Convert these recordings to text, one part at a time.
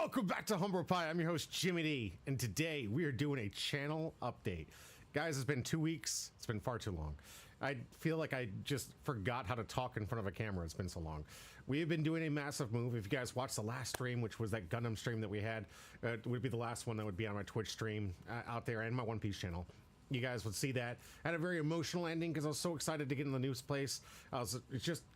Welcome back to Humble Pie. I'm your host, Jimmy D, and today we are doing a channel update. Guys, it's been 2 weeks. It's been far too long. I feel like I just forgot how to talk in front of a camera. It's been so long. We have been doing a massive move. If you guys watched the last stream, which was that Gundam stream that we had, it would be the last one that would be on my Twitch stream out there and my One Piece channel. You guys would see that. I had a very emotional ending because I was so excited to get in the new place.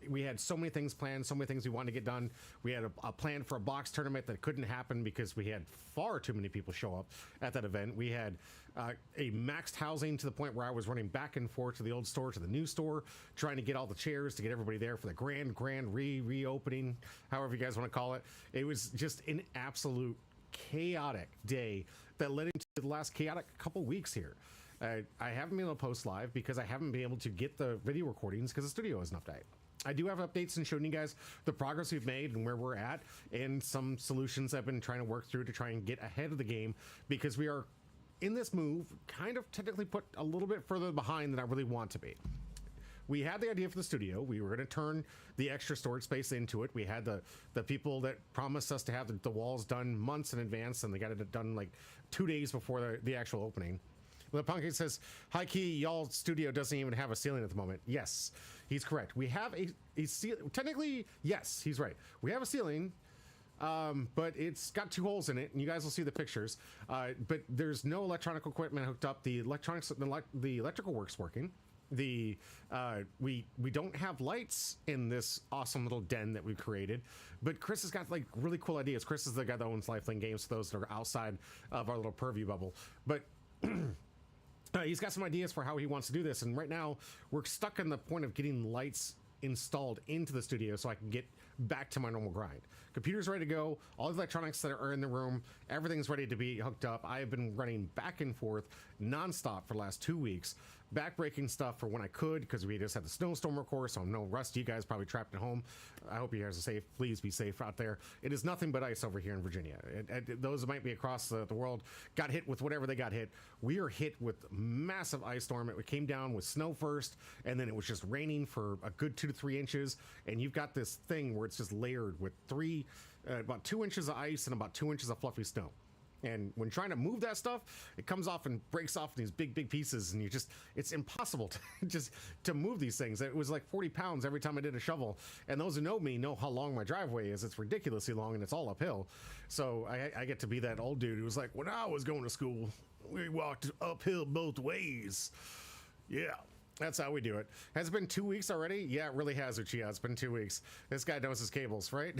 We had so many things planned, so many things we wanted to get done. We had a plan for a box tournament that couldn't happen because we had far too many people show up at that event. We had a maxed housing to the point where I was running back and forth to the old store to the new store, trying to get all the chairs to get everybody there for the grand reopening, however you guys want to call it. It was just an absolute chaotic day that led into the last chaotic couple weeks here. I haven't been able to post live because I haven't been able to get the video recordings because the studio isn't updated. I do have updates and showing you guys the progress we've made and where we're at and some solutions I've been trying to work through to try and get ahead of the game, because we are in this move kind of technically put a little bit further behind than I really want to be. We had the idea for the studio. We were going to turn the extra storage space into it. We had the people that promised us to have the walls done months in advance, and they got it done like 2 days before the actual opening. The Pumpkin says, "High key, y'all studio doesn't even have a ceiling at the moment." Yes, he's correct. We have a ceiling. Technically, yes, he's right. We have a ceiling, but it's got 2 holes in it, and you guys will see the pictures. But there's no electronic equipment hooked up. The electrical work's working. We don't have lights in this awesome little den that we've created, but Chris has got like really cool ideas. Chris is the guy that owns Lifelink Games, for those that are outside of our little purview bubble, but he's got some ideas for how he wants to do this, and right now we're stuck in the point of getting lights installed into the studio so I can get back to my normal grind. Computer's ready to go, all the electronics that are in the room, everything's ready to be hooked up. I have been running back and forth nonstop for the last 2 weeks, backbreaking stuff for when I could, because we just had the snowstorm, of course, so no rust. You guys probably trapped at home. I hope you guys are safe. Please be safe out there. It is nothing but ice over here in Virginia. Those that might be across the world got hit with whatever they got hit. We are hit with massive ice storm. It came down with snow first, and then it was just raining for a good 2 to 3 inches, and you've got this thing where it's just layered with about 2 inches of ice and about 2 inches of fluffy snow. And when trying to move that stuff, it comes off and breaks off in these big pieces, and it's impossible to move these things. It was like 40 pounds every time I did a shovel, and those who know me know how long my driveway is. It's ridiculously long, and it's all uphill. So I get to be that old dude who's like, when I was going to school, we walked uphill both ways. Yeah. That's how we do it. Has it been 2 weeks already? Yeah, it really has, Uchiha. It's been 2 weeks. This guy knows his cables, right?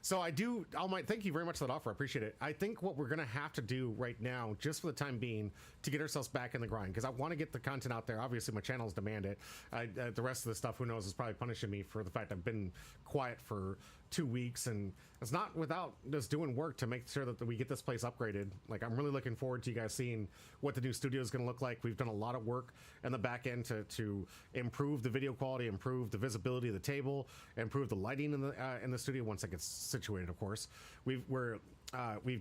So thank you very much for that offer. I appreciate it. I think what we're going to have to do right now, just for the time being, to get ourselves back in the grind, because I want to get the content out there. Obviously, my channels demand it. The rest of the stuff, who knows, is probably punishing me for the fact I've been quiet for 2 weeks, and it's not without just doing work to make sure that we get this place upgraded. Like, I'm really looking forward to you guys seeing what the new studio is going to look like. We've done a lot of work in the back end to improve the video quality, improve the visibility of the table, improve the lighting in the studio once it gets situated, of course. We've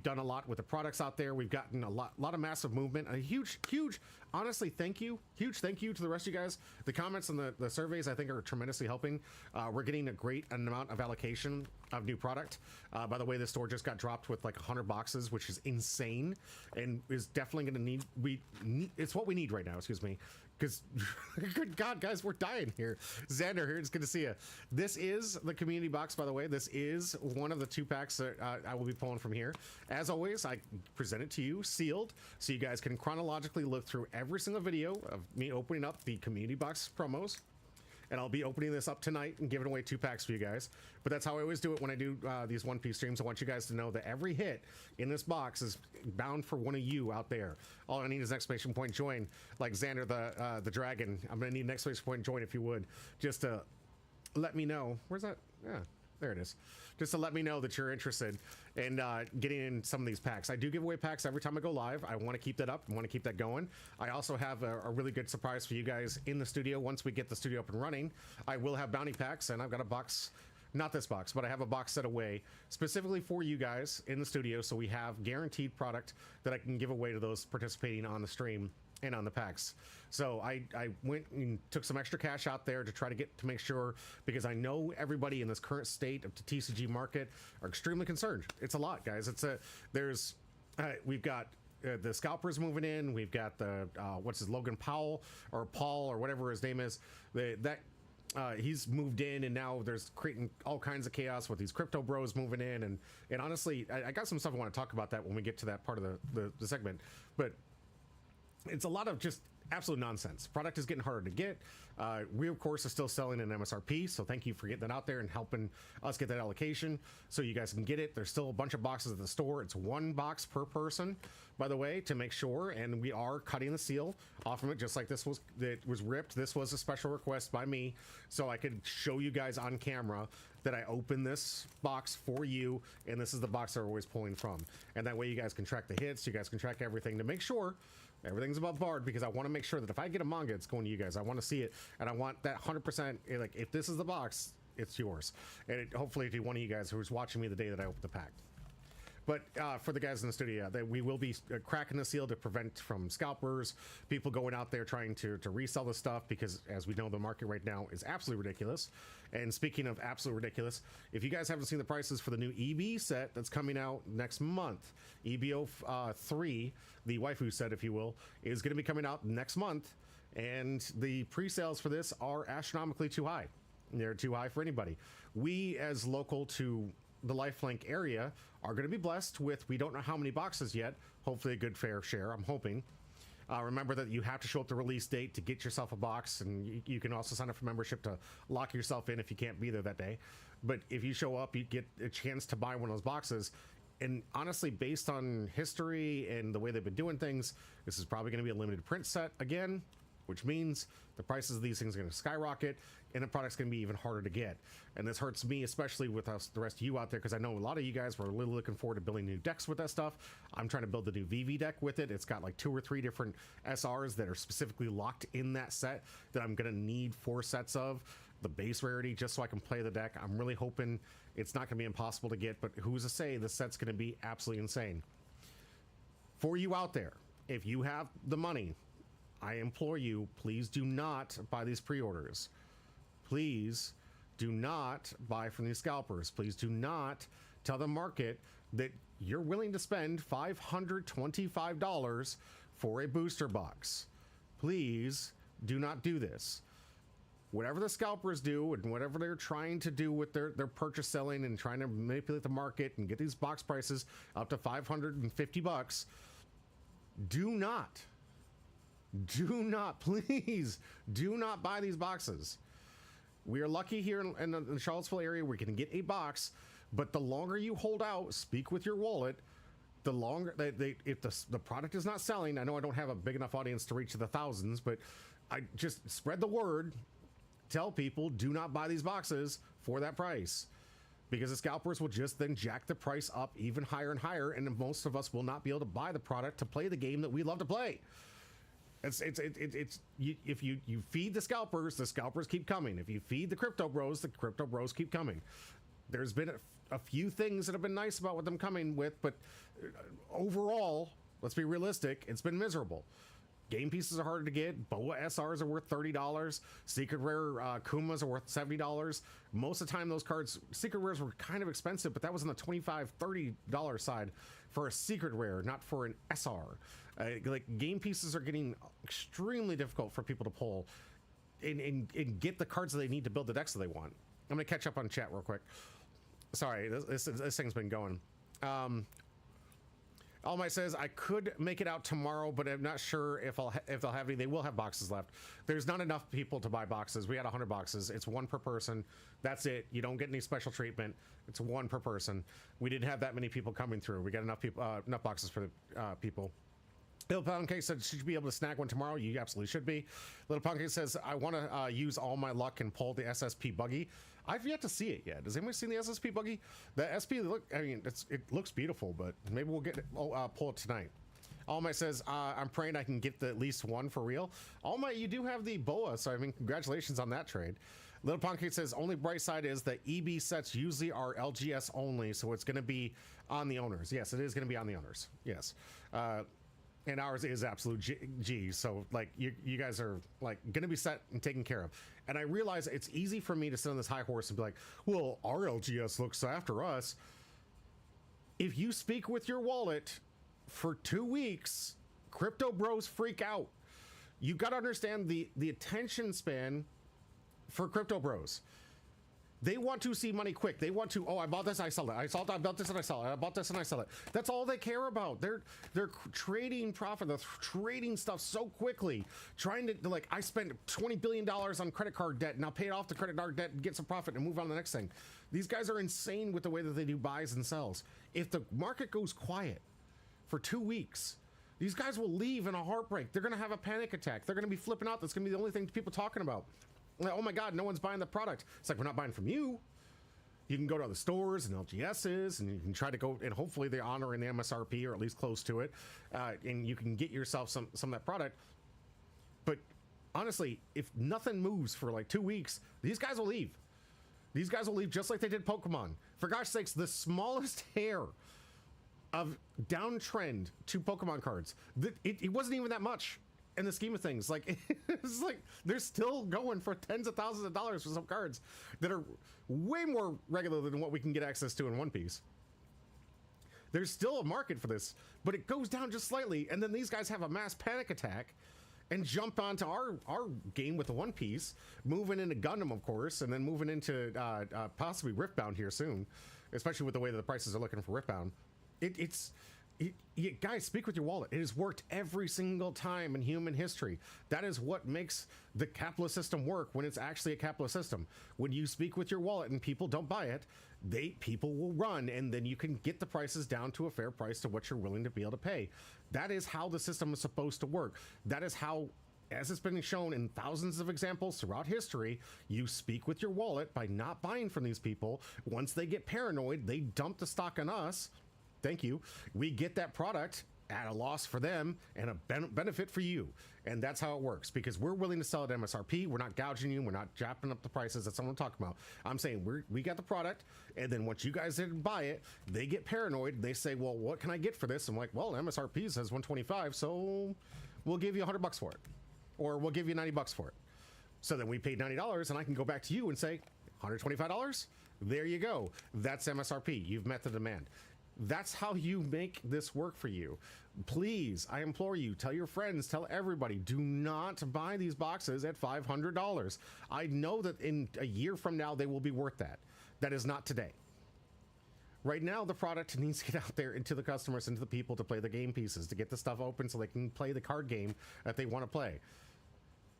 done a lot with the products out there. We've gotten a lot of massive movement. A huge, honestly, huge thank you to the rest of you guys. The comments and the surveys, I think, are tremendously helping. We're getting a great amount of allocation of new product. By the way, the store just got dropped with like 100 boxes, which is insane, and is definitely going to it's what we need right now, excuse me, because good God, guys, we're dying here. Xander here, it's good to see you. This is the community box, by the way. This is one of the 2 packs that I will be pulling from here. As always, I present it to you sealed, so you guys can chronologically look through every single video of me opening up the community box promos. And I'll be opening this up tonight and giving away 2 packs for you guys. But that's how I always do it when I do these One Piece streams. I want you guys to know that every hit in this box is bound for one of you out there. All I need is an exclamation point join, like Xander the dragon. I'm gonna need an exclamation point join, if you would, just to let me know. Where's that? Yeah. There it is. Just to let me know that you're interested in getting in some of these packs. I do give away packs every time I go live. I want to keep that up. I want to keep that going. I also have a really good surprise for you guys in the studio. Once we get the studio up and running, I will have bounty packs, and I've got a box, not this box, but I have a box set away specifically for you guys in the studio, so we have guaranteed product that I can give away to those participating on the stream and on the packs. So I went and took some extra cash out there to try to make sure, because I know everybody in this current state of the TCG market are extremely concerned. It's a lot, guys. We've got the scalpers moving in. We've got the Logan Powell or Paul or whatever his name is. He's moved in, and now there's creating all kinds of chaos with these crypto bros moving in. And honestly, I got some stuff I want to talk about that when we get to that part of the segment. But it's a lot of just absolute nonsense. Product is getting harder to get. We of course are still selling an MSRP, so thank you for getting that out there and helping us get that allocation so you guys can get it. There's still a bunch of boxes at the store. It's 1 box per person, by the way, to make sure, and we are cutting the seal off of it, just like it was ripped. This was a special request by me, so I could show you guys on camera that I opened this box for you, and this is the box they're always pulling from. And that way you guys can track the hits, you guys can track everything to make sure everything's above board, because I want to make sure that if I get a manga, it's going to you guys. I want to see it, and I want that 100%. Like, if this is the box, it's yours. And hopefully to one of you guys who's watching me the day that I open the pack. But for the guys in the studio, that we will be cracking the seal to prevent from scalpers, people going out there trying to resell the stuff, because as we know, the market right now is absolutely ridiculous. And speaking of absolutely ridiculous, if you guys haven't seen the prices for the new EB set that's coming out next month, EBO 3, the waifu set, if you will, is going to be coming out next month. And the pre-sales for this are astronomically too high. They're too high for anybody. We, as local to the Lifelink area, are going to be blessed with, we don't know how many boxes yet, hopefully a good fair share, I'm hoping. Remember that you have to show up the release date to get yourself a box, and you can also sign up for membership to lock yourself in if you can't be there that day. But if you show up, you get a chance to buy one of those boxes. And honestly, based on history and the way they've been doing things, this is probably going to be a limited print set again, which means the prices of these things are going to skyrocket, and the product's going to be even harder to get. And this hurts me, especially with us, the rest of you out there, because I know a lot of you guys were really looking forward to building new decks with that stuff. I'm trying to build the new VV deck with it. It's got like 2 or 3 different SRs that are specifically locked in that set that I'm going to need 4 sets of, the base rarity, just so I can play the deck. I'm really hoping it's not going to be impossible to get, but who's to say the set's going to be absolutely insane. For you out there, if you have the money, I implore you, please do not buy these pre-orders. Please do not buy from these scalpers. Please do not tell the market that you're willing to spend $525 for a booster box. Please do not do this. Whatever the scalpers do and whatever they're trying to do with their purchase selling and trying to manipulate the market and get these box prices up to $550, do not, please do not buy these boxes. We are lucky here in the Charlottesville area we can get a box, but the longer you hold out, speak with your wallet, the longer if the product is not selling. I know I don't have a big enough audience to reach the thousands, but I just spread the word. Tell people, do not buy these boxes for that price, because the scalpers will just then jack the price up even higher and higher, and most of us will not be able to buy the product to play the game that we love to play. If you feed the scalpers keep coming. If you feed the crypto bros keep coming. There's been a few things that have been nice about what them coming with, but overall, let's be realistic, it's been miserable. Game pieces are harder to get. BOA SRs are worth $30. Secret Rare Kumas are worth $70. Most of the time, those cards, Secret Rares were kind of expensive, but that was on the $25, $30 side for a Secret Rare, not for an SR. Like, game pieces are getting extremely difficult for people to pull and get the cards that they need to build the decks that they want. I'm going to catch up on chat real quick. Sorry, this thing's been going. All Might says, I could make it out tomorrow, but I'm not sure if they'll have any. They will have boxes left. There's not enough people to buy boxes. We had 100 boxes. It's 1 per person. That's it. You don't get any special treatment. It's 1 per person. We didn't have that many people coming through. We got enough people, enough boxes for the people. Little Pancake said, should you be able to snag one tomorrow? You absolutely should be. Little Pancake says, I want to use all my luck and pull the SSP buggy. I've yet to see it yet. Has anyone seen the SSP buggy? The SP it looks beautiful, but maybe we'll get it, pull it tonight. All Might says, I'm praying I can get at least 1 for real. All Might, you do have the BOA, so I mean, congratulations on that trade. Little Pancake says, only bright side is that EB sets usually are LGS only, so it's going to be on the owners. Yes, it is going to be on the owners. Yes. and ours is absolute G. So like you guys are like gonna be set and taken care of. And I realize it's easy for me to sit on this high horse and be like, well, our LGS looks after us. If you speak with your wallet for 2 weeks, crypto bros freak out. You got to understand the attention span for crypto bros. They want to see money quick. They want to, oh, I bought this, I sell it. I bought this and I sell it. I bought this and I sell it. That's all they care about. They're trading profit. They're trading stuff so quickly, trying to like, I spent $20 billion on credit card debt. Now pay it off the credit card debt and get some profit and move on to the next thing. These guys are insane with the way that they do buys and sells. If the market goes quiet for 2 weeks, these guys will leave in a heartbreak. They're going to have a panic attack. They're going to be flipping out. That's going to be the only thing people talking about. Like, oh my God, no one's buying the product. It's like, we're not buying from you. You can go to other stores and LGSs, and you can try to go, and hopefully they honor an MSRP or at least close to it, and you can get yourself some of that product. But honestly, if nothing moves for like 2 weeks, these guys will leave. These guys will leave just like they did Pokemon. For gosh sakes, the smallest hair of downtrend to Pokemon cards, it wasn't even that much in the scheme of things. Like, it's like they're still going for tens of thousands of dollars for some cards that are way more regular than what we can get access to in One Piece. There's still a market for this, but it goes down just slightly, and then these guys have a mass panic attack and jump onto our game with the One Piece, moving into Gundam, of course, and then moving into possibly Riftbound here soon, especially with the way that the prices are looking for Riftbound. Guys, speak with your wallet. It has worked every single time in human history. That is what makes the capitalist system work when it's actually a capitalist system. When you speak with your wallet and people don't buy it, people will run, and then you can get the prices down to a fair price to what you're willing to be able to pay. That is how the system is supposed to work. That is how, as it's been shown in thousands of examples throughout history, you speak with your wallet by not buying from these people. Once they get paranoid, they dump the stock on us. Thank you. We get that product at a loss for them and a benefit for you. And that's how it works, because we're willing to sell at MSRP. We're not gouging you. We're not japping up the prices. That's what I'm talking about. I'm saying we got the product, and then once you guys didn't buy it, they get paranoid. They say, well, what can I get for this? I'm like, well, MSRP says 125, so we'll give you $100 for it, or we'll give you $90 for it. So then we paid $90, and I can go back to you and say, $125? There you go. That's MSRP. You've met the demand. That's how you make this work for you. Please, I implore you, tell your friends, tell everybody, do not buy these boxes at $500. I know that in a year from now, they will be worth that. That is not today. Right now, the product needs to get out there into the customers, into the people to play the game pieces, to get the stuff open so they can play the card game that they want to play.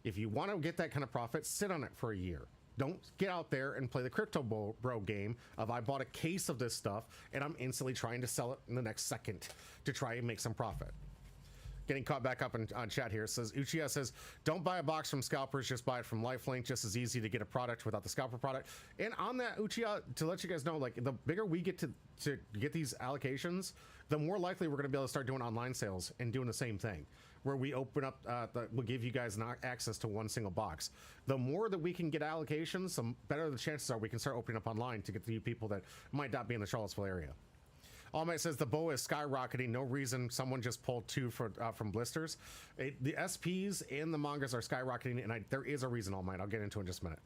If you want to get that kind of profit, sit on it for a year. Don't get out there and play the crypto bro game of I bought a case of this stuff and I'm instantly trying to sell it in the next second to try and make some profit. Getting caught back up on chat here. It says, Uchiha says, don't buy a box from scalpers, just buy it from Lifelink. Just as easy to get a product without the scalper product. And on that, Uchiha, to let you guys know, like, the bigger we get to get these allocations, the more likely we're going to be able to start doing online sales and doing the same thing, where we open up, we'll give you guys access to one single box. The more that we can get allocations, the better the chances are we can start opening up online to get to you people that might not be in the Charlottesville area. All Might says the boa is skyrocketing. No reason. Someone just pulled 2 from blisters. The SPs and the mangas are skyrocketing, and there is a reason, All Might. I'll get into it in just a minute.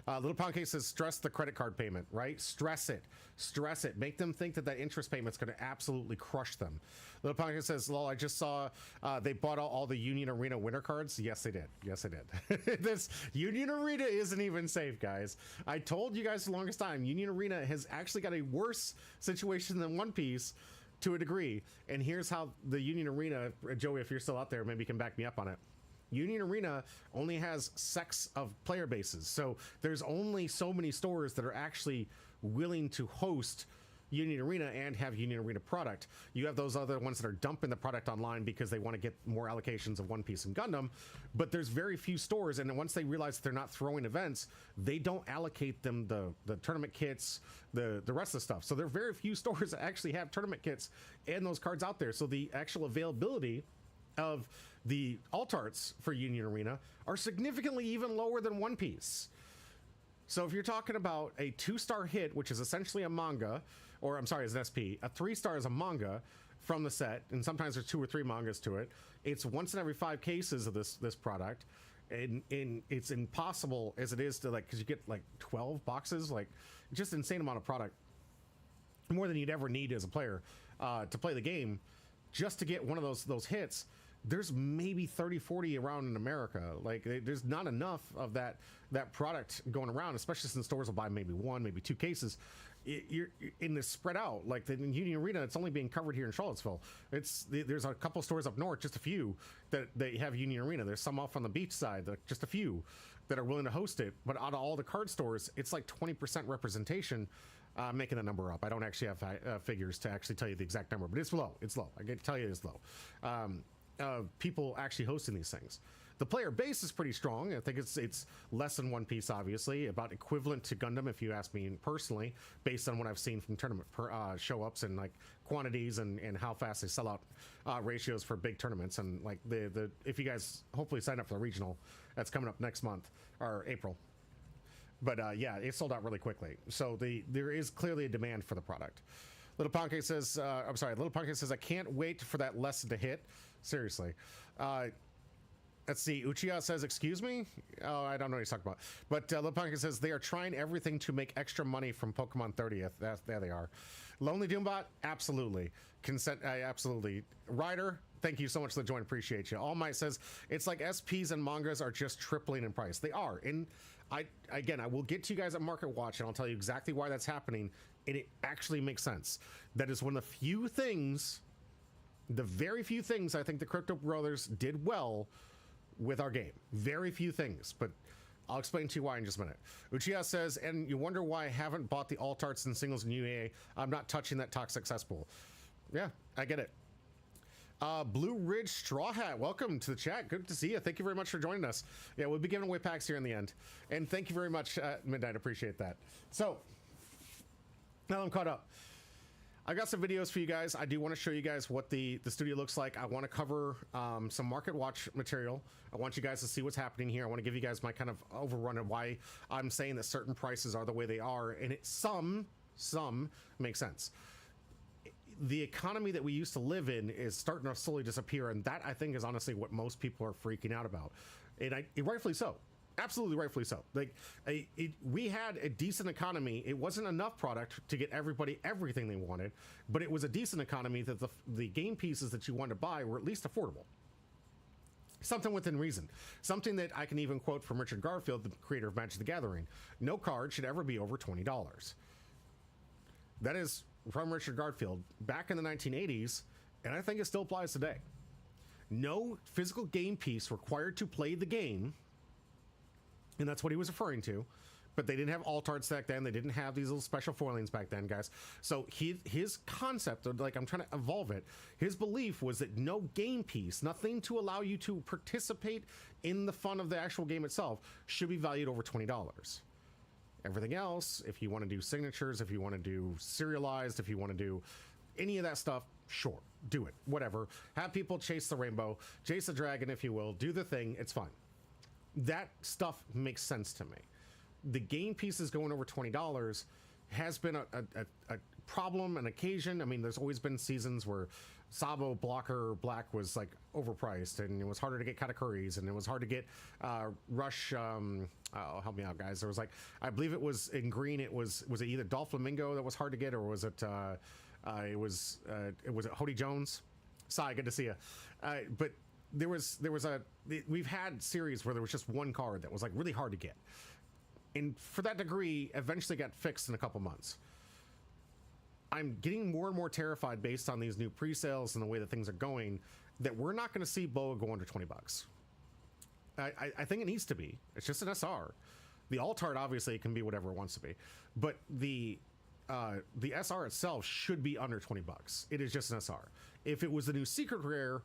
Little Pound Cake says, stress the credit card payment, right? Stress it. Stress it. Make them think that that interest payment's going to absolutely crush them. Little Pound Cake says, lol, I just saw they bought all the Union Arena winter cards. Yes, they did. Yes, they did. This Union Arena isn't even safe, guys. I told you guys for the longest time, Union Arena has actually got a worse situation than One Piece to a degree. And here's how the Union Arena, Joey, if you're still out there, maybe you can back me up on it. Union Arena only has sets of player bases, so there's only so many stores that are actually willing to host Union Arena and have Union Arena product. You have those other ones that are dumping the product online because they want to get more allocations of One Piece and Gundam, but there's very few stores, and once they realize that they're not throwing events, they don't allocate them the tournament kits, the rest of the stuff. So there are very few stores that actually have tournament kits and those cards out there, so the actual availability of the alt arts for Union Arena are significantly even lower than One Piece. So if you're talking about a 2-star hit, which is essentially a manga, or I'm sorry, is an SP, a 3-star is a manga from the set, and sometimes there's 2 or 3 mangas to it. It's once in every 5 cases of this product, and it's impossible as it is to, like, because you get like 12 boxes, like just insane amount of product, more than you'd ever need as a player to play the game, just to get one of those hits. There's maybe 30, 40 around in America. Like, there's not enough of that product going around, especially since stores will buy maybe 1, maybe 2 cases. You're in this spread out. Like the Union Arena, it's only being covered here in Charlottesville. There's a couple stores up north, just a few, that they have Union Arena. There's some off on the beach side, just a few that are willing to host it. But out of all the card stores, it's like 20% representation. I'm making that number up. I don't actually have figures to actually tell you the exact number, but it's low. It's low. I can tell you it's low. People actually hosting these things. The player base is pretty strong. I think it's less than One Piece, obviously, about equivalent to Gundam, if you ask me personally, based on what I've seen from tournament show ups and like quantities and how fast they sell out ratios for big tournaments. And like the if you guys hopefully sign up for the regional that's coming up next month or April. But yeah, it sold out really quickly. So there is clearly a demand for the product. Little Pancake says, I'm sorry, Little Pancake says, I can't wait for that lesson to hit. Seriously. Let's see. Uchiha says, excuse me? Oh, I don't know what he's talking about. But Little Pancake says, they are trying everything to make extra money from Pokemon 30th. There they are. Lonely Doombot? Absolutely. Consent? Absolutely. Ryder? Thank you so much for the join. Appreciate you. All Might says, it's like SPs and mangas are just tripling in price. They are. And I will get to you guys at Market Watch and I'll tell you exactly why that's happening. And it actually makes sense. That is one of the few things, the very few things I think the Crypto Brothers did well with our game. Very few things, but I'll explain to you why in just a minute. Uchiha says, and you wonder why I haven't bought the alt arts and singles in UA. I'm not touching that toxic cesspool. Yeah, I get it. Blue Ridge Straw Hat, welcome to the chat. Good to see you. Thank you very much for joining us. Yeah, we'll be giving away packs here in the end. And thank you very much, Midnight. Appreciate that. So, now I'm caught up. I got some videos for you guys. I do want to show you guys what the studio looks like. I want to cover some Market Watch material. I want you guys to see what's happening here. I want to give you guys my kind of overrun of why I'm saying that certain prices are the way they are. And some make sense. The economy that we used to live in is starting to slowly disappear, and that I think is honestly what most people are freaking out about, and rightfully so. Absolutely rightfully so. Like we had a decent economy. It wasn't enough product to get everybody everything they wanted, but it was a decent economy that the game pieces that you wanted to buy were at least affordable. Something within reason. Something that I can even quote from Richard Garfield, the creator of Magic the Gathering. No card should ever be over $20. That is from Richard Garfield back in the 1980s, and I think it still applies today. No physical game piece required to play the game, and that's what he was referring to. But they didn't have alt arts back then. They didn't have these little special foilings back then, guys. So his concept, of like I'm trying to evolve it, his belief was that no game piece, nothing to allow you to participate in the fun of the actual game itself, should be valued over $20. Everything else, if you want to do signatures, if you want to do serialized, if you want to do any of that stuff, sure, do it. Whatever. Have people chase the rainbow, chase the dragon, if you will. Do the thing. It's fine. That stuff makes sense to me. The game pieces going over $20 has been a problem, an occasion. I mean, there's always been seasons where Sabo Blocker Black was like overpriced, and it was harder to get Katakuris, and it was hard to get Rush. Help me out, guys. There was like, I believe it was in green. It was it either Dolphlamingo that was hard to get, or was it Hody Jones? Sai, good to see you. But we've had series where there was just one card that was like really hard to get, and for that degree, eventually got fixed in a couple months. I'm getting more and more terrified based on these new pre-sales and the way that things are going, that we're not going to see BOA go under $20. I think it needs to be. It's just an SR. The alt art obviously can be whatever it wants to be, but the SR itself should be under $20. It is just an SR. If it was the new secret rare,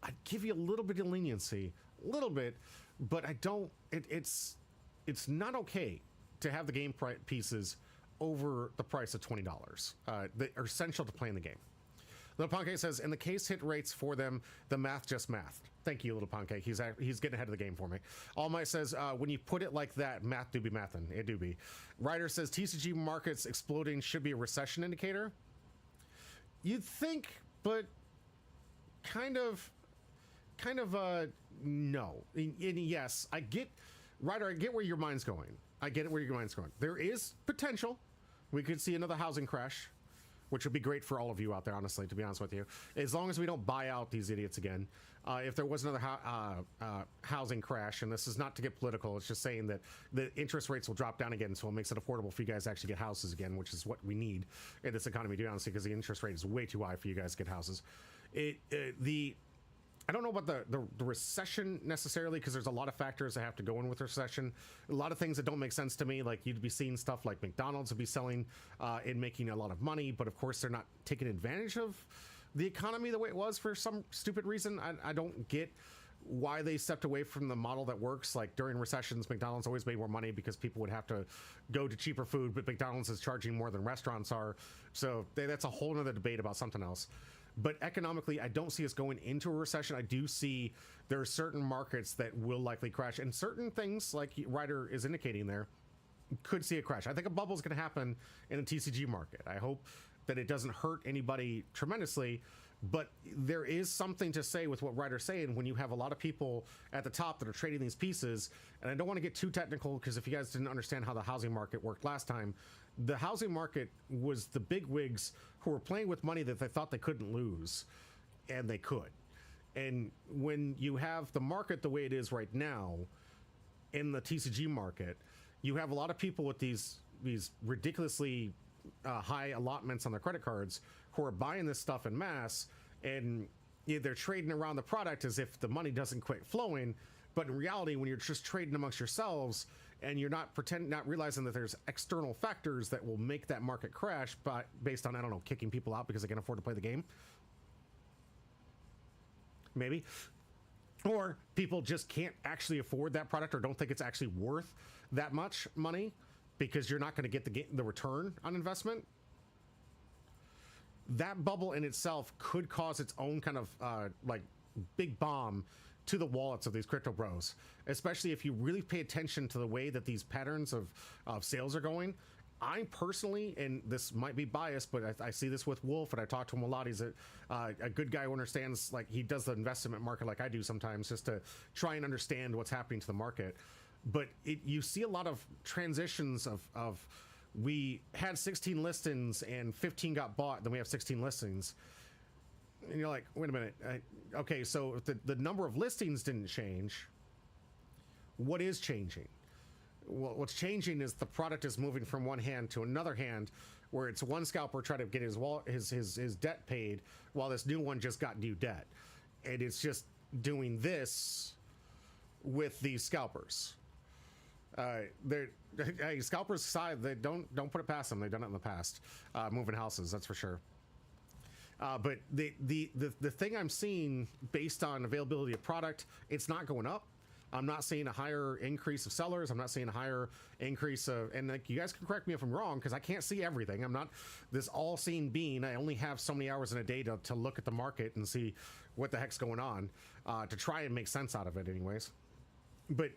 I'd give you a little bit of leniency, a little bit, but I don't. It's not okay to have the game pieces over the price of $20 that are essential to playing the game. Little Pancake says, in the case hit rates for them, the math just mathed. Thank you, Little Pancake. He's getting ahead of the game for me. All Might says, when you put it like that, math do be mathin'. It do be. Ryder says, TCG markets exploding should be a recession indicator. You'd think, but kind of no. And yes, I get, Ryder, I get where your mind's going. I get it where your mind's going. There is potential. We could see another housing crash, which would be great for all of you out there, honestly, to be honest with you. As long as we don't buy out these idiots again. If there was another housing crash, and this is not to get political, it's just saying that the interest rates will drop down again, so it makes it affordable for you guys to actually get houses again, which is what we need in this economy, to be honest, because the interest rate is way too high for you guys to get houses. I don't know about the recession necessarily, because there's a lot of factors that have to go in with recession. A lot of things that don't make sense to me, like you'd be seeing stuff like McDonald's would be selling and making a lot of money, but of course they're not taking advantage of the economy the way it was for some stupid reason. I don't get why they stepped away from the model that works. Like during recessions, McDonald's always made more money because people would have to go to cheaper food, but McDonald's is charging more than restaurants are. So that's a whole nother debate about something else. But economically, I don't see us going into a recession. I do see there are certain markets that will likely crash, and certain things, like Ryder is indicating there, could see a crash. I think a bubble is going to happen in the TCG market. I hope that it doesn't hurt anybody tremendously, but there is something to say with what Ryder's saying when you have a lot of people at the top that are trading these pieces. And I don't want to get too technical, because if you guys didn't understand how the housing market worked last time, the housing market was the big wigs who were playing with money that they thought they couldn't lose, and they could. And when you have the market the way it is right now in the TCG market, you have a lot of people with these ridiculously high allotments on their credit cards who are buying this stuff in mass, and they're trading around the product as if the money doesn't quit flowing. But in reality, when you're just trading amongst yourselves and you're not realizing that there's external factors that will make that market crash, but based on, I don't know, kicking people out because they can't afford to play the game, maybe, or people just can't actually afford that product or don't think it's actually worth that much money because you're not going to get the return on investment. That bubble in itself could cause its own kind of like big bomb to the wallets of these crypto bros, especially if you really pay attention to the way that these patterns of sales are going. I personally, and this might be biased, but I see this with Wolf, and I talk to him a lot. He's a good guy who understands, like, he does the investment market like I do sometimes, just to try and understand what's happening to the market. But you see a lot of transitions of we had 16 listings and 15 got bought, then we have 16 listings. And you're like, wait a minute. Okay, so if the number of listings didn't change, what is changing? Well, what's changing is the product is moving from one hand to another hand, where it's one scalper trying to get his debt paid, while this new one just got new debt. And it's just doing this with these scalpers. Scalpers side, they don't put it past them. They've done it in the past, moving houses, that's for sure. But the thing I'm seeing based on availability of product, it's not going up. I'm not seeing a higher increase of sellers. I'm not seeing a higher increase of, and like, you guys can correct me if I'm wrong, because I can't see everything. I'm not this all-seeing being. I only have so many hours in a day to look at the market and see what the heck's going on, to try and make sense out of it anyways. But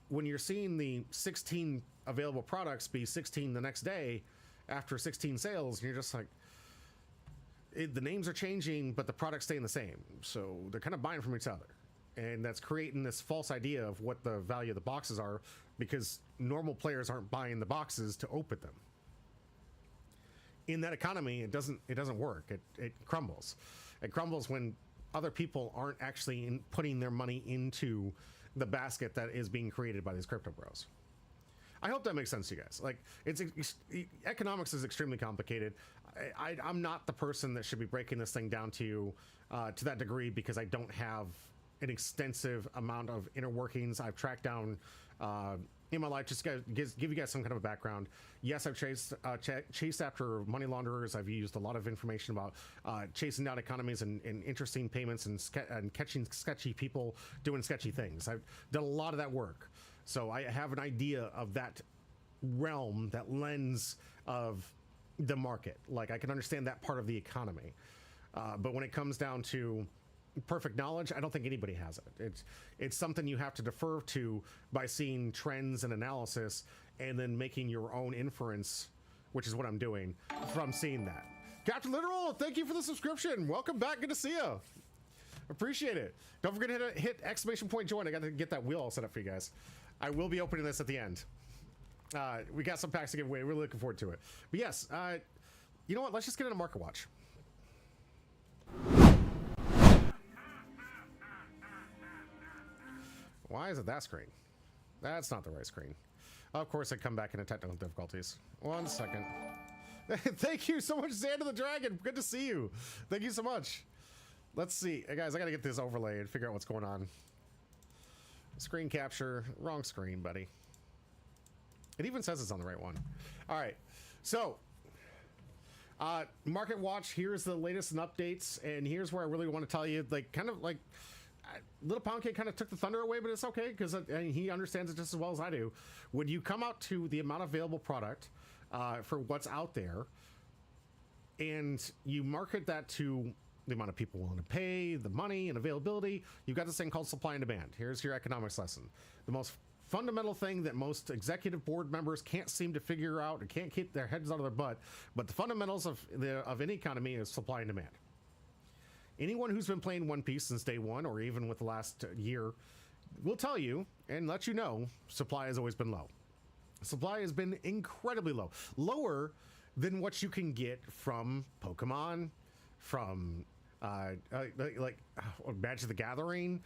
when you're seeing the 16 available products be 16 the next day after 16 sales, and you're just like, the names are changing, but the product's staying the same. So they're kind of buying from each other. And that's creating this false idea of what the value of the boxes are, because normal players aren't buying the boxes to open them. In that economy, it doesn't work. It crumbles. It crumbles when other people aren't actually putting their money into the basket that is being created by these crypto bros. I hope that makes sense to you guys. Like, economics is extremely complicated. I'm not the person that should be breaking this thing down to you to that degree, because I don't have an extensive amount of inner workings I've tracked down in my life. Just to give you guys some kind of a background. Yes, I've chased after money launderers. I've used a lot of information about chasing down economies and interesting payments and catching sketchy people doing sketchy things. I've done a lot of that work. So I have an idea of that realm, that lens of the market. Like, I can understand that part of the economy. But when it comes down to perfect knowledge, I don't think anybody has it. It's something you have to defer to by seeing trends and analysis and then making your own inference, which is what I'm doing from seeing that. Captain Literal, thank you for the subscription. Welcome back. Good to see you. Appreciate it. Don't forget to hit exclamation point join. I got to get that wheel all set up for you guys. I will be opening this at the end. We got some packs to give away. Really looking forward to it. But yes, you know what? Let's just get into Market Watch. Why is it that screen? That's not the right screen. Of course, I come back into technical difficulties. 1 second. Thank you so much, Xander the Dragon. Good to see you. Thank you so much. Let's see. Hey guys, I got to get this overlay and figure out what's going on. Screen capture. Wrong screen, buddy. It even says it's on the right one. All right. So, Market Watch, here's the latest and updates. And here's where I really want to tell you, like, kind of like, Little Pound Cake kind of took the thunder away, but it's okay because he understands it just as well as I do. When you come out to the amount of available product for what's out there, and you market that to the amount of people willing to pay, the money and availability, you've got this thing called supply and demand. Here's your economics lesson. The most fundamental thing that most executive board members can't seem to figure out and can't keep their heads out of their butt, but the fundamentals of any economy is supply and demand. Anyone who's been playing One Piece since day one, or even with the last year, will tell you and let you know supply has always been low. Supply has been incredibly low, lower than what you can get from Pokemon, from Magic the Gathering,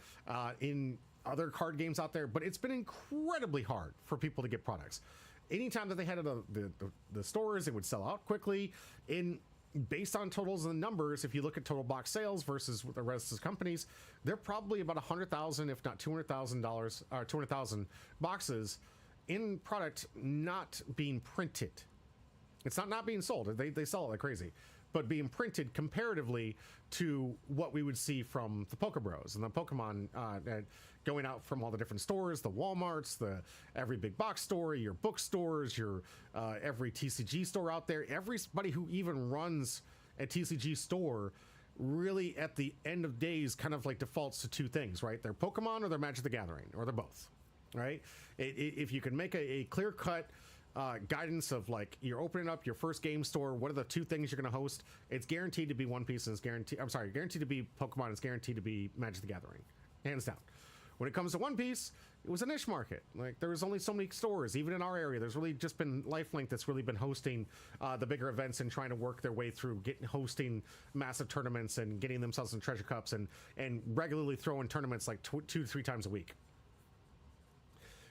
in other card games out there. But it's been incredibly hard for people to get products. Anytime that they had it at the stores, it would sell out quickly. Based on totals and numbers, if you look at total box sales versus the rest of the companies, they're probably about 100,000, if not $200,000, or 200,000 boxes in product not being printed. It's not being sold. They sell it like crazy, but being printed comparatively to what we would see from the Poke Bros and the Pokemon going out from all the different stores, the Walmarts, every big box store, your bookstores, your every TCG store out there. Everybody who even runs a TCG store really at the end of days kind of like defaults to two things, right? They're Pokemon or they're Magic the Gathering, or they're both, right? If you can make a clear cut guidance of like, you're opening up your first game store, what are the two things you're going to host? It's guaranteed to be One Piece, and it's guaranteed to be Pokemon, it's guaranteed to be Magic the Gathering, hands down. When it comes to One Piece, it was a niche market. Like, there was only so many stores, even in our area. There's really just been Lifelink that's really been hosting the bigger events and trying to work their way through hosting massive tournaments and getting themselves in treasure cups and regularly throwing tournaments like 2 to 3 times a week.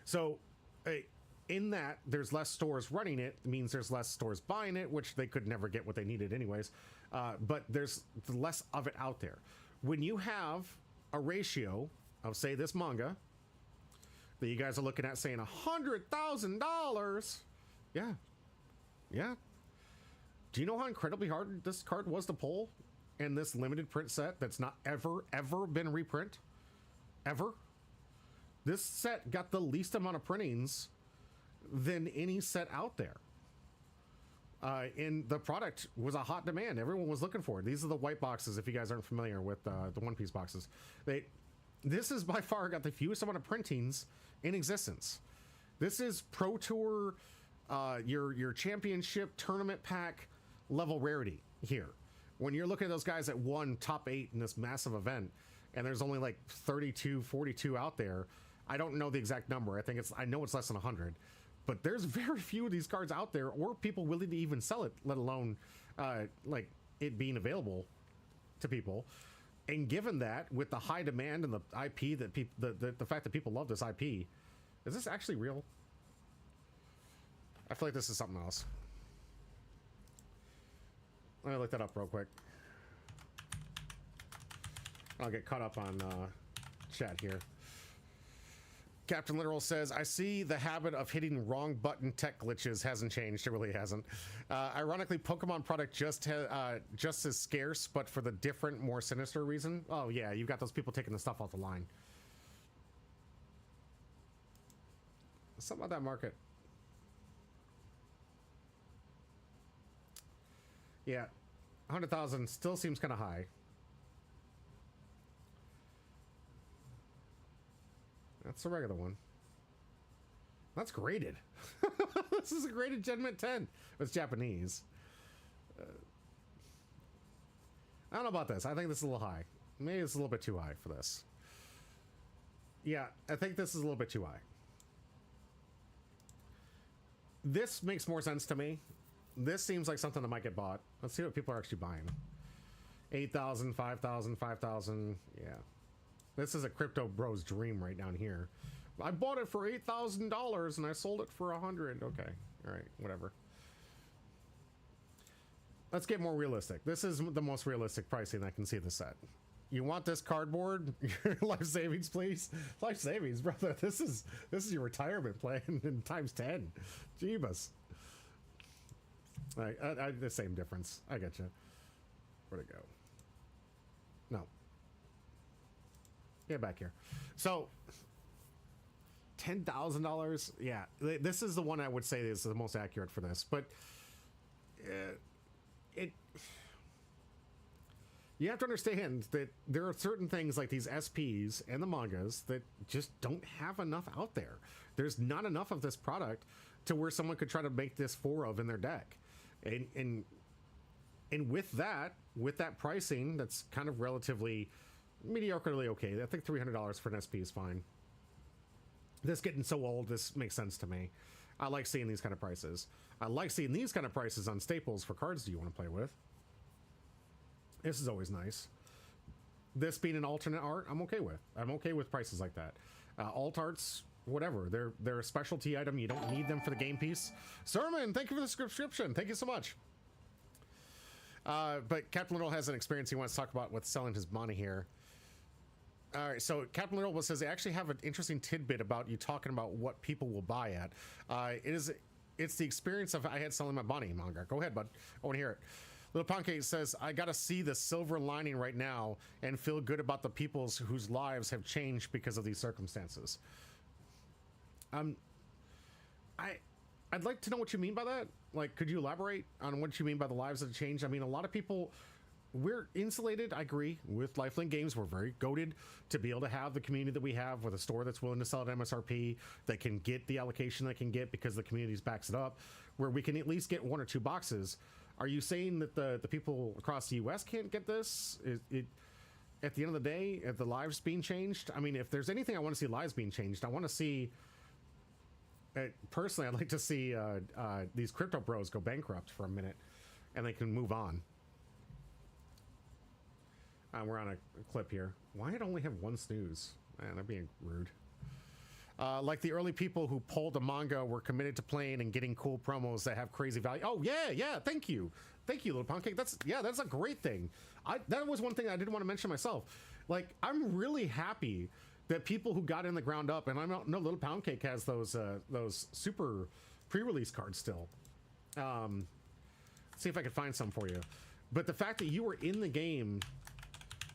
So in that, there's less stores running it. It means there's less stores buying it, which they could never get what they needed anyways. But there's less of it out there. When you have a ratio of, say, this manga that you guys are looking at saying $100,000, yeah. Do you know how incredibly hard this card was to pull in this limited print set that's not ever been reprint? Ever? This set got the least amount of printings than any set out there. And the product was a hot demand. Everyone was looking for it. These are the white boxes, if you guys aren't familiar with the One Piece boxes. This is by far got the fewest amount of printings in existence. This is Pro Tour, your championship tournament pack level rarity here. When you're looking at those guys that won top 8 in this massive event, and there's only like 32, 42 out there. I don't know the exact number. I know it's less than 100, but there's very few of these cards out there, or people willing to even sell it, let alone like it being available to people. And given that, with the high demand and the IP that the fact that people love this IP, is this actually real? I feel like this is something else. Let me look that up real quick. I'll get caught up on chat here. Captain Literal says, I see the habit of hitting wrong button tech glitches hasn't changed. It really hasn't. Ironically, Pokemon product just as scarce, but for the different, more sinister reason. Oh yeah, you've got those people taking the stuff off the line. Something about that market. Yeah. 100,000 still seems kind of high. That's the regular one. That's graded. This is a graded Gen Mint 10. It's Japanese. I don't know about this. I think this is a little high. Maybe it's a little bit too high for this. Yeah, I think this is a little bit too high. This makes more sense to me. This seems like something that might get bought. Let's see what people are actually buying. 8,000, 5,000, 5,000. Yeah. This is a crypto bro's dream right down here. I bought it for $8,000 and I sold it for 100. Okay. All right. Whatever. Let's get more realistic. This is the most realistic pricing I can see the set. You want this cardboard? Your life savings, please. Life savings, brother. This is your retirement plan in times 10. Jeebus. I the same difference. I get you. Where'd it go? No. Get back here. So $10,000. Yeah, this is the one I would say is the most accurate for this. But you have to understand that there are certain things like these SPs and the mangas that just don't have enough out there. There's not enough of this product to where someone could try to make this 4 of in their deck. And with that pricing, that's kind of relatively mediocrely okay. I think $300 for an SP is fine. This getting so old, this makes sense to me. I like seeing these kind of prices. I like seeing these kind of prices on staples for cards do you want to play with. This is always nice. This being an alternate art, I'm okay with. I'm okay with prices like that. Alt arts, whatever. They're a specialty item. You don't need them for the game piece. Sermon, thank you for the subscription. Thank you so much. But Captain Little has an experience he wants to talk about with selling his money here. All right, so Captain Little says they actually have an interesting tidbit about you talking about what people will buy at. It's the experience of I had selling my money manga. Go ahead, bud. I want to hear it. Little Pancake says, I gotta see the silver lining right now and feel good about the peoples whose lives have changed because of these circumstances. I'd like to know what you mean by that. Like, could you elaborate on what you mean by the lives that have changed? I mean, a lot of people, we're insulated, I agree, with Lifelink Games. We're very goated to be able to have the community that we have with a store that's willing to sell at MSRP, that can get the allocation they can get because the community backs it up, where we can at least get 1 or 2 boxes. Are you saying that the people across the U.S. can't get this? At the end of the day, the lives being changed? I mean, if there's anything I want to see lives being changed, I want to see... personally, I'd like to see these crypto bros go bankrupt for a minute and they can move on. We're on a clip here. Why did it only have 1 snooze? Man, that'd be rude. Like the early people who pulled a manga were committed to playing and getting cool promos that have crazy value. Oh yeah, thank you, Little Pancake. That's a great thing. That was one thing I didn't want to mention myself. Like, I'm really happy that people who got in the ground up, and I know Little Pancake has those super pre-release cards still. See if I can find some for you. But the fact that you were in the game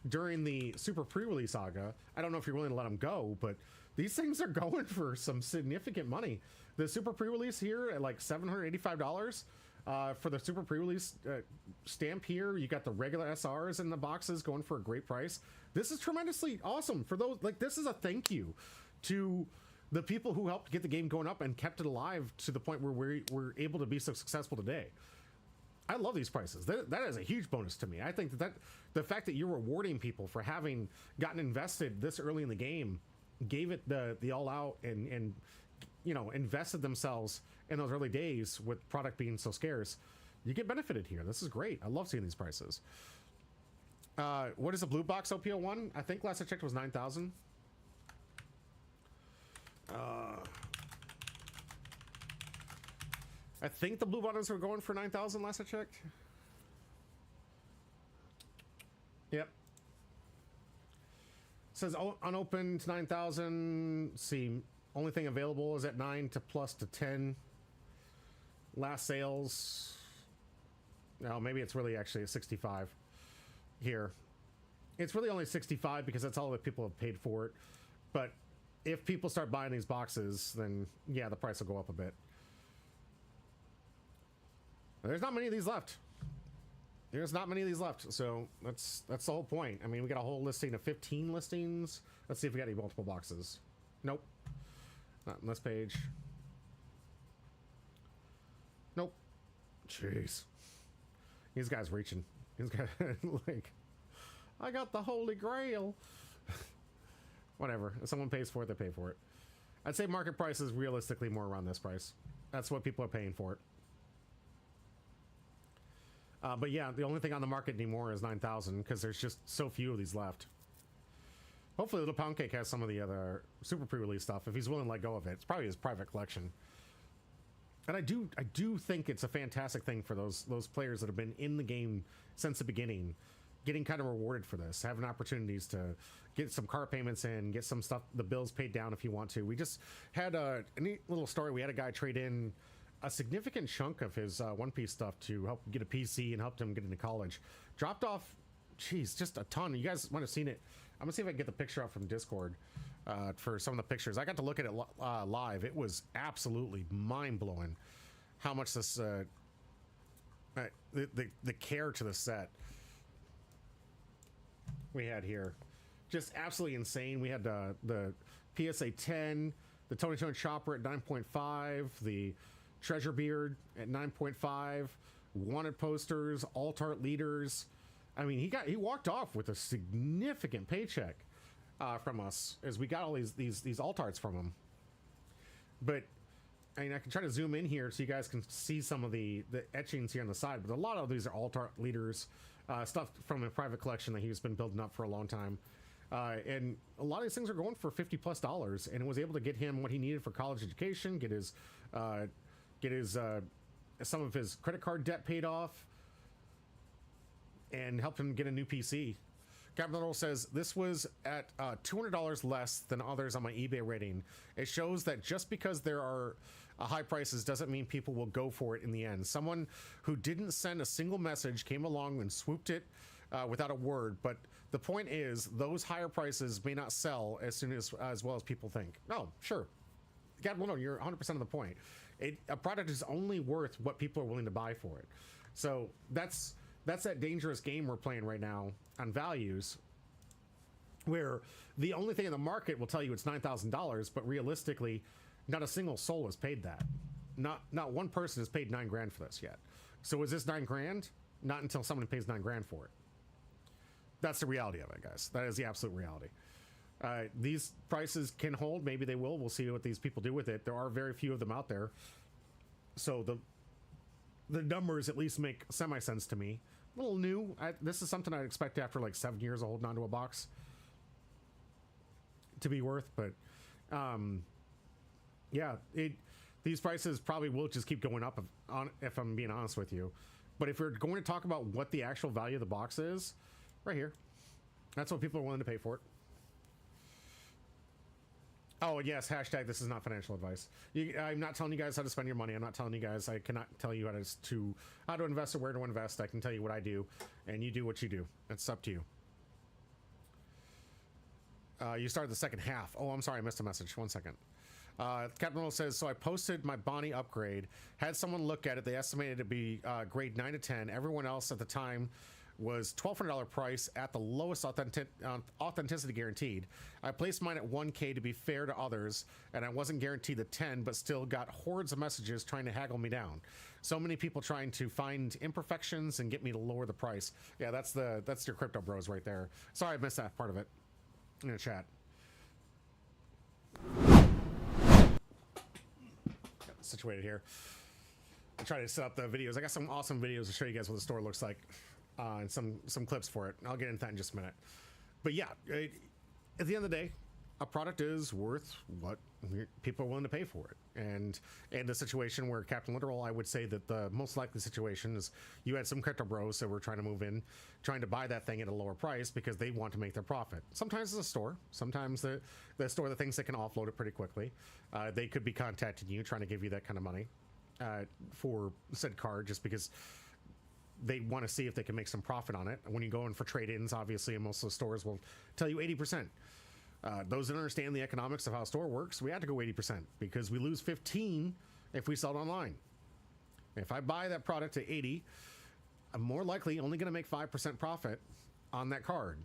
during the super pre-release saga, I don't know if you're willing to let them go, but these things are going for some significant money. The super pre-release here at like $785 for the super pre-release stamp here. You got the regular SRs in the boxes going for a great price. This is tremendously awesome for those. Like, this is a thank you to the people who helped get the game going up and kept it alive to the point where we're able to be so successful today. I love these prices. That is a huge bonus to me. I think that the fact that you're rewarding people for having gotten invested this early in the game, gave it the all out, and you know, invested themselves in those early days with product being so scarce, you get benefited here. This is great. I love seeing these prices. What is a blue box OPO1? I think last I checked was 9,000. I think the blue buttons were going for 9,000 last I checked. Yep. Says unopened 9,000. See, only thing available is at 9 to plus to 10. Last sales. No, maybe it's really actually a 65 here. It's really only 65 because that's all that people have paid for it. But if people start buying these boxes, then yeah, the price will go up a bit. There's not many of these left. there's not many of these left, so that's the whole point. I mean, we got a whole listing of 15 listings. Let's see if we got any multiple boxes. Nope, not on this page. Nope. Jeez, these guys reaching. These guys like, I got the Holy Grail. Whatever. If someone pays for it, they pay for it. I'd say market price is realistically more around this price. That's what people are paying for it. But yeah, the only thing on the market anymore is 9,000 because there's just so few of these left. Hopefully Little Pound Cake has some of the other super pre-release stuff if he's willing to let go of it. It's probably his private collection. And I do think it's a fantastic thing for those players that have been in the game since the beginning, getting kind of rewarded for this, having opportunities to get some car payments in, get some stuff, the bills paid down if you want to. We just had a neat little story. We had a guy trade in a significant chunk of his One Piece stuff to help get a PC and helped him get into college. Dropped off, geez, just a ton. You guys might have seen it. I'm gonna see if I can get the picture up from Discord for some of the pictures. I got to look at it live. It was absolutely mind-blowing how much this the care to the set we had here. Just absolutely insane. We had the PSA 10, the Tony Tone Chopper at 9.5, the Treasure Beard at 9.5, wanted posters, alt art leaders. I mean, he walked off with a significant paycheck from us as we got all these alt arts from him. But I mean, I can try to zoom in here so you guys can see some of the etchings here on the side. But a lot of these are alt art leaders, stuff from a private collection that he's been building up for a long time. And a lot of these things are going for $50+, and it was able to get him what he needed for college education, get his some of his credit card debt paid off, and helped him get a new PC. Capital says this was at $200 less than others on my eBay rating. It shows that just because there are high prices doesn't mean people will go for it in the end. Someone who didn't send a single message came along and swooped it without a word. But the point is, those higher prices may not sell as well as people think. No, sure. No, you're 100% of the point. A product is only worth what people are willing to buy for it. So that's that dangerous game we're playing right now on values, where the only thing in the market will tell you it's $9,000, but realistically, not a single soul has paid that. Not one person has paid $9,000 for this yet. So is this $9,000? Not until someone pays $9,000 for it. That's the reality of it, guys. That is the absolute reality. These prices can hold. Maybe they will. We'll see what these people do with it. There are very few of them out there. So the numbers at least make semi-sense to me. A little new. This is something I'd expect after like 7 years of holding onto a box to be worth. But yeah, these prices probably will just keep going up if I'm being honest with you. But if we're going to talk about what the actual value of the box is, right here, that's what people are willing to pay for it. Oh, yes, hashtag this is not financial advice. I'm not telling you guys how to spend your money. I'm not telling you guys, I cannot tell you how to invest or where to invest. I can tell you what I do, and you do what you do. It's up to you. You started the second half. Oh, I'm sorry, I missed a message. 1 second. Captain says, so I posted my Bonnie upgrade, had someone look at it. They estimated it to be grade 9 to 10. Everyone else at the time was $1,200 price at the lowest authenticity guaranteed. I placed mine at 1K to be fair to others, and I wasn't guaranteed the 10, but still got hordes of messages trying to haggle me down. So many people trying to find imperfections and get me to lower the price. Yeah, that's your crypto bros right there. Sorry I missed that part of it in the chat. Situated here. I try to set up the videos. I got some awesome videos to show you guys what the store looks like, and some clips for it. I'll get into that in just a minute. But yeah, at the end of the day, a product is worth what people are willing to pay for it. And in the situation where Captain Literal, I would say that the most likely situation is you had some crypto bros that were trying to move in, trying to buy that thing at a lower price because they want to make their profit. Sometimes it's a store. Sometimes the store that thinks they can offload it pretty quickly. They could be contacting you, trying to give you that kind of money for said card just because they want to see if they can make some profit on it. When you go in for trade-ins, obviously, and most of the stores will tell you 80%. Those that understand the economics of how a store works, we have to go 80% because we lose 15 if we sell it online. If I buy that product at 80, I'm more likely only going to make 5% profit on that card.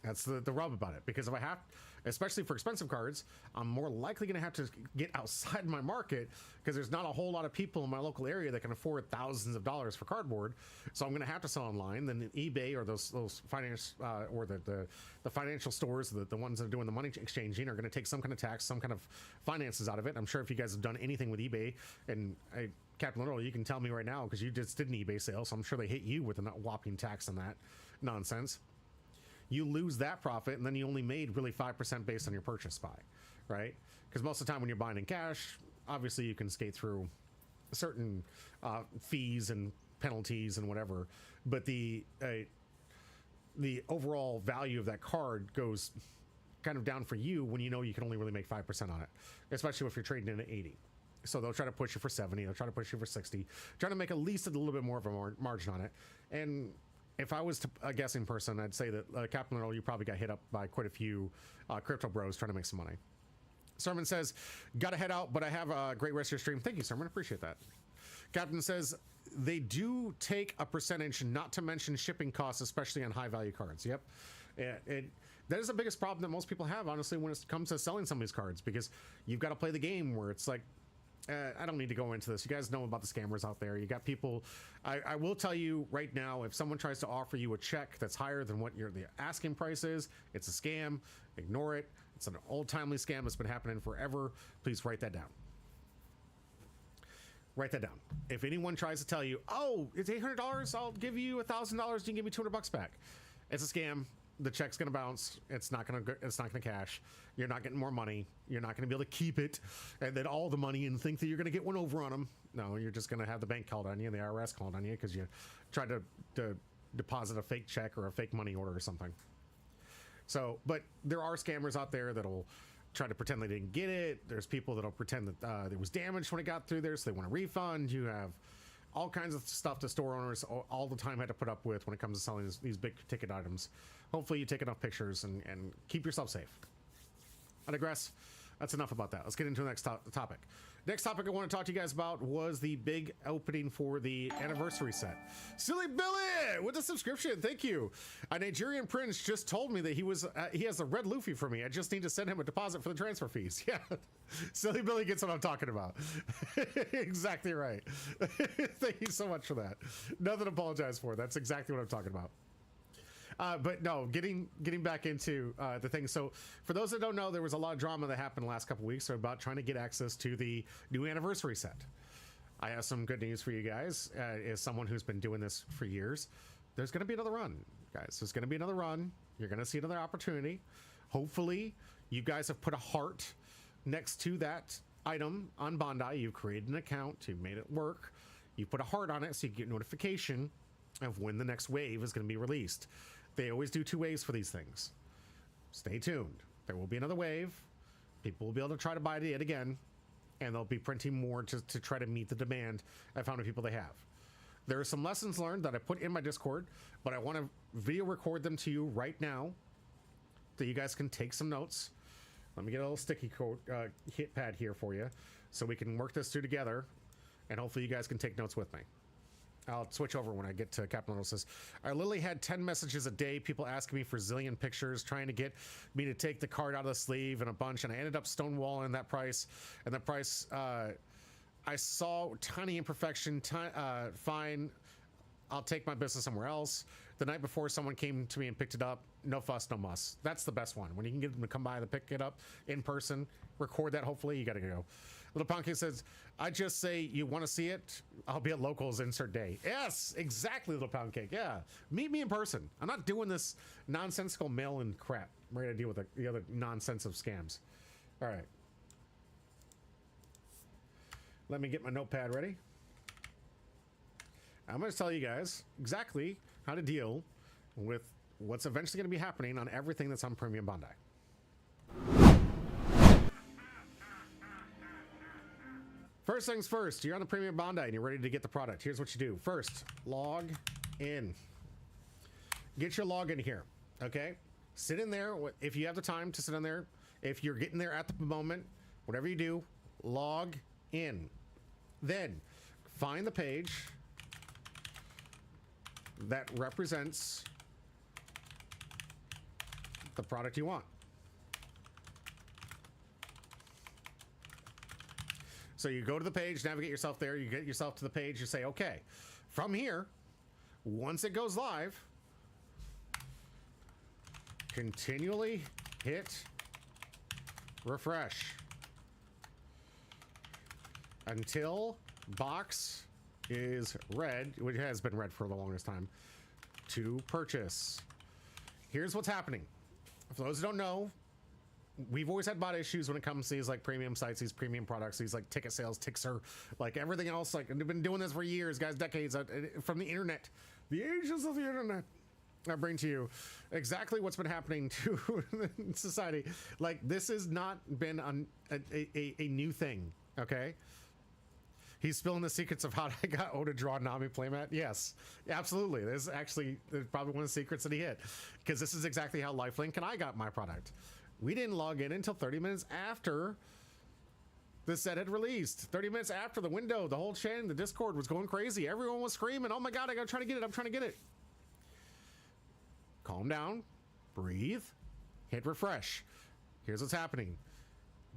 That's the rub about it, because if I have, especially for expensive cards, I'm more likely going to have to get outside my market because there's not a whole lot of people in my local area that can afford thousands of dollars for cardboard. So I'm going to have to sell online. Then eBay or those finance or the financial stores, the ones that are doing the money exchanging, are going to take some kind of tax, some kind of finances out of it. I'm sure if you guys have done anything with eBay, and Captain Little, you can tell me right now because you just did an eBay sale, so I'm sure they hit you with a whopping tax on that nonsense. You lose that profit, and then you only made really 5% based on your purchase buy, right? Because most of the time when you're buying in cash, obviously you can skate through certain fees and penalties and whatever, but the overall value of that card goes kind of down for you when you know you can only really make 5% on it, especially if you're trading in at 80. So they'll try to push you for 70, they'll try to push you for 60, trying to make at least a little bit more of a margin on it. And if I was a guessing person, I'd say that Captain Earl, you probably got hit up by quite a few crypto bros trying to make some money. Sermon says, gotta head out, but I have a great rest of your stream. Thank you, Sermon. Appreciate that. Captain says, they do take a percentage, not to mention shipping costs, especially on high value cards. Yep. That is the biggest problem that most people have, honestly, when it comes to selling some of these cards, because you've got to play the game where it's like, I don't need to go into this. You guys know about the scammers out there. You got people. I will tell you right now, if someone tries to offer you a check that's higher than what the asking price is, it's a scam. Ignore it. It's an old-timely scam that's been happening forever. Please write that down. Write that down. If anyone tries to tell you, oh, it's $800, I'll give you $1,000, you can give me $200 back. It's a scam. The check's gonna bounce. It's not gonna cash. You're not getting more money. You're not gonna be able to keep it and then all the money and think that you're gonna get one over on them. No, you're just gonna have the bank called on you and the IRS called on you because you tried to deposit a fake check or a fake money order or something. So, but there are scammers out there that'll try to pretend they didn't get it. There's people that'll pretend that it was damaged when it got through there, so they want a refund. You have all kinds of stuff that store owners all the time had to put up with when it comes to selling these big ticket items. Hopefully you take enough pictures and keep yourself safe. I digress. That's enough about that. Let's get into the next topic. Next topic I want to talk to you guys about was the big opening for the anniversary set. Silly Billy with the subscription. Thank you. A Nigerian prince just told me that he has a red Luffy for me. I just need to send him a deposit for the transfer fees. Yeah. Silly Billy gets what I'm talking about. Exactly right. Thank you so much for that. Nothing to apologize for. That's exactly what I'm talking about. But no, getting back into the thing. So for those that don't know, there was a lot of drama that happened the last couple weeks about trying to get access to the new anniversary set. I have some good news for you guys. As someone who's been doing this for years, there's going to be another run, guys. There's going to be another run. You're going to see another opportunity. Hopefully, you guys have put a heart next to that item on Bondi. You've created an account. You've made it work. You put a heart on it so you get notification of when the next wave is going to be released. They always do 2 waves for these things. Stay tuned. There will be another wave. People will be able to try to buy it yet again, and they'll be printing more to try to meet the demand of how many people they have. There are some lessons learned that I put in my Discord, but I want to video record them to you right now so you guys can take some notes. Let me get a little sticky hit pad here for you so we can work this through together, and hopefully you guys can take notes with me. I'll switch over when I get to Captain Little. Says, I literally had 10 messages a day, people asking me for zillion pictures, trying to get me to take the card out of the sleeve and a bunch, and I ended up stonewalling that price. And the price, I saw tiny imperfection, fine, I'll take my business somewhere else. The night before, someone came to me and picked it up. No fuss, no muss. That's the best one. When you can get them to come by and pick it up in person, record that, hopefully, you gotta go. Little Pumpkin says, I just say you want to see it, I'll be at Locals insert day. Yes, exactly, Little Pound Cake. Yeah, meet me in person. I'm not doing this nonsensical mail-in crap. I'm ready to deal with the other nonsense of scams. All right. Let me get my notepad ready. I'm going to tell you guys exactly how to deal with what's eventually going to be happening on everything that's on Premium Bondi. First things first, you're on the Premium Bondi and you're ready to get the product. Here's what you do. First, log in. Get your login here, okay? Sit in there if you have the time to sit in there. If you're getting there at the moment, whatever you do, log in. Then find the page, that represents the product you want. So you go to the page, navigate yourself there, you get yourself to the page, you say, okay, from here, once it goes live, continually hit refresh until box is red, which has been red for the longest time, to purchase. Here's what's happening. For those who don't know, we've always had bot issues when it comes to these like premium sites, these premium products, these like ticket sales, Tixer, like everything else. Like I've been doing this for years, guys, decades, from the internet, the ages of the internet. I bring to you exactly what's been happening to society. Like this has not been a new thing. Okay. He's spilling the secrets of how I got Oda draw Nami playmat. Yes, absolutely. This is actually probably one of the secrets that he hit, because this is exactly how Lifelink and I got my product. We didn't log in until 30 minutes after the set had released. 30 minutes after the window, the whole chain, the Discord was going crazy. Everyone was screaming, oh my God, I gotta try to get it. I'm trying to get it. Calm down, breathe, hit refresh. Here's what's happening.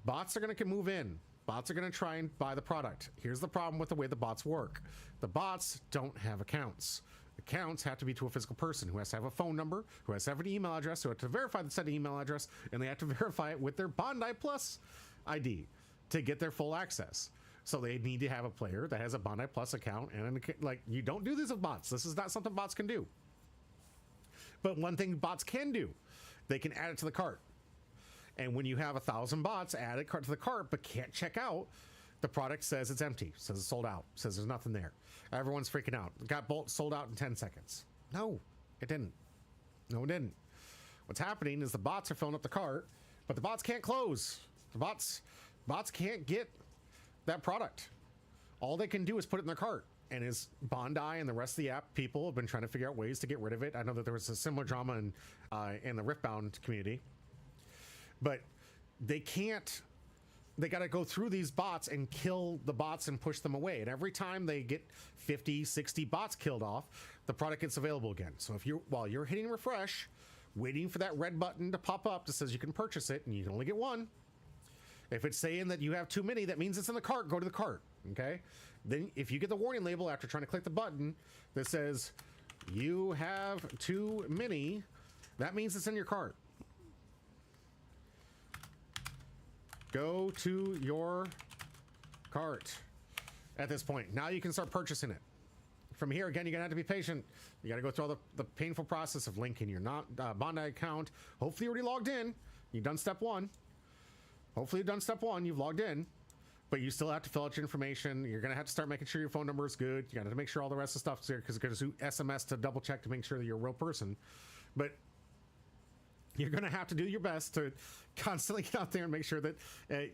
Bots are gonna move in. Bots are going to try and buy the product. Here's the problem with the way the bots work. The bots don't have accounts. Accounts have to be to a physical person who has to have a phone number, who has to have an email address, who have to verify the said email address, and they have to verify it with their Bandai Plus ID to get their full access. So they need to have a player that has a Bandai Plus account, and like, you don't do this with bots. This is not something bots can do. But one thing bots can do, they can add it to the cart. And when you have 1,000 bots add it to the cart but can't check out, the product says it's empty, says it's sold out, says there's nothing there. Everyone's freaking out. It got sold out in 10 seconds. No, it didn't. No, it didn't. What's happening is the bots are filling up the cart, but the bots can't close. The bots can't get that product. All they can do is put it in their cart. And as Bandai and the rest of the app people have been trying to figure out ways to get rid of it. I know that there was a similar drama in the Riftbound community. But they can't, they got to go through these bots and kill the bots and push them away. And every time they get 50, 60 bots killed off, the product gets available again. So if while you're hitting refresh, waiting for that red button to pop up that says you can purchase it, and you can only get one. If it's saying that you have too many, that means it's in the cart, go to the cart, okay? Then if you get the warning label after trying to click the button that says you have too many, that means it's in your cart. Go to your cart at this point. Now you can start purchasing it. From here, again, you're gonna have to be patient. You gotta go through all the painful process of linking your Bandai account. Hopefully you already logged in. You've done step one. Hopefully you've done step one, you've logged in. But you still have to fill out your information. You're gonna have to start making sure your phone number is good. You gotta make sure all the rest of the stuff's there, because it's gonna SMS to double check to make sure that you're a real person. But you're going to have to do your best to constantly get out there and make sure that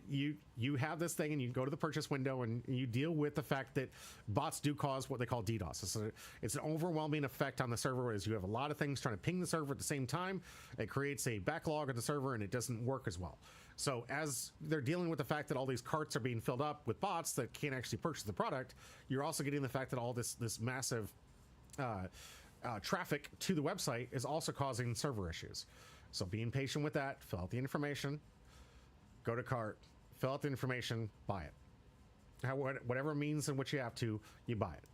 you have this thing, and you go to the purchase window and you deal with the fact that bots do cause what they call DDoS. It's an overwhelming effect on the server, as you have a lot of things trying to ping the server at the same time. It creates a backlog of the server, and it doesn't work as well. So as they're dealing with the fact that all these carts are being filled up with bots that can't actually purchase the product, you're also getting the fact that all this massive traffic to the website is also causing server issues. So being patient with that, fill out the information, go to cart, fill out the information, buy it. Whatever means in which you have to, you buy it.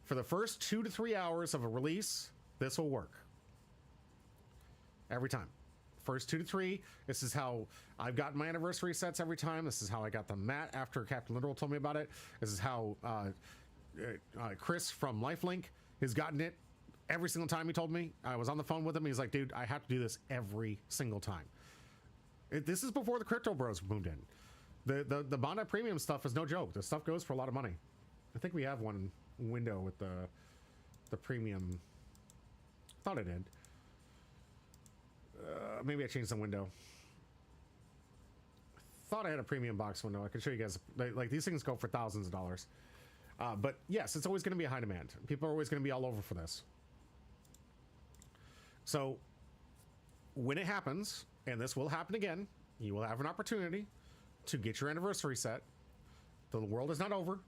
For the first 2 to 3 hours of a release, this will work. Every time. First 2 to 3, this is how I've gotten my anniversary sets every time. This is how I got the mat after Captain Literal told me about it. This is how Chris from Lifelink has gotten it. Every single time he told me. I was on the phone with him. He's like, dude, I have to do this every single time. This is before the crypto bros moved in. The Bandai Premium stuff is no joke. This stuff goes for a lot of money. I think we have one window with the premium. Thought I did. Maybe I changed the window. Thought I had a premium box window. I can show you guys. Like these things go for thousands of dollars. But yes, it's always going to be a high demand. People are always going to be all over for this. So when it happens, and this will happen again, you will have an opportunity to get your anniversary set. The world is not over.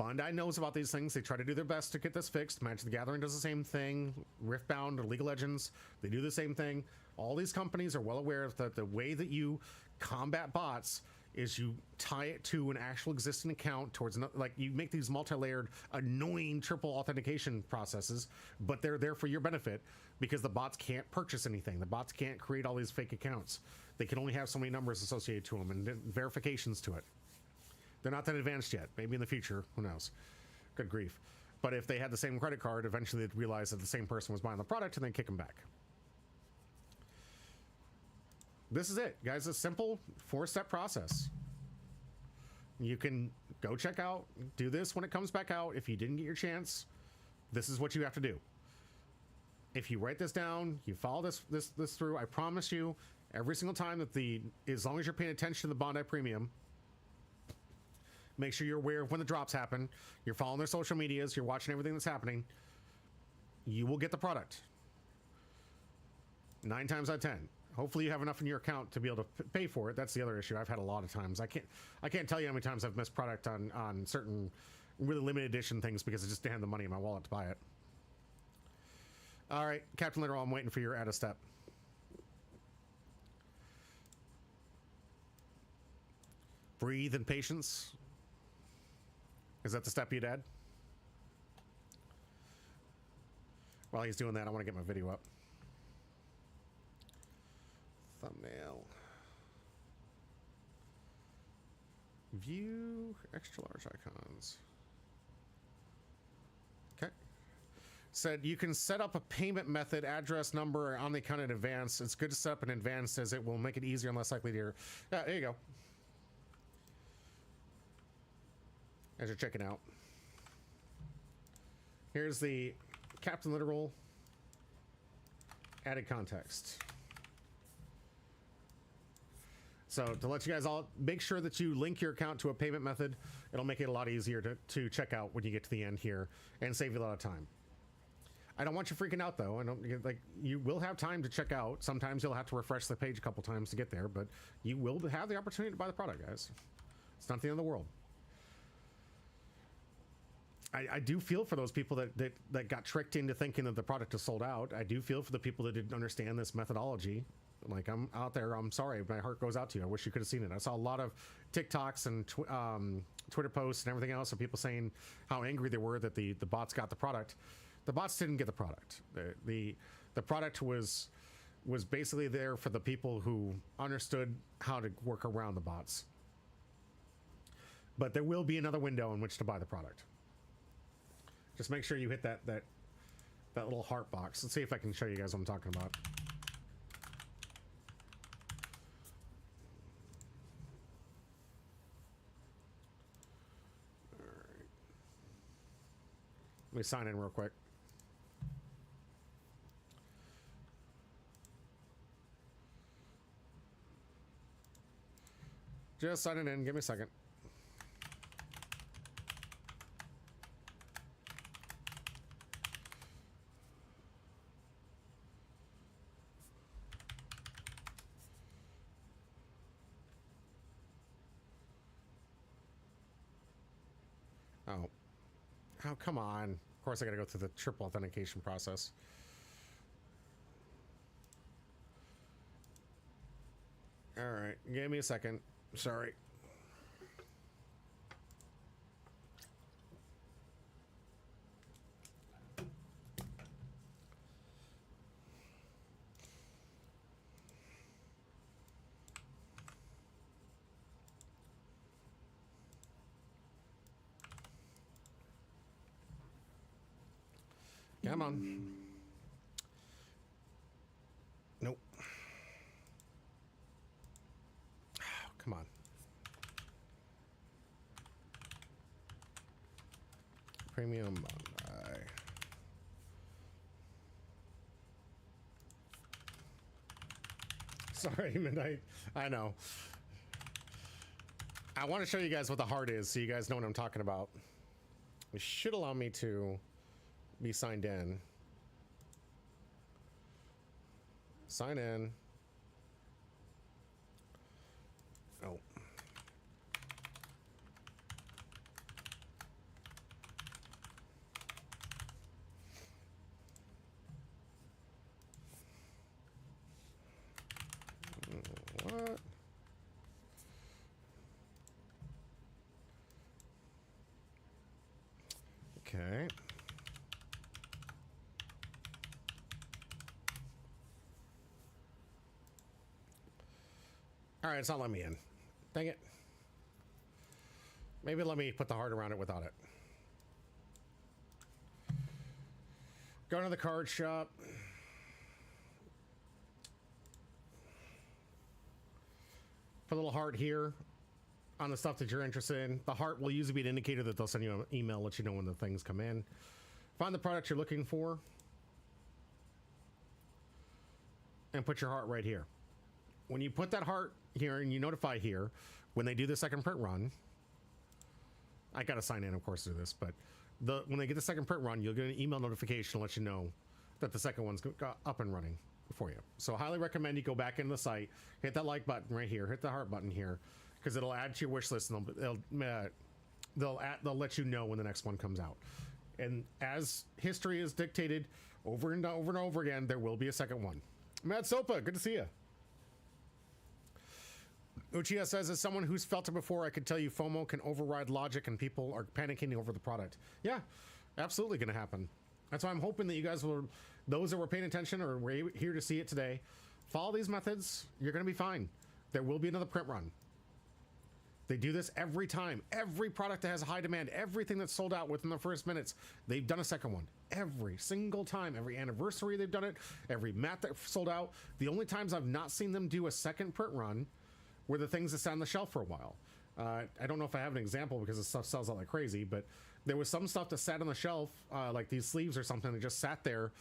Bandai knows about these things. They try to do their best to get this fixed. Magic the Gathering does the same thing. Riftbound or League of Legends, they do the same thing. All these companies are well aware that the way that you combat bots is you tie it to an actual existing account towards, like, you make these multi-layered annoying triple authentication processes, but they're there for your benefit because the bots can't purchase anything. The bots can't create all these fake accounts. They can only have so many numbers associated to them and verifications to it. They're not that advanced yet. Maybe in the future, who knows? Good grief. But if they had the same credit card, eventually they'd realize that the same person was buying the product and then kick them back. This is it, guys. A simple 4-step process. You can go check out, do this when it comes back out. If you didn't get your chance, this is what you have to do. If you write this down, you follow this through, I promise you, every single time that as long as you're paying attention to the Bandai Premium, make sure you're aware of when the drops happen, you're following their social medias, you're watching everything that's happening, you will get the product. 9 times out of 10. Hopefully you have enough in your account to be able to pay for it. That's the other issue. I've had a lot of times. I can't tell you how many times I've missed product on certain really limited edition things because I just didn't have the money in my wallet to buy it. All right, Captain Literal, I'm waiting for your add a step. Breathe and patience. Is that the step you'd add? While he's doing that, I want to get my video up. Thumbnail. View extra large icons. Okay. Said you can set up a payment method, address, number on the account in advance. It's good to set up in advance as it will make it easier and less likely to. Yeah, there you go. As you're checking out. Here's the Captain Literal added context. So to let you guys all make sure that you link your account to a payment method, it'll make it a lot easier to check out when you get to the end here and save you a lot of time. I don't want you freaking out though. I don't like you will have time to check out. Sometimes you'll have to refresh the page a couple times to get there, but you will have the opportunity to buy the product, guys. It's not the end of the world. I do feel for those people that got tricked into thinking that the product is sold out. I do feel for the people that didn't understand this methodology. Like, I'm out there, I'm sorry, my heart goes out to you. I wish you could have seen it. I saw a lot of TikToks and Twitter posts and everything else of people saying how angry they were that the bots got the product. The bots didn't get the product. The product was basically there for the people who understood how to work around the bots. But there will be another window in which to buy the product. Just make sure you hit that little heart box. Let's see if I can show you guys what I'm talking about. All right. Let me sign in real quick. Just signing in. Give me a second. Oh, come on. Of course I gotta go through the triple authentication process. All right, give me a second. Sorry. Come on. Nope. Oh, come on. Premium Bandai. Sorry, Midnight. I know. I want to show you guys what the heart is so you guys know what I'm talking about. It should allow me to be signed in. Sign in. Oh. All right, it's not letting me in. Dang it. Maybe let me put the heart around it without it. Go to the card shop. Put a little heart here on the stuff that you're interested in. The heart will usually be an indicator that they'll send you an email, let you know when the things come in. Find the product you're looking for. And put your heart right here. When you put that heart here and you notify here, when they do the second print run, I gotta sign in, of course, to do this, but when they get the second print run, you'll get an email notification to let you know that the second one's up and running for you. So I highly recommend you go back into the site, hit that like button right here, hit the heart button here, because it'll add to your wish list, and they'll let you know when the next one comes out. And as history is dictated over and over and over again, there will be a second one. Matt Sopa, good to see you. Uchiha says, as someone who's felt it before, I could tell you FOMO can override logic and people are panicking over the product. Yeah, absolutely going to happen. That's why I'm hoping that you guys will, those that were paying attention or were here to see it today, follow these methods. You're going to be fine. There will be another print run. They do this every time. Every product that has a high demand, everything that's sold out within the first minutes, they've done a second one. Every single time, every anniversary they've done it, every mat that sold out. The only times I've not seen them do a second print run were the things that sat on the shelf for a while. I don't know if I have an example because the stuff sells out like crazy, but there was some stuff that sat on the shelf, like these sleeves or something that just sat there,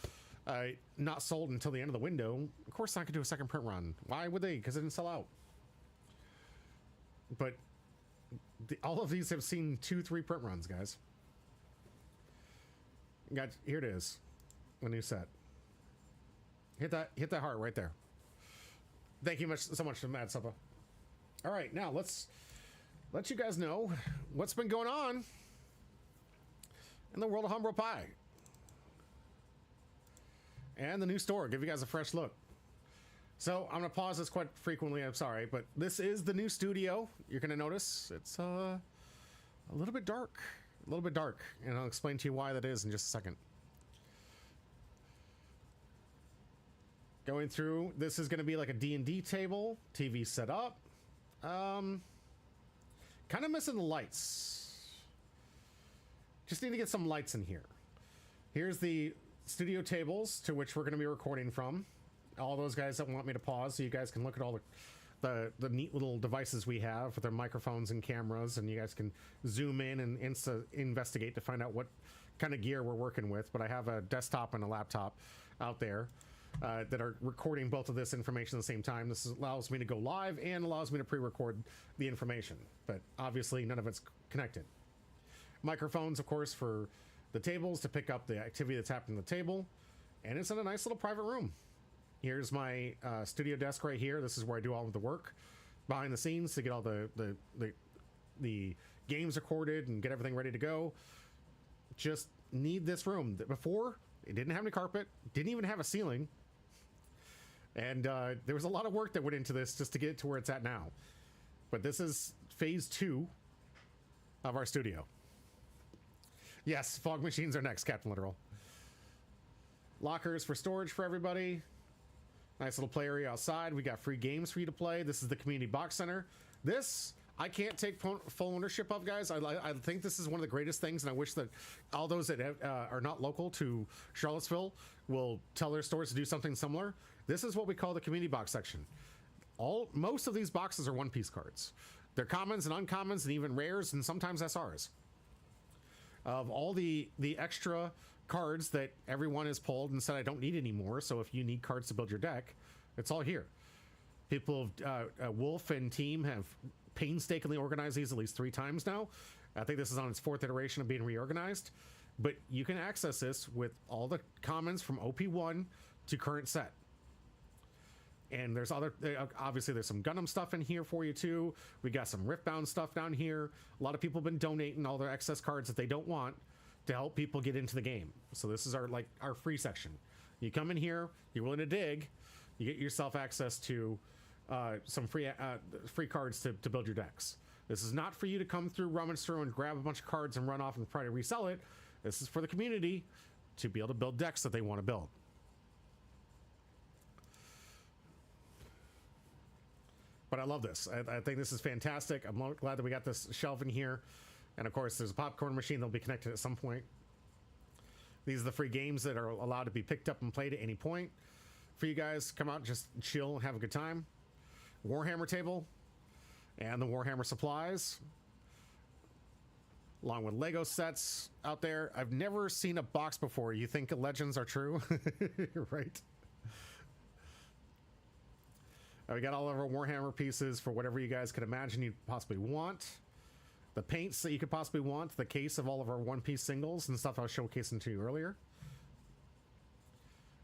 not sold until the end of the window. Of course, not gonna do a second print run. Why would they? Because it didn't sell out. But all of these have seen 2-3 print runs, guys. Here it is, a new set. Hit that heart right there. Thank you so much to Matt Suppa. All right, now let's let you guys know what's been going on in the world of Humble Pie and the new store. Give you guys a fresh look. So I'm gonna pause this quite frequently. I'm sorry, but this is the new studio. You're gonna notice it's a little bit dark, and I'll explain to you why that is in just a second. Going through, this is gonna be like a D&D table, TV set up. Kind of missing the lights. Just need to get some lights in here. Here's the studio tables to which we're going to be recording from. All those guys that want me to pause so you guys can look at all the neat little devices we have with their microphones and cameras, and you guys can zoom in and investigate to find out what kind of gear we're working with. But I have a desktop and a laptop out there that are recording both of this information at the same time. This allows me to go live and allows me to pre-record the information, but obviously none of it's connected. Microphones, of course, for the tables to pick up the activity that's happening at the table, and it's in a nice little private room. Here's my studio desk right here. This is where I do all of the work behind the scenes to get all the games recorded and get everything ready to go. Just need this room. Before, it didn't have any carpet, didn't even have a ceiling. And there was a lot of work that went into this just to get it to where it's at now. But this is phase 2 of our studio. Yes, fog machines are next, Captain Literal. Lockers for storage for everybody. Nice little play area outside. We got free games for you to play. This is the Community Box Center. This, I can't take full ownership of, guys. I think this is one of the greatest things, and I wish that all those that are not local to Charlottesville will tell their stores to do something similar. This is what we call the community box section. Most of these boxes are one-piece cards. They're commons and uncommons and even rares and sometimes SRs. Of all the extra cards that everyone has pulled and said I don't need anymore, so if you need cards to build your deck, it's all here. People, Wolf and team have painstakingly organized these at least 3 times now. I think this is on its 4th iteration of being reorganized. But you can access this with all the commons from OP1 to current set. And there's obviously there's some Gundam stuff in here for you too. We got some Riftbound stuff down here. A lot of people have been donating all their excess cards that they don't want to help people get into the game. So this is our free section. You come in here, you're willing to dig, you get yourself access to some free cards to build your decks. This is not for you to come through, rummage through, and grab a bunch of cards and run off and try to resell it. This is for the community to be able to build decks that they want to build. But I love this. I think this is fantastic. I'm glad that we got this shelf in here. And of course, there's a popcorn machine that'll be connected at some point. These are the free games that are allowed to be picked up and played at any point. For you guys, come out, just chill, have a good time. Warhammer table and the Warhammer supplies, along with Lego sets out there. I've never seen a box before. You think legends are true? Right? We got all of our Warhammer pieces for whatever you guys could imagine you'd possibly want. The paints that you could possibly want. The case of all of our one-piece singles and stuff I was showcasing to you earlier.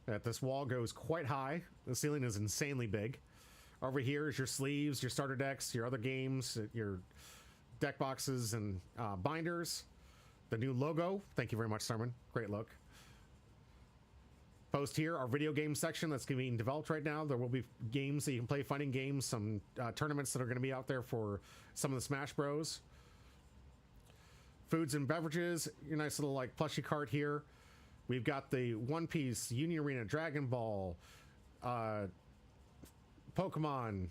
That this wall goes quite high. The ceiling is insanely big. Over here is your sleeves, your starter decks, your other games, your deck boxes and binders. The new logo. Thank you very much, Sermon. Great look. Post here our video game section that's being developed right now. There will be games that you can play, fighting games, some tournaments that are going to be out there for some of the Smash Bros. Foods and beverages. Your nice little like plushie cart here. We've got the One Piece, Union Arena, Dragon Ball, Pokemon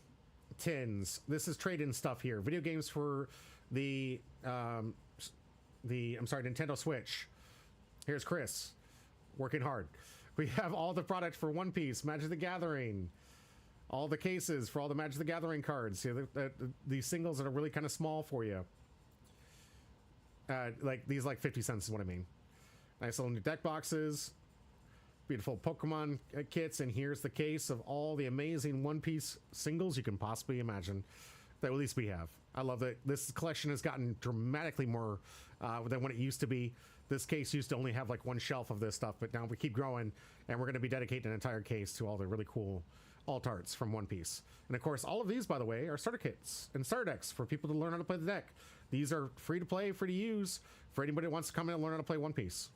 tins. This is trade-in stuff here. Video games for the Nintendo Switch. Here's Chris working hard. We have all the product for One Piece, Magic the Gathering, all the cases for all the Magic the Gathering cards. See, these singles that are really kind of small for you. Like these, like 50 cents is what I mean. Nice little new deck boxes, beautiful Pokemon kits, and here's the case of all the amazing One Piece singles you can possibly imagine that at least we have. I love that this collection has gotten dramatically more than what it used to be. This case used to only have like one shelf of this stuff, but now we keep growing, and we're going to be dedicating an entire case to all the really cool alt arts from One Piece. And of course, all of these, by the way, are starter kits and starter decks for people to learn how to play the deck. These are free to play, free to use for anybody who wants to come in and learn how to play One Piece.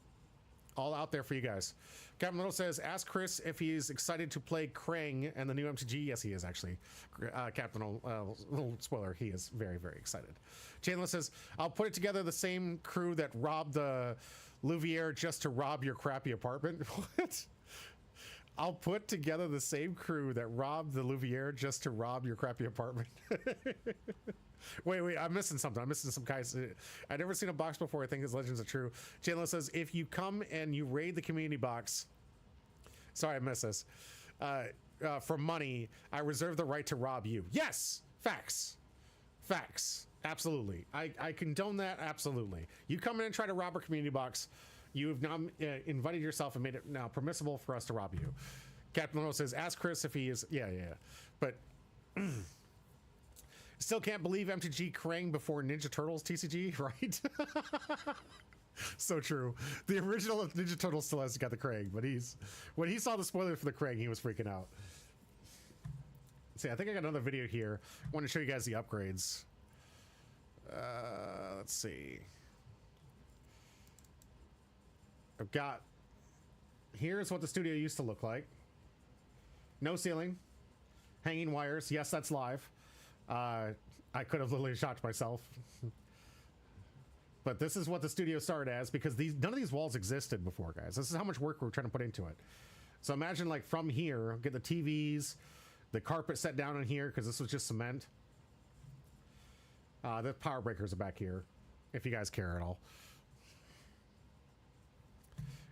All out there for you guys. Captain Little says, ask Chris if he's excited to play Krang and the new MTG. Yes, he is actually. Captain, little spoiler, he is very, very excited. Chandler says, I'll put it together the same crew that robbed the Louvier just to rob your crappy apartment. What? I'll put together the same crew that robbed the Louvier just to rob your crappy apartment. Wait, I'm missing something. I'm missing some guys. I've never seen a box before. I think his legends are true. Chandler says, if you come and you raid the community box, sorry, I missed this, for money, I reserve the right to rob you. Yes, facts. Absolutely. I condone that. Absolutely. You come in and try to rob our community box, you have now invited yourself and made it now permissible for us to rob you. Captain Little says, ask Chris if he is, yeah. But still can't believe MTG Krang before Ninja Turtles TCG, right? So true. The original Ninja Turtles still hasn't got the Krang, but when he saw the spoiler for the Krang, he was freaking out. See, I think I got another video here. I want to show you guys the upgrades. Let's see. I've got, here's what the studio used to look like. No ceiling, hanging wires. Yes, that's live. I could have literally shocked myself. But this is what the studio started as, because none of these walls existed before, guys. This is how much work we're trying to put into it. So imagine like from here, get the TVs, the carpet set down in here, because this was just cement. The power breakers are back here, if you guys care at all.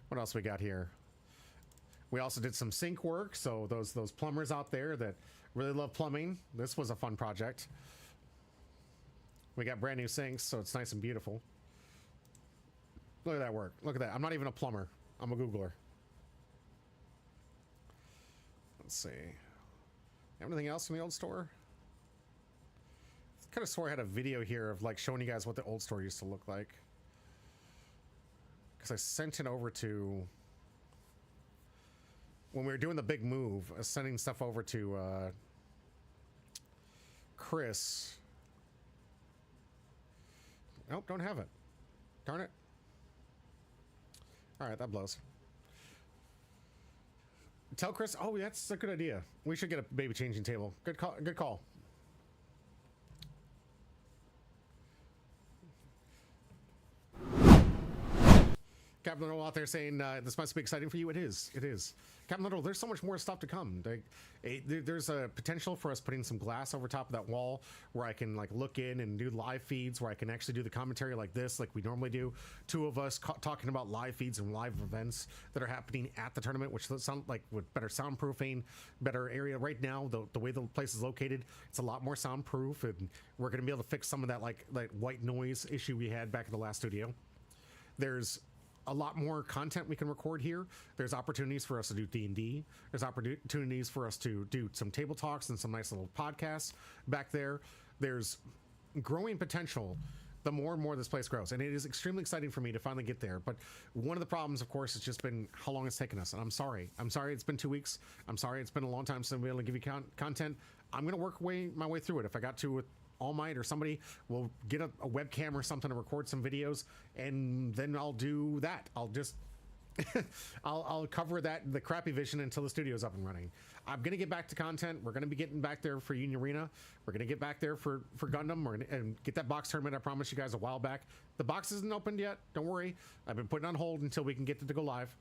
What else we got here? We also did some sink work, so those plumbers out there that really love plumbing, this was a fun project. We got brand new sinks, so it's nice and beautiful. Look at that work. Look at that. I'm not even a plumber. I'm a Googler. Let's see. Anything else in the old store? I kind of swore I had a video here of like showing you guys what the old store used to look like. Because I sent it over to, when we were doing the big move, sending stuff over to Chris. Nope, don't have it. Darn it. All right, that blows. Tell Chris, oh, that's a good idea. We should get a baby changing table. Good call. Good call. Captain Captain Little out there saying this must be exciting for you. It is. It is. Captain Little, there's so much more stuff to come. There's a potential for us putting some glass over top of that wall where I can like look in and do live feeds, where I can actually do the commentary like this, like we normally do. Two of us talking about live feeds and live events that are happening at the tournament, which sound like with better soundproofing, better area. Right now, the way the place is located, it's a lot more soundproof, and we're going to be able to fix some of that like white noise issue we had back in the last studio. There's a lot more content we can record here. There's opportunities for us to do D&D. There's opportunities for us to do some table talks and some nice little podcasts back there. There's growing potential the more and more this place grows, and it is extremely exciting for me to finally get there. But one of the problems, of course, has just been how long it's taken us, and I'm sorry it's been 2 weeks. I'm sorry it's been a long time since I've been able to give you content. I'm gonna work my way through it. If I got to with All Might or somebody will get a webcam or something to record some videos, and then I'll do that. I'll just I'll cover that, the crappy vision, until the studio's up and running. I'm gonna get back to content. We're gonna be getting back there for Union Arena. We're gonna get back there for Gundam, and get that box tournament I promised you guys a while back. The box isn't opened yet, don't worry. I've been putting on hold until we can get it to go live.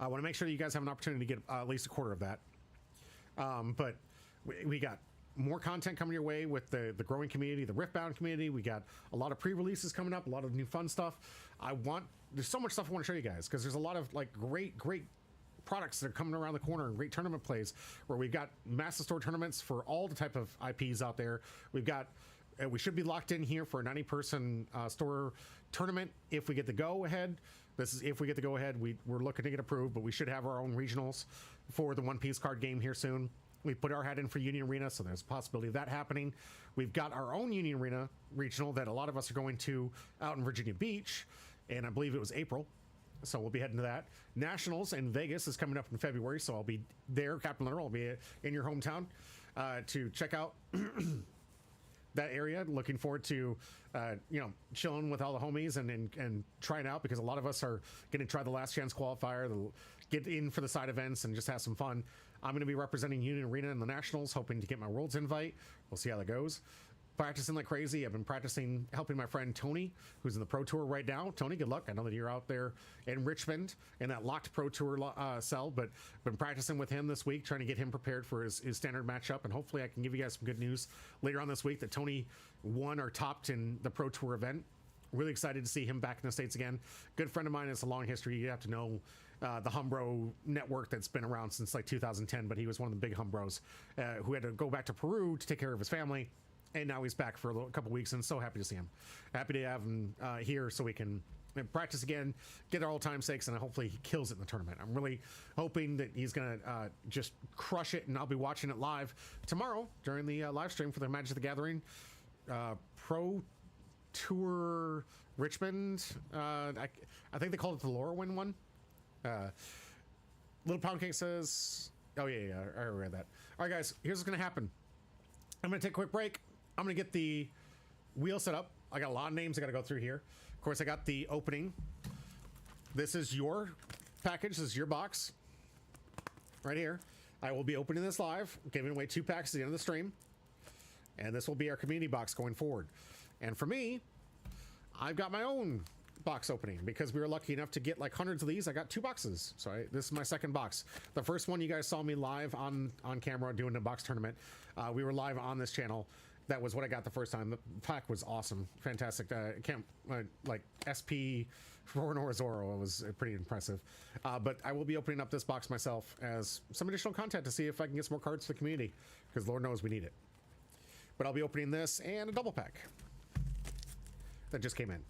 I want to make sure that you guys have an opportunity to get at least a quarter of that. But we got more content coming your way with the growing community, the Riftbound community. We got a lot of pre-releases coming up, a lot of new fun stuff. There's so much stuff I want to show you guys, because there's a lot of like great products that are coming around the corner, and great tournament plays where we've got massive store tournaments for all the type of IPs out there. We've got we should be locked in here for a 90-person store tournament if we get the go ahead. This is if we get the go ahead. We're looking to get approved, but we should have our own regionals for the One Piece card game here soon. We put our hat in for Union Arena, so there's a possibility of that happening. We've got our own Union Arena regional that a lot of us are going to out in Virginia Beach, and I believe it was April, so we'll be heading to that. Nationals in Vegas is coming up in February, so I'll be there. Captain Litter, I'll be in your hometown to check out that area. Looking forward to chilling with all the homies and trying out, because a lot of us are going to try the last chance qualifier, get in for the side events and just have some fun. I'm going to be representing Union Arena in the Nationals, hoping to get my Worlds invite. We'll see how that goes. Practicing like crazy. I've been practicing, helping my friend Tony, who's in the Pro Tour right now. Tony, good luck. I know that you're out there in Richmond in that locked Pro Tour cell, but been practicing with him this week, trying to get him prepared for his standard matchup. And hopefully I can give you guys some good news later on this week that Tony won or topped in the Pro Tour event. Really excited to see him back in the States again. Good friend of mine. It's a long history. You have to know the Humbro network that's been around since like 2010, but he was one of the big Humbros who had to go back to Peru to take care of his family. And now he's back for a couple weeks, and so happy to see him. Happy to have him here so we can practice again, get our all-time sakes, and hopefully he kills it in the tournament. I'm really hoping that he's going to just crush it, and I'll be watching it live tomorrow during the live stream for the Magic the Gathering Pro Tour Richmond. I think they called it the Lorwyn one. Little Pound Cake says, oh yeah, I read that. All right, guys, here's what's going to happen. I'm going to take a quick break. I'm going to get the wheel set up. I got a lot of names I got to go through here. Of course, I got the opening. This is your package. This is your box right here. I will be opening this live, giving away 2 packs at the end of the stream. And this will be our community box going forward. And for me, I've got my own box opening, because we were lucky enough to get like hundreds of these. I got 2 boxes. So this is my second box. The first one, you guys saw me live on camera doing a box tournament. We were live on this channel. That was what I got the first time. The pack was awesome, fantastic. Like SP Roranor Zoro was pretty impressive. But I will be opening up this box myself as some additional content to see if I can get some more cards for the community, because Lord knows we need it. But I'll be opening this and a double pack that just came in.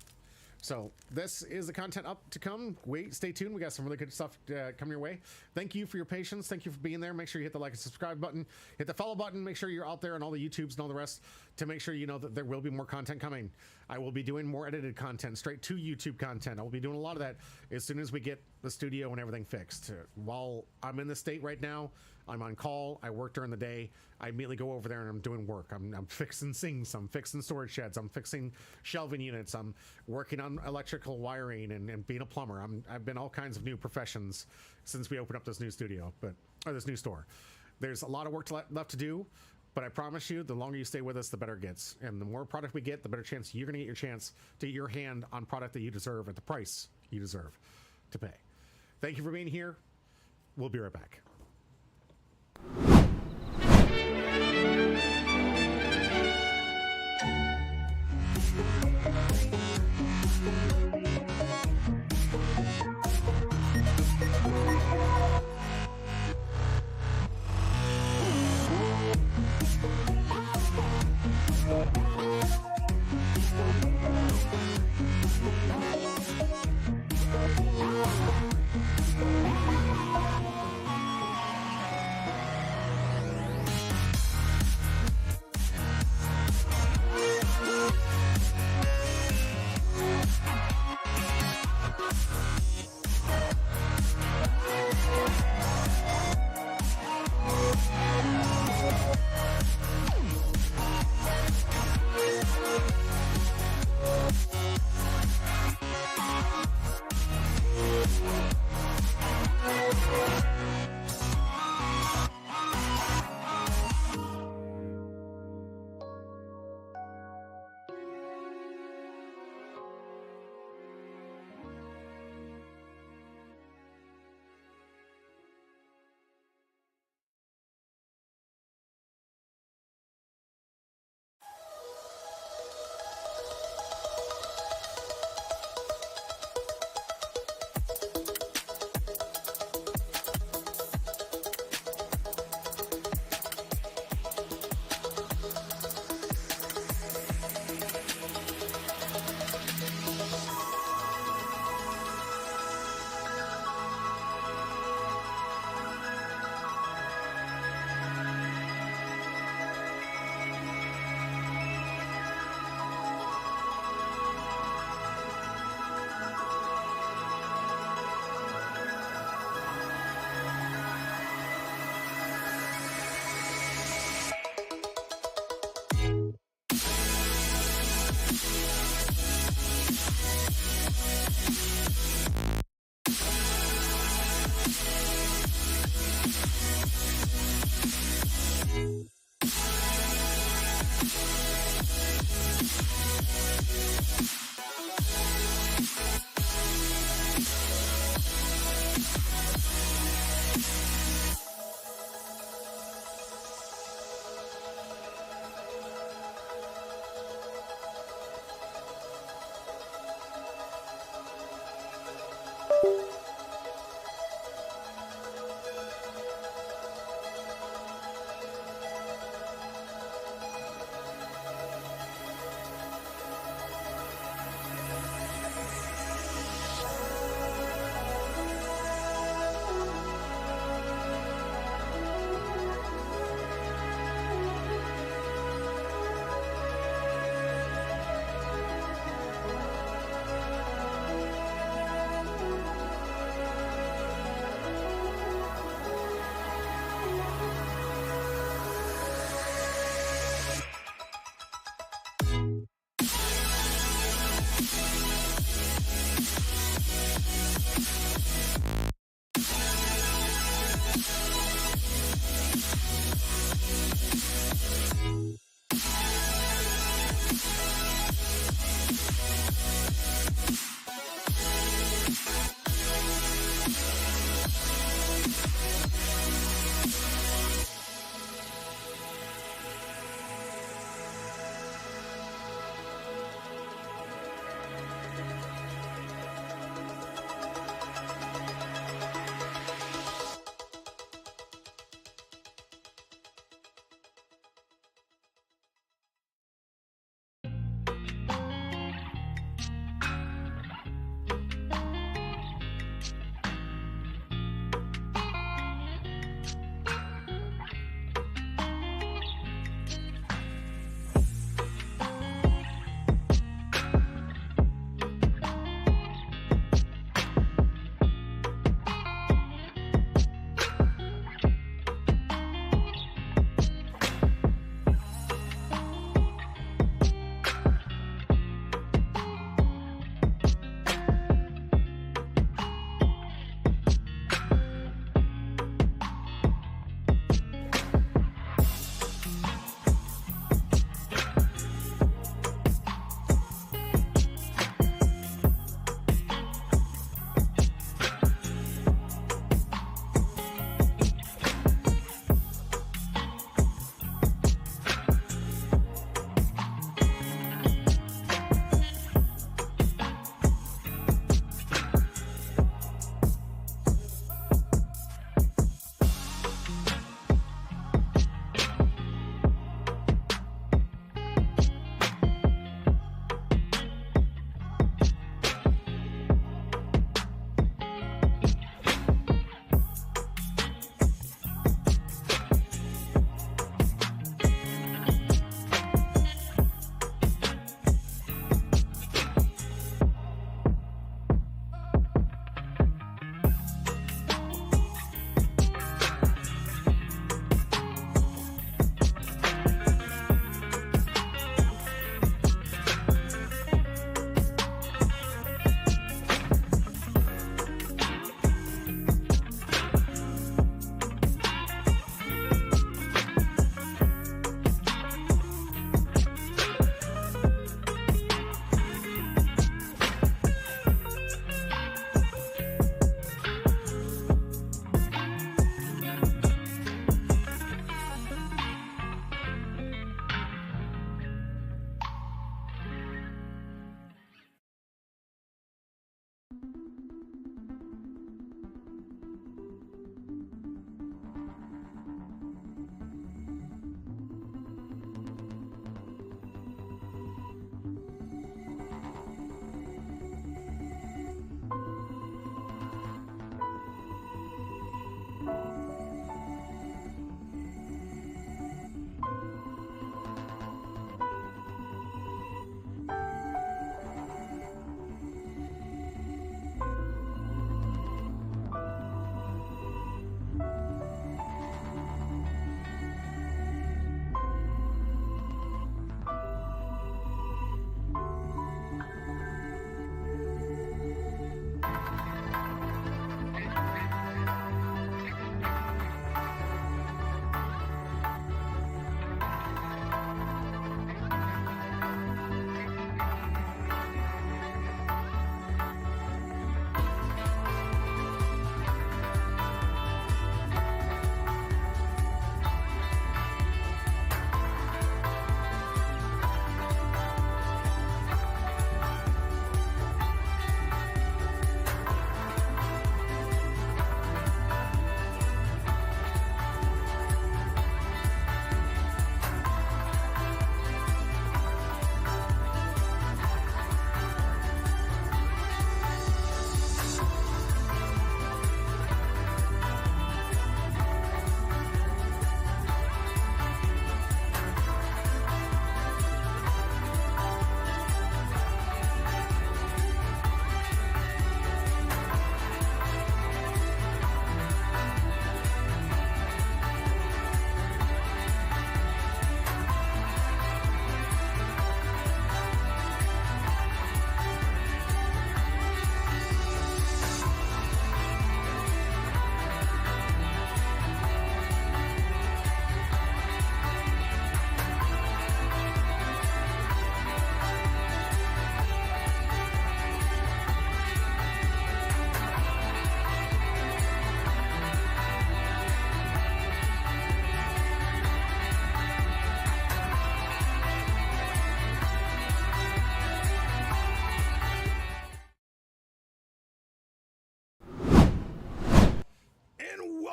So this is the content up to come. Wait, stay tuned. We got some really good stuff coming your way. Thank you for your patience. Thank you for being there. Make sure you hit the like and subscribe button. Hit the follow button. Make sure you're out there on all the YouTubes and all the rest to make sure you know that there will be more content coming. I will be doing more edited content, straight to YouTube content. I will be doing a lot of that as soon as we get the studio and everything fixed. While I'm in the state right now, I'm on call. I work during the day. I immediately go over there and I'm doing work. I'm fixing sinks. I'm fixing storage sheds. I'm fixing shelving units. I'm working on electrical wiring and being a plumber. I've been all kinds of new professions since we opened up this new studio, or this new store. There's a lot of work left to do, but I promise you, the longer you stay with us, the better it gets. And the more product we get, the better chance you're going to get your chance to get your hand on product that you deserve at the price you deserve to pay. Thank you for being here. We'll be right back.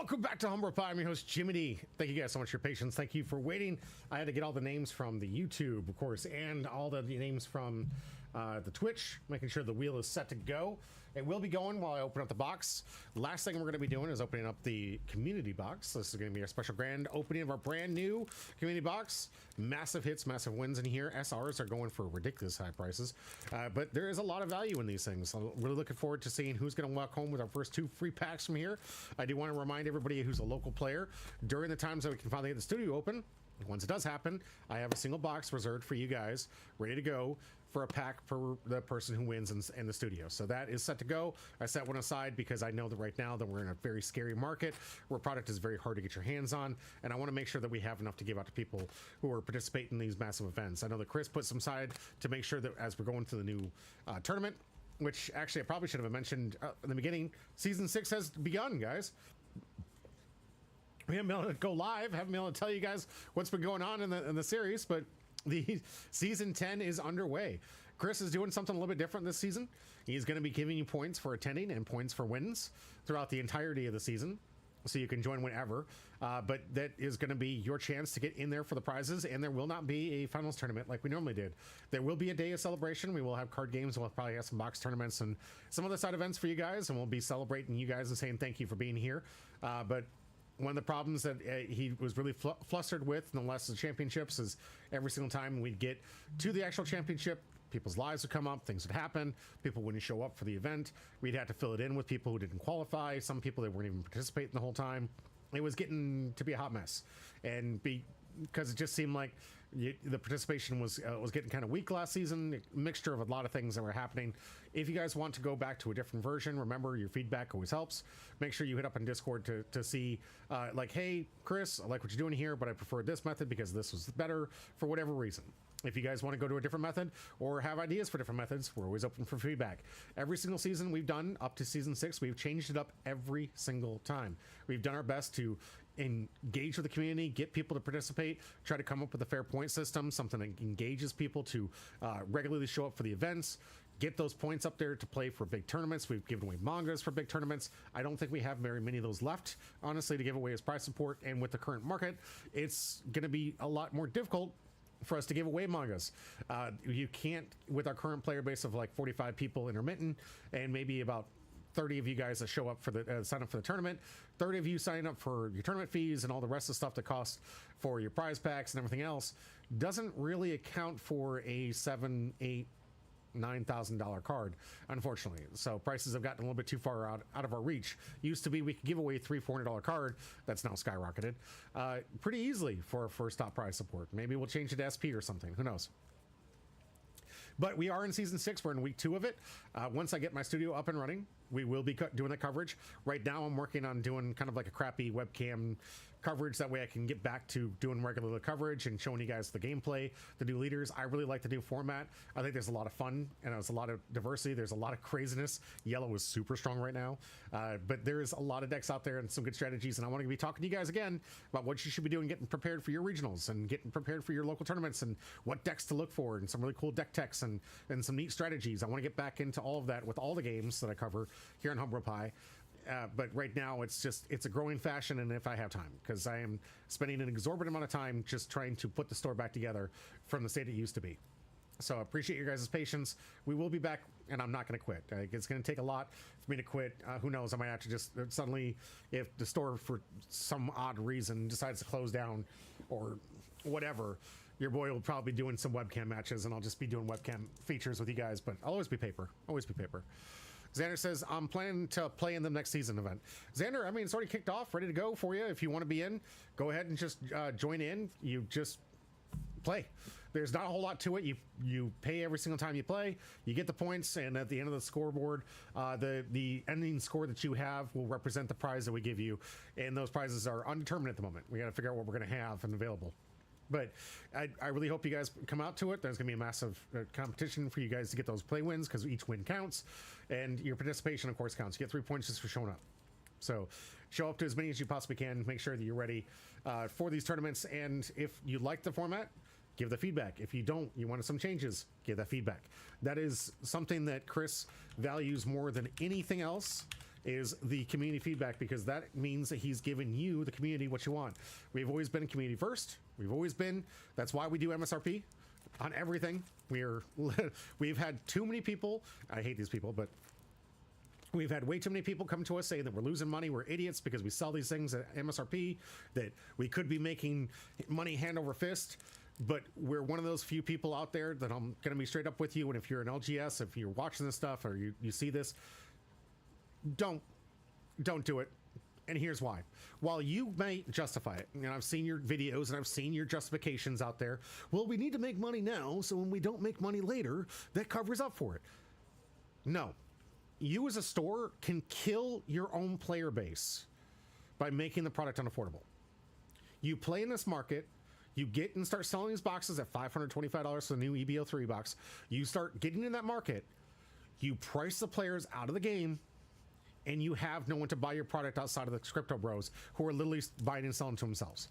Welcome back to Humble Pie. I'm your host, Jimmy D. Thank you guys so much for your patience. Thank you for waiting. I had to get all the names from the YouTube, of course, and all the names from the Twitch, making sure the wheel is set to go. It will be going while I open up the box. Last thing we're going to be doing is opening up the community box. This is going to be our special grand opening of our brand new community box. Massive hits, massive wins in here. SRs are going for ridiculous high prices, but there is a lot of value in these things. I'm really looking forward to seeing who's going to walk home with our first 2 free packs from here. I do want to remind everybody who's a local player, during the times that we can finally get the studio open, once it does happen, I have a single box reserved for you guys, ready to go for a pack for the person who wins in the studio. So that is set to go. I set one aside because I know that right now that we're in a very scary market where product is very hard to get your hands on, and I want to make sure that we have enough to give out to people who are participating in these massive events. I know that Chris put some aside to make sure that as we're going to the new tournament, which actually I probably should have mentioned in the beginning, season 6 has begun, guys. We haven't been able to go live, haven't been able to tell you guys what's been going on in the series, but the season 10 is underway. Chris is doing something a little bit different this season. He's going to be giving you points for attending and points for wins throughout the entirety of the season, so you can join whenever. But that is going to be your chance to get in there for the prizes, and there will not be a finals tournament like we normally did. There will be a day of celebration. We will have card games. We'll probably have some box tournaments and some other side events for you guys, and we'll be celebrating you guys and saying thank you for being here. But one of the problems that he was really flustered with in the last of the championships is every single time we'd get to the actual championship, people's lives would come up, things would happen, people wouldn't show up for the event. We'd have to fill it in with people who didn't qualify, some people that weren't even participating the whole time. It was getting to be a hot mess, and because it just seemed like the participation was getting kind of weak last season, a mixture of a lot of things that were happening. If you guys want to go back to a different version, remember your feedback always helps. Make sure you hit up on Discord to see like, hey Chris, I like what you're doing here, but I prefer this method because this was better for whatever reason. If you guys want to go to a different method or have ideas for different methods, we're always open for feedback. Every single season we've done up to season 6, we've changed it up every single time. We've done our best to engage with the community, get people to participate, try to come up with a fair point system, something that engages people to regularly show up for the events, get those points up there to play for big tournaments. We've given away mangas for big tournaments. I don't think we have very many of those left, honestly, to give away as prize support. And with the current market, it's going to be a lot more difficult for us to give away mangas. You can't, with our current player base of like 45 people intermittent, and maybe about 30 of you guys that show up for the sign up for the tournament, 30 of you sign up for your tournament fees and all the rest of the stuff that costs for your prize packs and everything else, doesn't really account for a $7,000, $8,000, $9,000 card, unfortunately. So prices have gotten a little bit too far out of our reach. Used to be we could give away $300, $400 card. That's now skyrocketed pretty easily for top prize support. Maybe we'll change it to SP or something, who knows. But we are in season 6. We're in week 2 of it. Once I get my studio up and running, we will be doing the coverage. Right now I'm working on doing kind of like a crappy webcam coverage. That way I can get back to doing regular coverage and showing you guys the gameplay, the new leaders. I really like the new format. I think there's a lot of fun and there's a lot of diversity. There's a lot of craziness. Yellow is super strong right now, but there's a lot of decks out there and some good strategies, and I want to be talking to you guys again about what you should be doing, getting prepared for your regionals and getting prepared for your local tournaments and what decks to look for and some really cool deck techs and some neat strategies. I want to get back into all of that with all the games that I cover here on Humble Pie. But right now it's a growing fashion, and if I have time, because I am spending an exorbitant amount of time just trying to put the store back together from the state it used to be. So I appreciate your guys' patience. We will be back, and I'm not going to quit. It's going to take a lot for me to quit. Who knows, I might have to just suddenly, if the store for some odd reason decides to close down or whatever, your boy will probably be doing some webcam matches, and I'll just be doing webcam features with you guys, but I'll always be paper. Always be paper. Xander says, I'm planning to play in the next season event. Xander, I mean, it's already kicked off, ready to go for you. If you want to be in, go ahead and just join in. You just play. There's not a whole lot to it. You pay every single time you play. You get the points, and at the end of the scoreboard, the ending score that you have will represent the prize that we give you, and those prizes are undetermined at the moment. We got to figure out what we're going to have and available. But I really hope you guys come out to it. There's going to be a massive competition for you guys to get those play wins, because each win counts, and your participation, of course, counts. You get 3 points just for showing up. So show up to as many as you possibly can. Make sure that you're ready for these tournaments. And if you like the format, give the feedback. If you don't, you want some changes, give that feedback. That is something that Chris values more than anything else, is the community feedback, because that means that he's giving you, the community, what you want. We've always been community first. We've always been, that's why we do MSRP on everything. We've had too many people, I hate these people, but we've had way too many people come to us saying that we're losing money, we're idiots because we sell these things at MSRP, that we could be making money hand over fist. But we're one of those few people out there that I'm going to be straight up with you. And if you're an LGS, if you're watching this stuff or you see this, don't do it. And here's why. While you may justify it, and I've seen your videos and I've seen your justifications out there, well, we need to make money now, so when we don't make money later, that covers up for it. No. You as a store can kill your own player base by making the product unaffordable. You play in this market, you get and start selling these boxes at $525 for the new EBO3 box. You start getting in that market, you price the players out of the game, and you have no one to buy your product outside of the crypto bros who are literally buying and selling to themselves.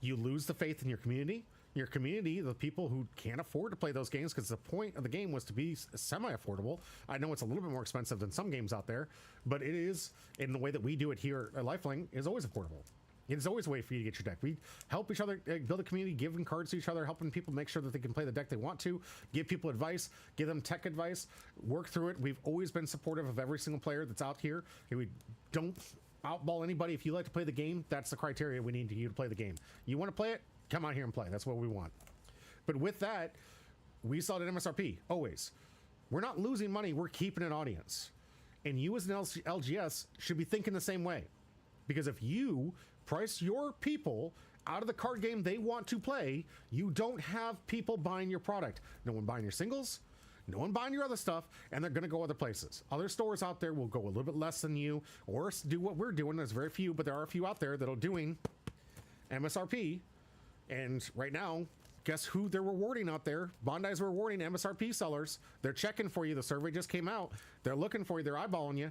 You lose the faith in your community. Your community, the people who can't afford to play those games, because the point of the game was to be semi-affordable. I know it's a little bit more expensive than some games out there, but it is, in the way that we do it here at Lifelink, is always affordable. It's always a way for you to get your deck. We help each other, build a community, giving cards to each other, helping people make sure that they can play the deck they want to, give people advice, give them tech advice, work through it. We've always been supportive of every single player that's out here. We don't outball anybody. If you like to play the game, that's the criteria we need you to play the game. You want to play it? Come out here and play. That's what we want. But with that, we sell it at MSRP, always. We're not losing money. We're keeping an audience. And you as an LGS should be thinking the same way. Because if you price your people out of the card game they want to play, you don't have people buying your product. No one buying your singles, no one buying your other stuff, and they're going to go other places. Other stores out there will go a little bit less than you, or do what we're doing. There's very few, but there are a few out there that are doing MSRP. And right now, guess who they're rewarding out there? Bondi's rewarding MSRP sellers. They're checking for you. The survey just came out. They're looking for you. They're eyeballing you.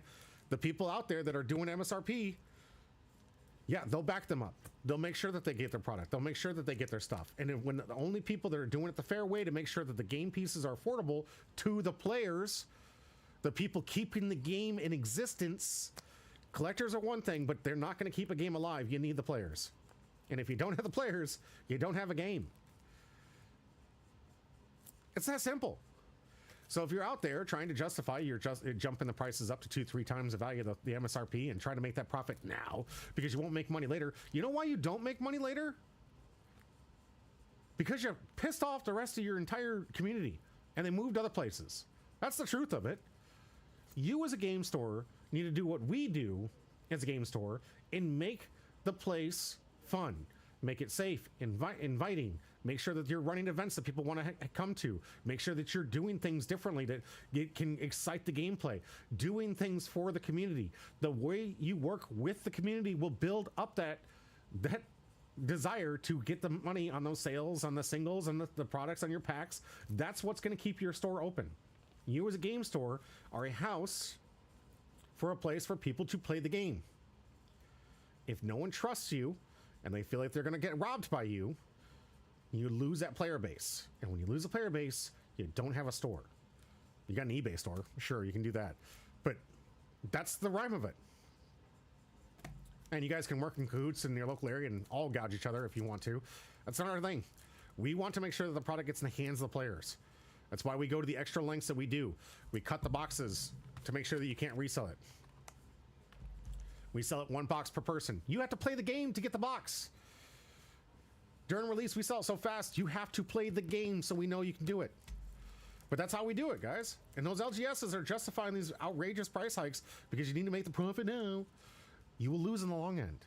The people out there that are doing MSRP, yeah, they'll back them up. They'll make sure that they get their product. They'll make sure that they get their stuff. And when the only people that are doing it the fair way to make sure that the game pieces are affordable to the players, the people keeping the game in existence, collectors are one thing, but they're not going to keep a game alive. You need the players. And if you don't have the players, you don't have a game. It's that simple. So if you're out there trying to justify you're just jumping the prices up to 2-3 times the value of the MSRP and trying to make that profit now because you won't make money later, you know why you don't make money later? Because you're pissed off the rest of your entire community and they moved other places. That's the truth of it. You as a game store need to do what we do as a game store and make the place fun, make it safe, inviting, make sure that you're running events that people want to come to, make sure that you're doing things differently that can excite the gameplay, doing things for the community. The way you work with the community will build up that desire to get the money on those sales, on the singles, and the products on your packs. That's what's going to keep your store open. You as a game store are a house for a place for people to play the game. If no one trusts you and they feel like they're going to get robbed by you, you lose that player base. And when you lose a player base, you don't have a store. You got an eBay store. Sure, you can do that. But that's the rhyme of it. And you guys can work in cahoots in your local area and all gouge each other if you want to. That's another thing. We want to make sure that the product gets in the hands of the players. That's why we go to the extra lengths that we do. We cut the boxes to make sure that you can't resell it. We sell it 1 box per person. You have to play the game to get the box. During release, we sell it so fast, you have to play the game so we know you can do it. But that's how we do it, guys. And those LGSs are justifying these outrageous price hikes because you need to make the profit now. You will lose in the long end.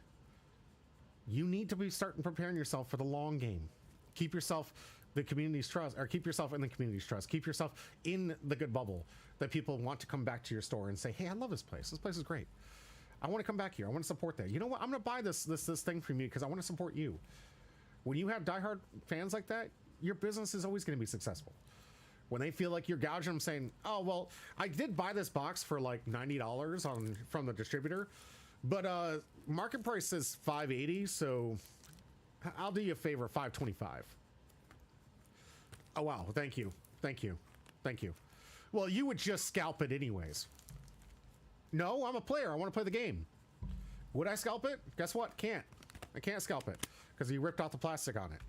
You need to be starting preparing yourself for the long game. Keep yourself the community's trust, or keep yourself in the community's trust. Keep yourself in the good bubble that people want to come back to your store and say, hey, I love this place. This place is great. I want to come back here. I want to support that. You know what? I'm going to buy this thing from you because I want to support you. When you have diehard fans like that, your business is always going to be successful. When they feel like you're gouging them saying, oh, well, I did buy this box for like $90 from the distributor, but market price is $580, so I'll do you a favor, $525. Oh, wow. Thank you. Thank you. Thank you. Well, you would just scalp it anyways. No, I'm a player. I want to play the game. Would I scalp it? Guess what? Can't. I can't scalp it because he ripped off the plastic on it.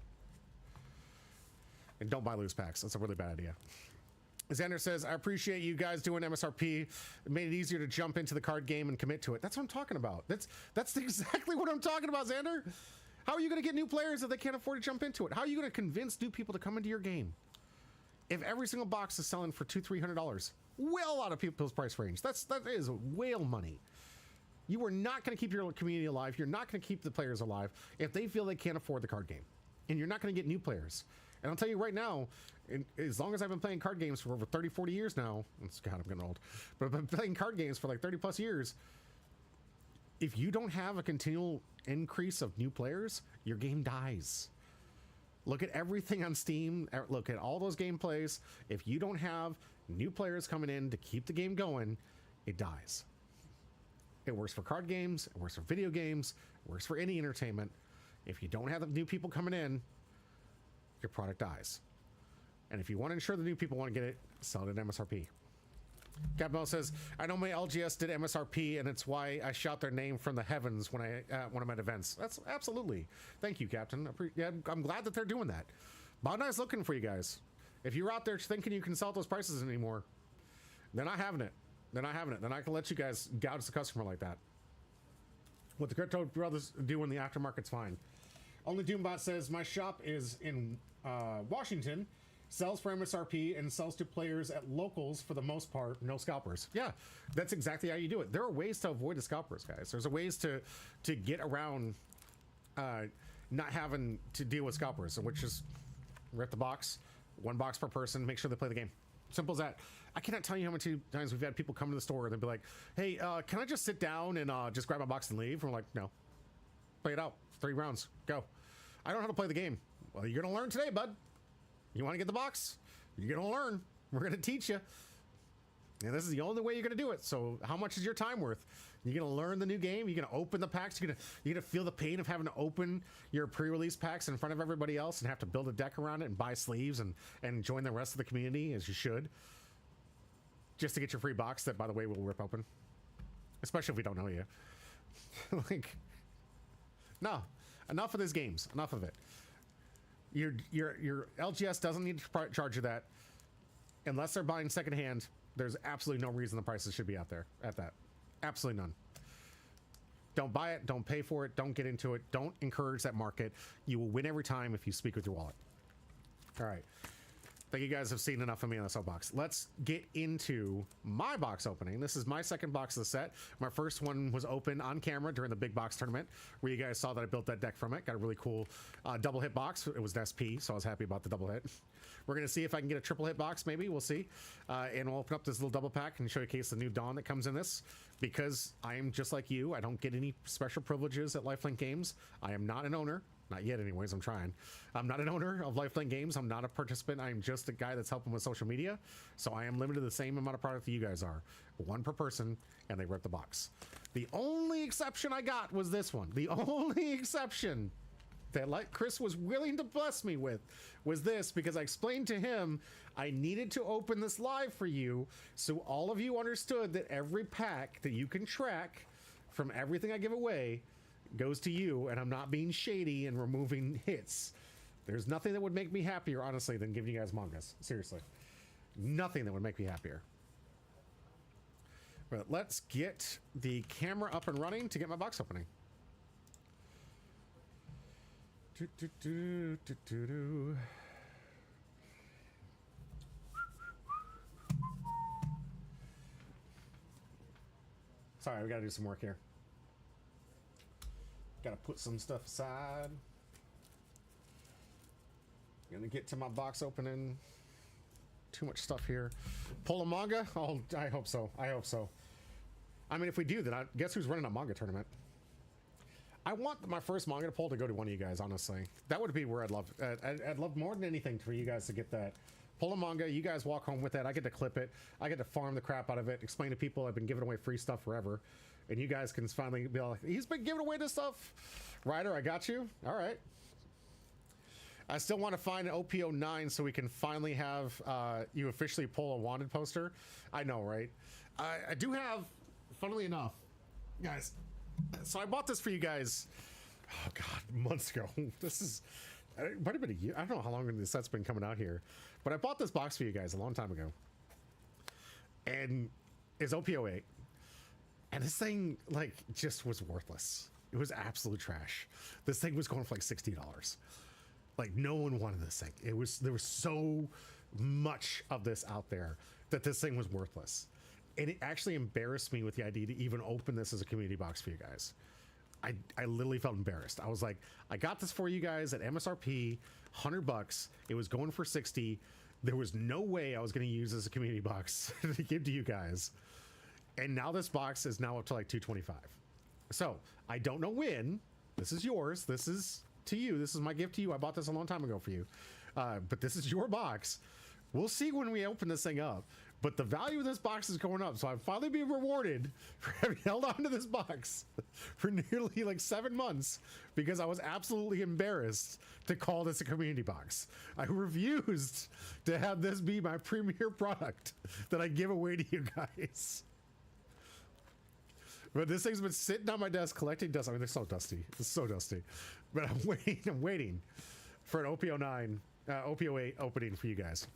And don't buy loose packs. That's a really bad idea. Xander says, I appreciate you guys doing MSRP. It made it easier to jump into the card game and commit to it. That's what I'm talking about. That's exactly what I'm talking about, Xander. How are you going to get new players if they can't afford to jump into it? How are you going to convince new people to come into your game if every single box is selling for $200-300? Well out of people's price range. That is whale money. You are not going to keep your community alive. You're not going to keep the players alive if they feel they can't afford the card game. And you're not going to get new players. And I'll tell you right now, as long as I've been playing card games for over 30-40 years now, God, I'm getting old, but I've been playing card games for like 30 plus years. If you don't have a continual increase of new players, your game dies. Look at everything on Steam. Look at all those gameplays. If you don't have new players coming in to keep the game going, it dies. It works for card games. It works for video games. It works for any entertainment. If you don't have the new people coming in, your product dies. And if you want to ensure the new people want to get it, sell it at MSRP. Captain says, I know my LGS did MSRP, and it's why I shout their name from the heavens when I'm at events. That's absolutely. Thank you, Captain. I'm glad that they're doing that. Bandai's looking for you guys. If you're out there thinking you can sell those prices anymore, they're not having it. They're not having it. They're not going to let you guys gouge the customer like that. What the Crypto Brothers do in the aftermarket's fine. Only Doombot says, my shop is in Washington, sells for MSRP, and sells to players at locals for the most part, no scalpers. Yeah, that's exactly how you do it. There are ways to avoid the scalpers, guys. There's a ways to get around not having to deal with scalpers, which is rip the box, 1 box per person, make sure they play the game. Simple as that. I cannot tell you how many times we've had people come to the store and they'll be like, hey, can I just sit down and just grab my box and leave? And we're like, no. Play it out. 3 rounds. Go. I don't know how to play the game. Well, you're going to learn today, bud. You want to get the box? You're going to learn. We're going to teach you. And this is the only way you're going to do it. So how much is your time worth? You're going to learn the new game. You're going to open the packs. You're going to feel the pain of having to open your pre-release packs in front of everybody else and have to build a deck around it and buy sleeves and join the rest of the community, as you should, just to get your free box that, by the way, we'll rip open, especially if we don't know you. Like, no, enough of these games. Enough of it. Your LGS doesn't need to charge you that unless they're buying secondhand. There's absolutely no reason the prices should be out there at that. Absolutely none. Don't buy it. Don't pay for it. Don't get into it. Don't encourage that market. You will win every time if you speak with your wallet. All right. I think you guys have seen enough of me on the soapbox. Let's get into my box opening. This is my second box of the set. My first one was open on camera during the big box tournament, where you guys saw that I built that deck from it. Got a really cool double hit box. It was an SP, so I was happy about the double hit. We're going to see if I can get a triple hit box, maybe. We'll see. And we'll open up this little double pack and showcase the new Dawn that comes in this. Because I am just like you. I don't get any special privileges at Lifelink Games. I am not an owner. Not yet anyways, I'm trying. I'm not an owner of Lifelink Games. I'm not a participant. I'm just a guy that's helping with social media. So I am limited to the same amount of product that you guys are. 1 per person, and they rip the box. The only exception I got was this one. The only exception that, like, Chris was willing to bless me with was this, because I explained to him I needed to open this live for you so all of you understood that every pack that you can track from everything I give away goes to you, and I'm not being shady and removing hits. There's nothing that would make me happier, honestly, than giving you guys mangas. Seriously. Nothing that would make me happier. But let's get the camera up and running to get my box opening. Sorry, we gotta do some work here. Gotta put some stuff aside. Gonna get to my box opening. Too much stuff here. Pull a manga? Oh, I hope so. I hope so. I mean, if we do, then guess who's running a manga tournament? I want my first manga to pull to go to one of you guys, honestly. That would be where I'd love. I'd love more than anything for you guys to get that. Pull a manga, you guys walk home with that. I get to clip it. I get to farm the crap out of it. Explain to people I've been giving away free stuff forever. And you guys can finally be like, he's been giving away this stuff. Ryder, I got you. All right. I still want to find an OP09 so we can finally have you officially pull a wanted poster. I know, right? I do have funnily enough, guys, so I bought this for you guys, oh God, months ago. This is, might have been a year. I don't know how long this set's been coming out here, but I bought this box for you guys a long time ago. And it's OP08. And this thing, like, just was worthless. It was absolute trash. This thing was going for like $60. Like, no one wanted this thing. There was so much of this out there that this thing was worthless. And it actually embarrassed me with the idea to even open this as a community box for you guys. I literally felt embarrassed. I was like, I got this for you guys at MSRP, $100. It was going for 60. There was no way I was going to use this as a community box to give to you guys. And now this box is now up to like $225. So I don't know when. This is yours. This is to you. This is my gift to you. I bought this a long time ago for you. But this is your box. We'll see when we open this thing up. But the value of this box is going up. So I'm finally being rewarded for having held on to this box for nearly like 7 months because I was absolutely embarrassed to call this a community box. I refused to have this be my premier product that I give away to you guys. But this thing's been sitting on my desk collecting dust. I mean, they're so dusty. It's so dusty. But I'm waiting for an OP09, OP08 opening for you guys.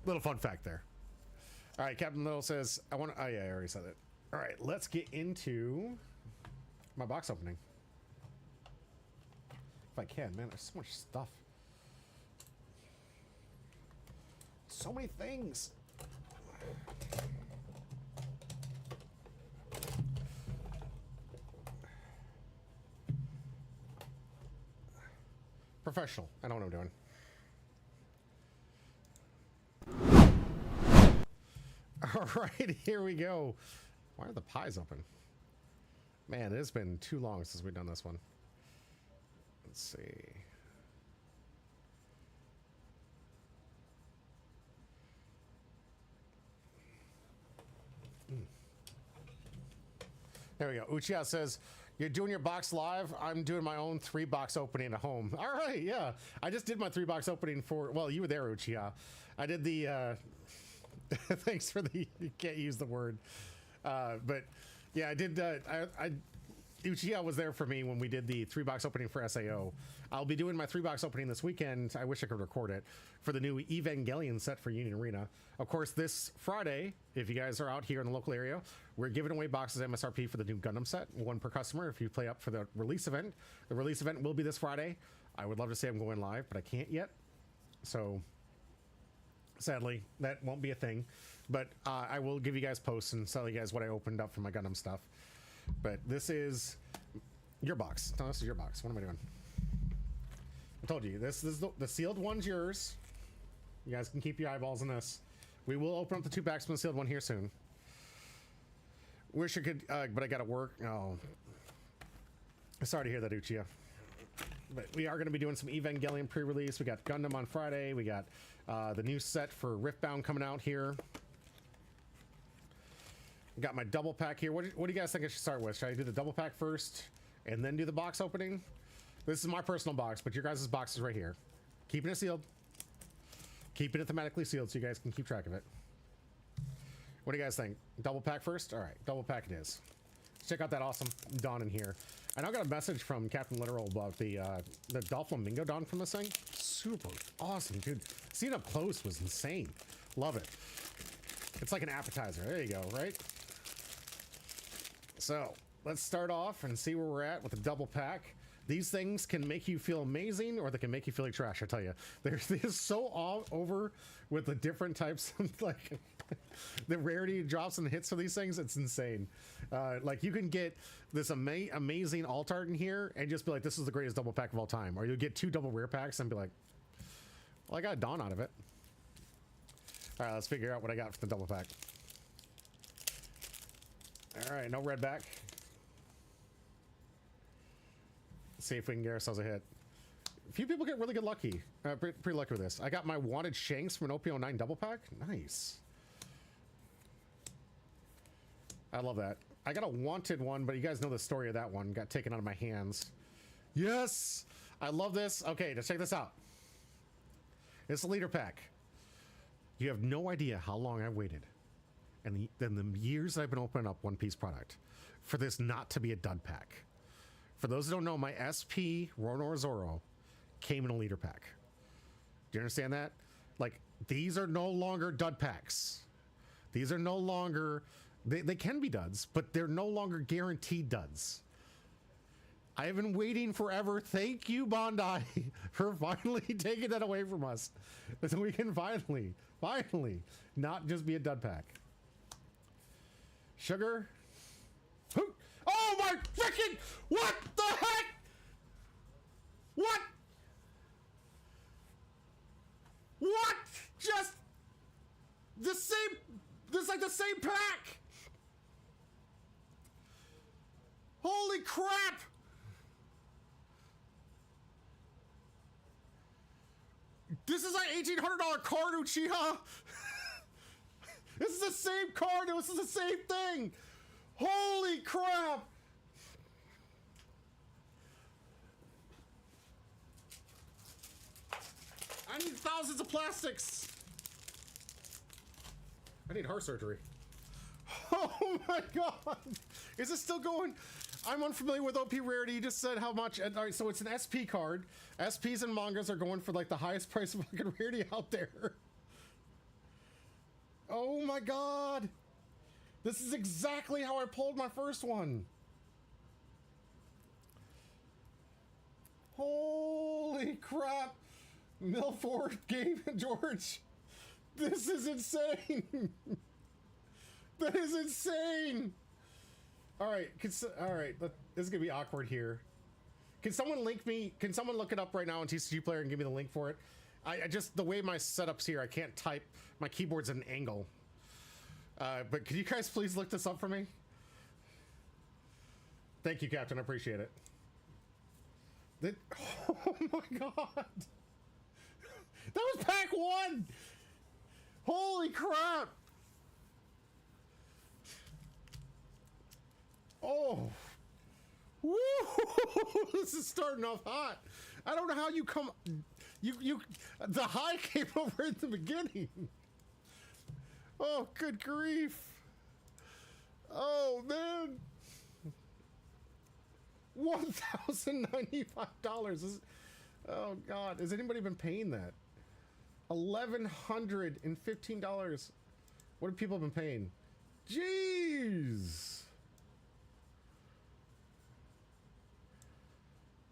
Little fun fact there. All right, Captain Little says, I want to, oh yeah, I already said it. All right, let's get into my box opening. If I can, man, there's so much stuff. So many things. Professional. I know what I'm doing. All right, here we go. Why are the pies open? Man, it has been too long since we've done this one. Let's see. There we go. Uchiha says, you're doing your box live. I'm doing my own 3-box opening at home. All right, yeah. I just did my 3-box opening for, well, you were there, Uchiha. I did the, thanks for the, you can't use the word. But yeah, I did, Uchiha was there for me when we did the 3-box opening for SAO. I'll be doing my 3-box opening this weekend. I wish I could record it for the new Evangelion set for Union Arena. Of course, this Friday, if you guys are out here in the local area, we're giving away boxes MSRP for the new Gundam set, 1 per customer if you play up for the release event. The release event will be this Friday. I would love to say I'm going live, but I can't yet. So sadly, that won't be a thing. But I will give you guys posts and tell you guys what I opened up for my Gundam stuff. But this is your box. No, this is your box. What am I doing? I told you, this is the sealed one's yours. You guys can keep your eyeballs on this. We will open up the 2 packs from the sealed one here soon. Wish I could, but I gotta work. Oh, sorry to hear that, Uchiha. But we are going to be doing some Evangelion pre-release. We got Gundam on Friday. We got the new set for Riftbound coming out here. Got my double pack here. What do you guys think I should start with? Should I do the double pack first and then do the box opening? This is my personal box, but your guys' box is right here. Keeping it sealed. Keeping it thematically sealed so you guys can keep track of it. What do you guys think? Double pack first? All right, double pack it is. Let's check out that awesome Dawn in here. I now got a message from Captain Literal about the Doflamingo Dawn from this thing. Super awesome, dude. Seeing up close was insane. Love it. It's like an appetizer. There you go, right? So let's start off and see where we're at with the double pack. These things can make you feel amazing or they can make you feel like trash, I tell you. They're so all over with the different types of like the rarity drops and hits for these things. It's insane. Like you can get this amazing alt art in here and just be like, this is the greatest double pack of all time. Or you'll get 2 double rare packs and be like, well, I got a Dawn out of it. All right, let's figure out what I got for the double pack. All right, no red back. Let's see if we can get ourselves a hit. A few people get really good lucky. Pretty lucky with this. I got my wanted Shanks from an OP09 double pack. Nice. I love that. I got a wanted one, but you guys know the story of that one. Got taken out of my hands. Yes! I love this. Okay, let's check this out. It's a leader pack. You have no idea how long I waited and then the years I've been opening up One Piece product, for this not to be a dud pack. For those who don't know, my SP Ronor Zoro came in a leader pack. Do you understand that? Like, these are no longer dud packs. These are no longer, they can be duds, but they're no longer guaranteed duds. I have been waiting forever. Thank you, Bandai, for finally taking that away from us. So we can finally not just be a dud pack. Sugar. Oh my freaking, what the heck? What? What? Just the same, this is like the same pack. Holy crap. This is like $1,800 card, Uchiha. This is the same card. This is the same thing. Holy crap. I need thousands of plastics. I need heart surgery. Oh my god. Is it still going? I'm unfamiliar with OP Rarity. You just said how much. All right, so it's an SP card. SPs and mangas are going for like the highest price of fucking rarity out there. Oh my god. This is exactly how I pulled my first one. Holy crap. Milford, Gabe, and George. This is insane. That is insane. All right, all right. This is gonna be awkward here. Can someone link me? Can someone look it up right now on TCG Player and give me the link for it? I just, the way my setup's here, I can't type. My keyboard's at an angle. But can you guys please look this up for me? Thank you, Captain. I appreciate it. Oh my god. That was pack one. Holy crap. Oh. Woo! This is starting off hot. I don't know how you come. The high came over at the beginning. Oh, good grief. Oh, man. $1,095. Oh, God. Has anybody been paying that? $1,115. What have people been paying? Jeez.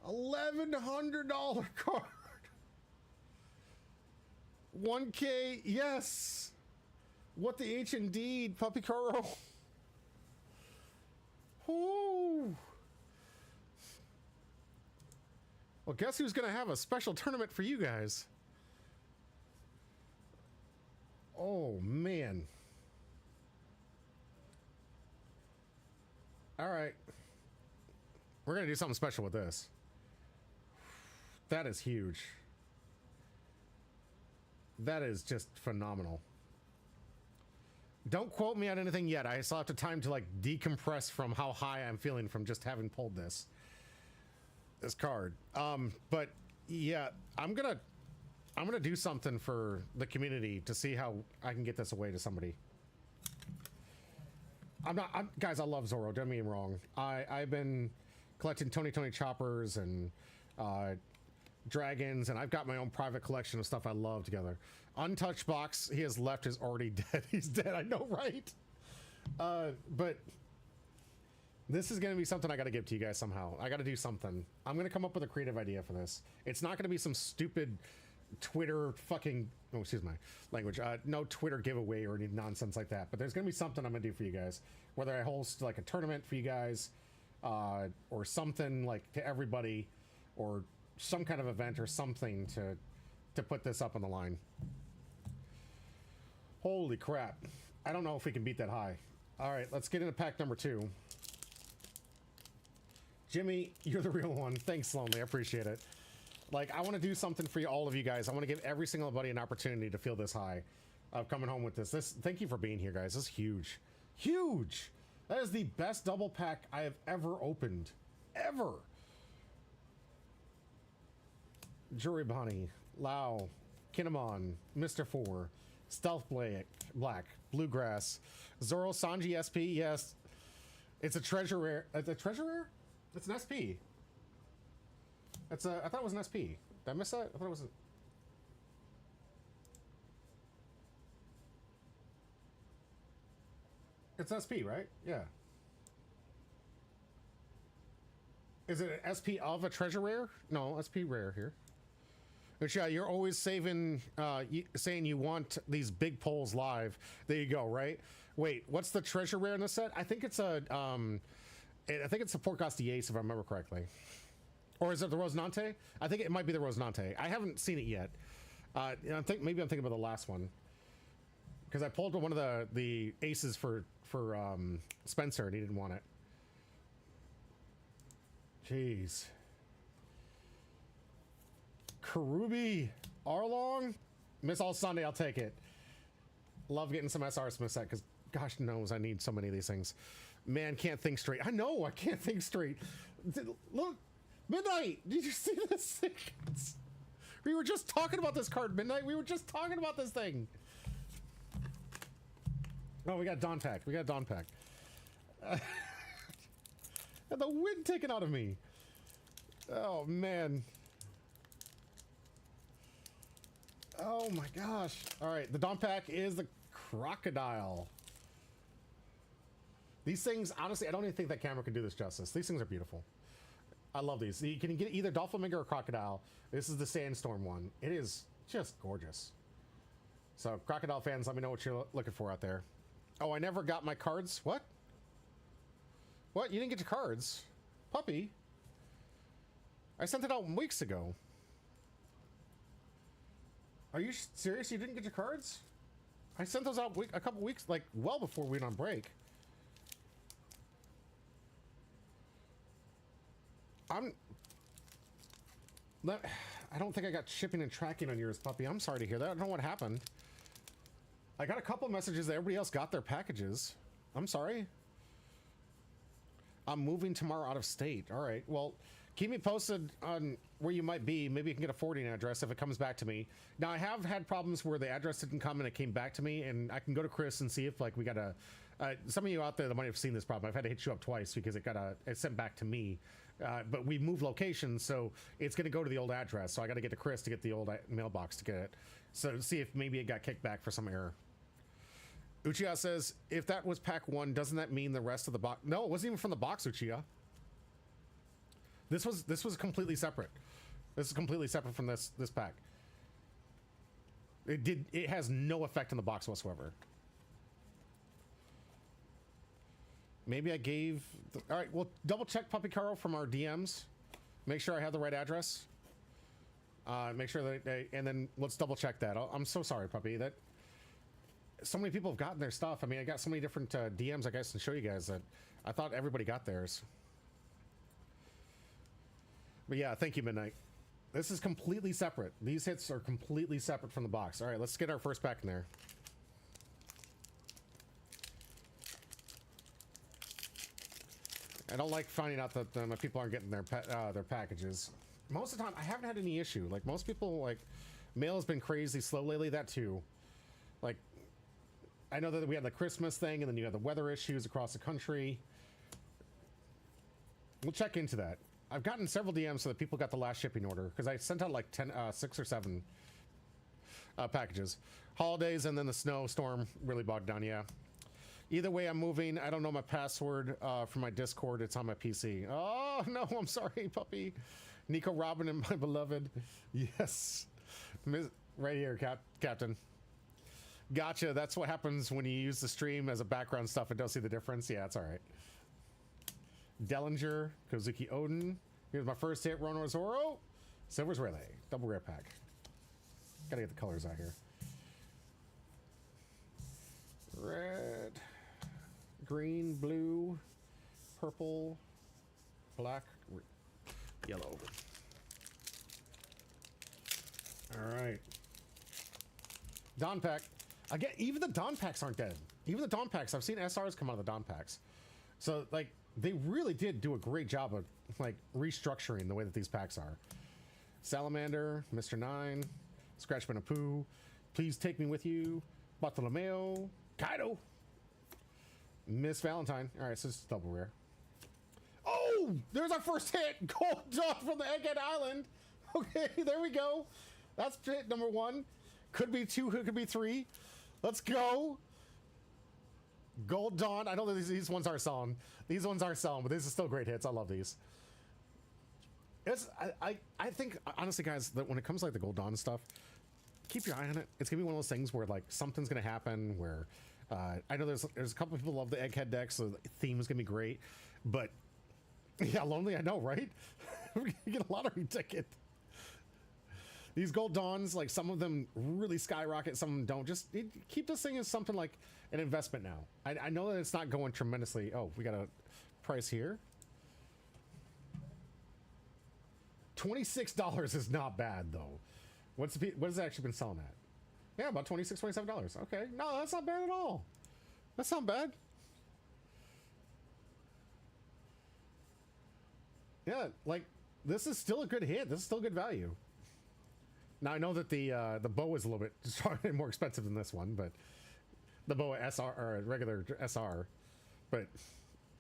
$1,100 card. 1K, yes. What the H indeed, Puppy Caro. Ooh. Well, guess who's gonna have a special tournament for you guys? Oh man. All right. We're gonna do something special with this. That is huge. That is just phenomenal. Don't quote me on anything yet. I still have to time to like decompress from how high I'm feeling from just having pulled this card. But yeah, I'm gonna do something for the community to see how I can get this away to somebody. Guys, I love Zoro. Don't get me wrong. I've been collecting Tony choppers and dragons, and I've got my own private collection of stuff I love together. Untouched Box, he has left, is already dead. He's dead, I know, right? But this is gonna be something I gotta give to you guys somehow. I gotta do something. I'm gonna come up with a creative idea for this. It's not gonna be some stupid Twitter fucking, oh, excuse my language, no Twitter giveaway or any nonsense like that, but there's gonna be something I'm gonna do for you guys. Whether I host like a tournament for you guys, or something like to everybody, or some kind of event or something to put this up on the line. Holy crap. I don't know if we can beat that high. All right, let's get into pack number 2. Jimmy, you're the real one. Thanks, Lonely. I appreciate it. Like, I want to do something for you, all of you guys. I want to give every single buddy an opportunity to feel this high of coming home with this. Thank you for being here, guys. This is huge. Huge. That is the best double pack I have ever opened. Ever. Jury Bunny, Lao, Kinemon, Mr. 4, Stealth Blake, black. Bluegrass. Zoro Sanji SP, yes. It's a treasure rare. It's a treasure rare? It's an SP. It's a, I thought it was an SP. Did I miss that? I thought it was It's SP, right? Yeah. Is it an SP of a treasure rare? No, SP rare here. But yeah, you're always saving, saying you want these big polls live. There you go, right? Wait, what's the treasure rare in the set? I think it's a, I think it's a Forecast Ace, if I remember correctly. Or is it the Rosinante? I think it might be the Rosinante. I haven't seen it yet. I think maybe I'm thinking about the last one. Because I pulled one of the aces for Spencer and he didn't want it. Jeez. Karubi Arlong? Miss All Sunday, I'll take it. Love getting some SRs from the set because gosh knows I need so many of these things. Man, can't think straight. I know I can't think straight. Look, Midnight, did you see this thing? We were just talking about this card, Midnight. We were just talking about this thing. Oh, we got Dawn Pack. We got Dawn Pack. And the wind taken out of me. Oh, man. Oh, my gosh. All right, the Dawn Pack is the Crocodile. These things, honestly, I don't even think that camera can do this justice. These things are beautiful. I love these. You can get either Doflamingo or Crocodile. This is the Sandstorm one. It is just gorgeous. So, Crocodile fans, let me know what you're looking for out there. Oh, I never got my cards. What? What? You didn't get your cards? Puppy? I sent it out weeks ago. Are you serious? You didn't get your cards? I sent those out a couple weeks, like, well before we went on break. I don't think I got shipping and tracking on yours, Puppy. I'm sorry to hear that. I don't know what happened. I got a couple messages that everybody else got their packages. I'm sorry. I'm moving tomorrow out of state. All right. Well, keep me posted on where you might be. Maybe you can get a forwarding address if it comes back to me. Now, I have had problems where the address didn't come and it came back to me, and I can go to Chris and see if, like, we got a... some of you out there that might have seen this problem. I've had to hit you up twice because it sent back to me. But we moved locations, so it's going to go to the old address. So I got to get to Chris to get the old mailbox to get it. So see if maybe it got kicked back for some error. Uchiha says, if that was pack 1, doesn't that mean the rest of the box? No, it wasn't even from the box, Uchiha. This was completely separate. This is completely separate from this pack. It has no effect on the box whatsoever. Maybe I gave... all right, well, double check Puppy Caro from our DMs. Make sure I have the right address. Make sure that... and then let's double check that. I'm so sorry, Puppy. That so many people have gotten their stuff. I mean, I got so many different DMs I guess to show you guys that I thought everybody got theirs. But yeah, thank you, Midnight. This is completely separate. These hits are completely separate from the box. All right, let's get our first pack in there. I don't like finding out that my people aren't getting their packages. Most of the time, I haven't had any issue. Like, most people, like, mail has been crazy slow lately. That too. Like, I know that we had the Christmas thing, and then you had the weather issues across the country. We'll check into that. I've gotten several DMs so that people got the last shipping order, because I sent out like 6 or 7 packages. Holidays and then the snowstorm really bogged down, yeah. Either way, I'm moving. I don't know my password for my Discord. It's on my PC. Oh, no, I'm sorry, Puppy. Nico Robin and my beloved. Yes. Right here, Captain. Gotcha. That's what happens when you use the stream as a background stuff and don't see the difference. Yeah, it's all right. Dellinger, Kozuki Odin. Here's my first hit, Rono Zoro. Silver's Relay. Double rare pack. Gotta get the colors out here. Red, green, blue, purple, black, yellow. All right. Dawn Pack. Again, even the Dawn Packs aren't dead. Even the Dawn Packs, I've seen SRs come out of the Dawn Packs. So, like, they really did do a great job of, like, restructuring the way that these packs are. Salamander, Mr. 9, Scratchman of Pooh, Please Take Me With You, Bartolomeo, Kaido, Miss Valentine. All right, so it's double rare. Oh, there's our first hit. Gold Dawn from the Egghead Island. Okay, there we go. That's hit number 1. Could be 2, could be 3. Let's go. Gold Dawn. I know that these ones are selling. These ones are selling, but these are still great hits. I love these. I think, honestly, guys, that when it comes to like the Gold Dawn stuff, keep your eye on it. It's gonna be one of those things where like something's gonna happen where I know there's a couple of people who love the Egghead deck, so the theme is gonna be great, but yeah, lonely, I know, right? You get a lottery ticket. These Gold Dawns, like some of them really skyrocket, some of them don't. Just keep this thing as something like an investment now. I know that it's not going tremendously. Oh, we got a price here. $26 is not bad though. What has it actually been selling at? Yeah, about $26, $27. Okay, no, that's not bad at all. That's not bad. Yeah, like this is still a good hit. This is still good value. Now I know that the bow is a little bit more expensive than this one, but the bow SR or regular SR, but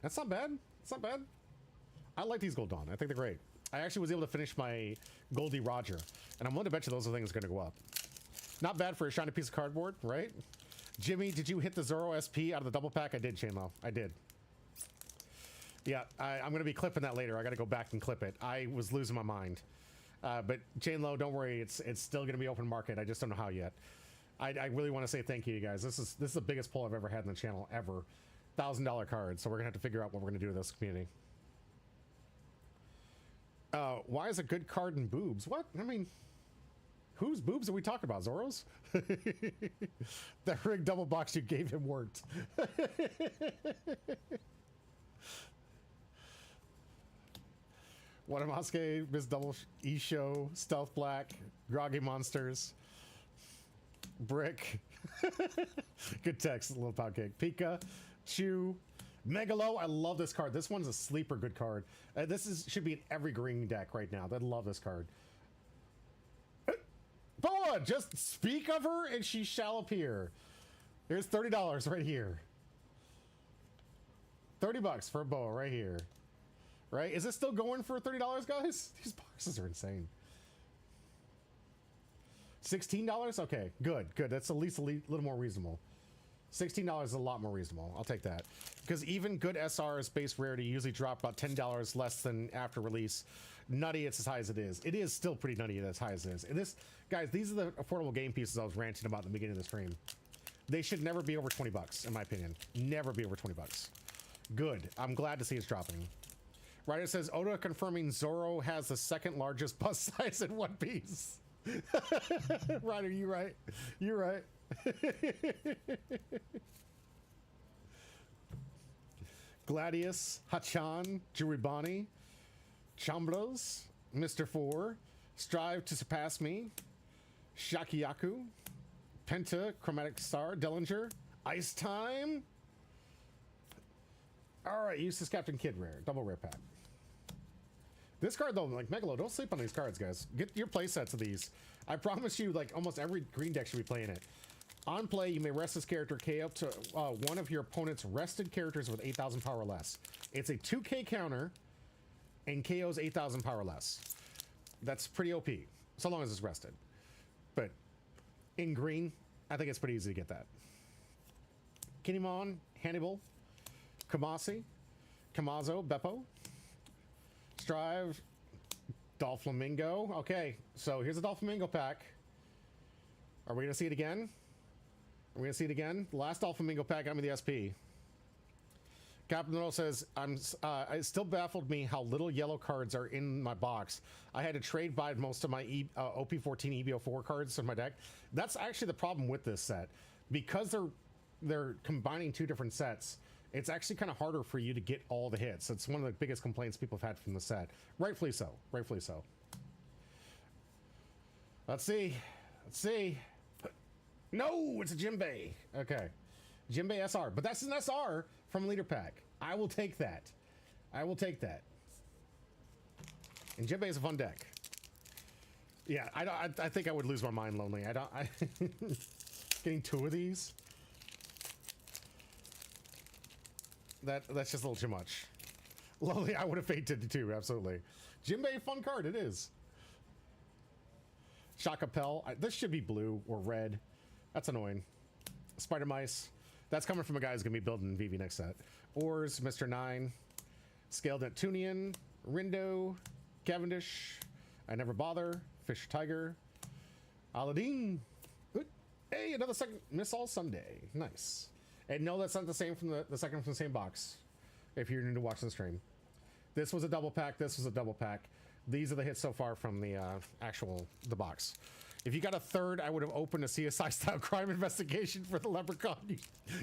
that's not bad. It's not bad. I like these Gold Dawn. I think they're great. I actually was able to finish my Goldie Roger, and I'm willing to bet you those are things going to go up. Not bad for a shiny piece of cardboard, right? Jimmy, did you hit the Zoro SP out of the double pack? I did, Chainlow. I did. Yeah, I'm going to be clipping that later. I got to go back and clip it. I was losing my mind. But Chainlow, don't worry. It's still going to be open market. I just don't know how yet. I really want to say thank you, guys. This is the biggest pull I've ever had in the channel ever. $1,000 cards. So we're going to have to figure out what we're going to do with this community. Why is a good card in boobs? What? I mean, whose boobs are we talking about? Zoro's? That rig double box you gave him worked. Wanamaske, Miss Double E Show, Stealth Black, Groggy Monsters, Brick. Good text, little pound cake. Pika, Chew, Megalo. I love this card. This one's a sleeper good card. Should be in every green deck right now. They'd love this card. Boa, just speak of her and she shall appear. Here's $30 right here. 30 bucks for a Boa right here. Right? Is it still going for $30, guys? These boxes are insane. $16? Okay, good. That's at least a little more reasonable. $16 is a lot more reasonable. I'll take that. Because even good SRs base rarity usually drop about $10 less than after release. Nutty, it's as high as it is. It is still pretty nutty as high as it is. And this, guys, these are the affordable game pieces I was ranting about in the beginning of the stream. They should never be over 20 bucks, in my opinion. Never be over 20 bucks. Good. I'm glad to see it's dropping. Ryder says, Oda confirming Zoro has the second largest bust size in One Piece. Ryder, you right. You're right. Gladius, Hachan, Juribani, Chambros, Mr. Four, Strive to Surpass Me, Shakiyaku, Penta, Chromatic Star, Dellinger, Ice Time. Alright, useless Captain Kid rare, double rare pack. This card though, like Megalo, don't sleep on these cards, guys. Get your play sets of these. I promise you, like almost every green deck should be playing it. On play, you may rest this character K up to one of your opponent's rested characters with 8,000 power or less. It's a 2K counter and KO's 8,000 power or less. That's pretty OP, so long as it's rested. But in green, I think it's pretty easy to get that. Kinemon, Hannibal, Kamasi, Kamazo, Beppo, Strive, Dolphlamingo. Okay, so here's a Dolphlamingo pack. Are we gonna see it again? Are we gonna see it again? The last Dolphlamingo pack got me the SP. Captain Little says, it still baffled me how little yellow cards are in my box. I had to trade by most of my OP14 EBO4 cards in my deck. That's actually the problem with this set. Because they're combining two different sets, it's actually kind of harder for you to get all the hits. It's one of the biggest complaints people have had from the set. Rightfully so. Rightfully so. Let's see. Let's see. No, it's a Jimbei. Okay. Jimbei SR. But that's an SR from Leader Pack. I will take that. I will take that. And Jimbei is a fun deck. Yeah, I think I would lose my mind lonely. Getting 2 of these? That's just a little too much. Lovely, I would have fainted too, absolutely. Jimbei, fun card, it is. Shaka Pell, this should be blue or red. That's annoying. Spider Mice, that's coming from a guy who's gonna be building VV next set. Ors, Mr. 9, Scaled Neptunian, Rindo, Cavendish, I Never Bother, Fish Tiger, Aladdin. Hey, another second Missile Sunday. Nice. And no, that's not the same from the second from the same box. If you're new to watching the stream, this was a double pack. This was a double pack. These are the hits so far from the the box. If you got a third, I would have opened a CSI style crime investigation for the leprechaun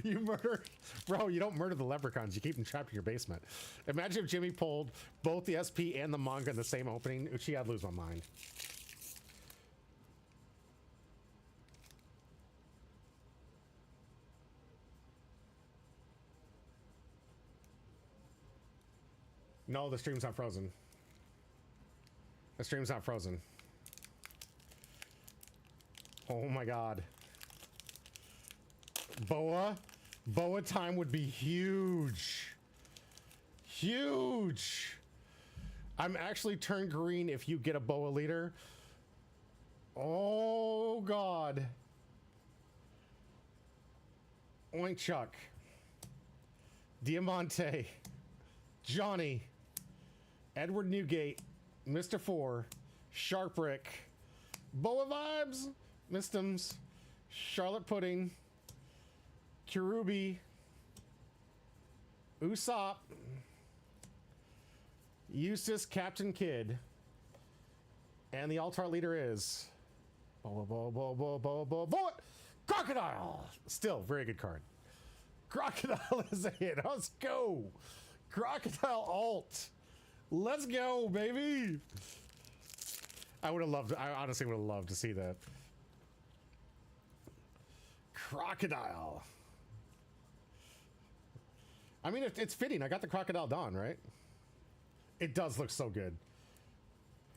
you murdered. Bro, you don't murder the leprechauns. You keep them trapped in your basement. Imagine if Jimmy pulled both the SP and the manga in the same opening. Uchi, I'd lose my mind. No, the stream's not frozen. The stream's not frozen. Oh my god. Boa time would be huge. Huge. I'm actually turned green if you get a Boa leader. Oh god. Oink Chuck. Diamante. Johnny. Edward Newgate. Mr. 4. Sharprick. Boa Vibes. Mistems, Charlotte Pudding, Kirubi, Usopp, Eustace, Captain Kidd, and the Altar leader is Crocodile. Still, very good card. Crocodile is a hit. Let's go. Crocodile alt. Let's go, baby. I honestly would have loved to see that. Crocodile. I mean, it's fitting. I got the Crocodile Dawn, right? It does look so good.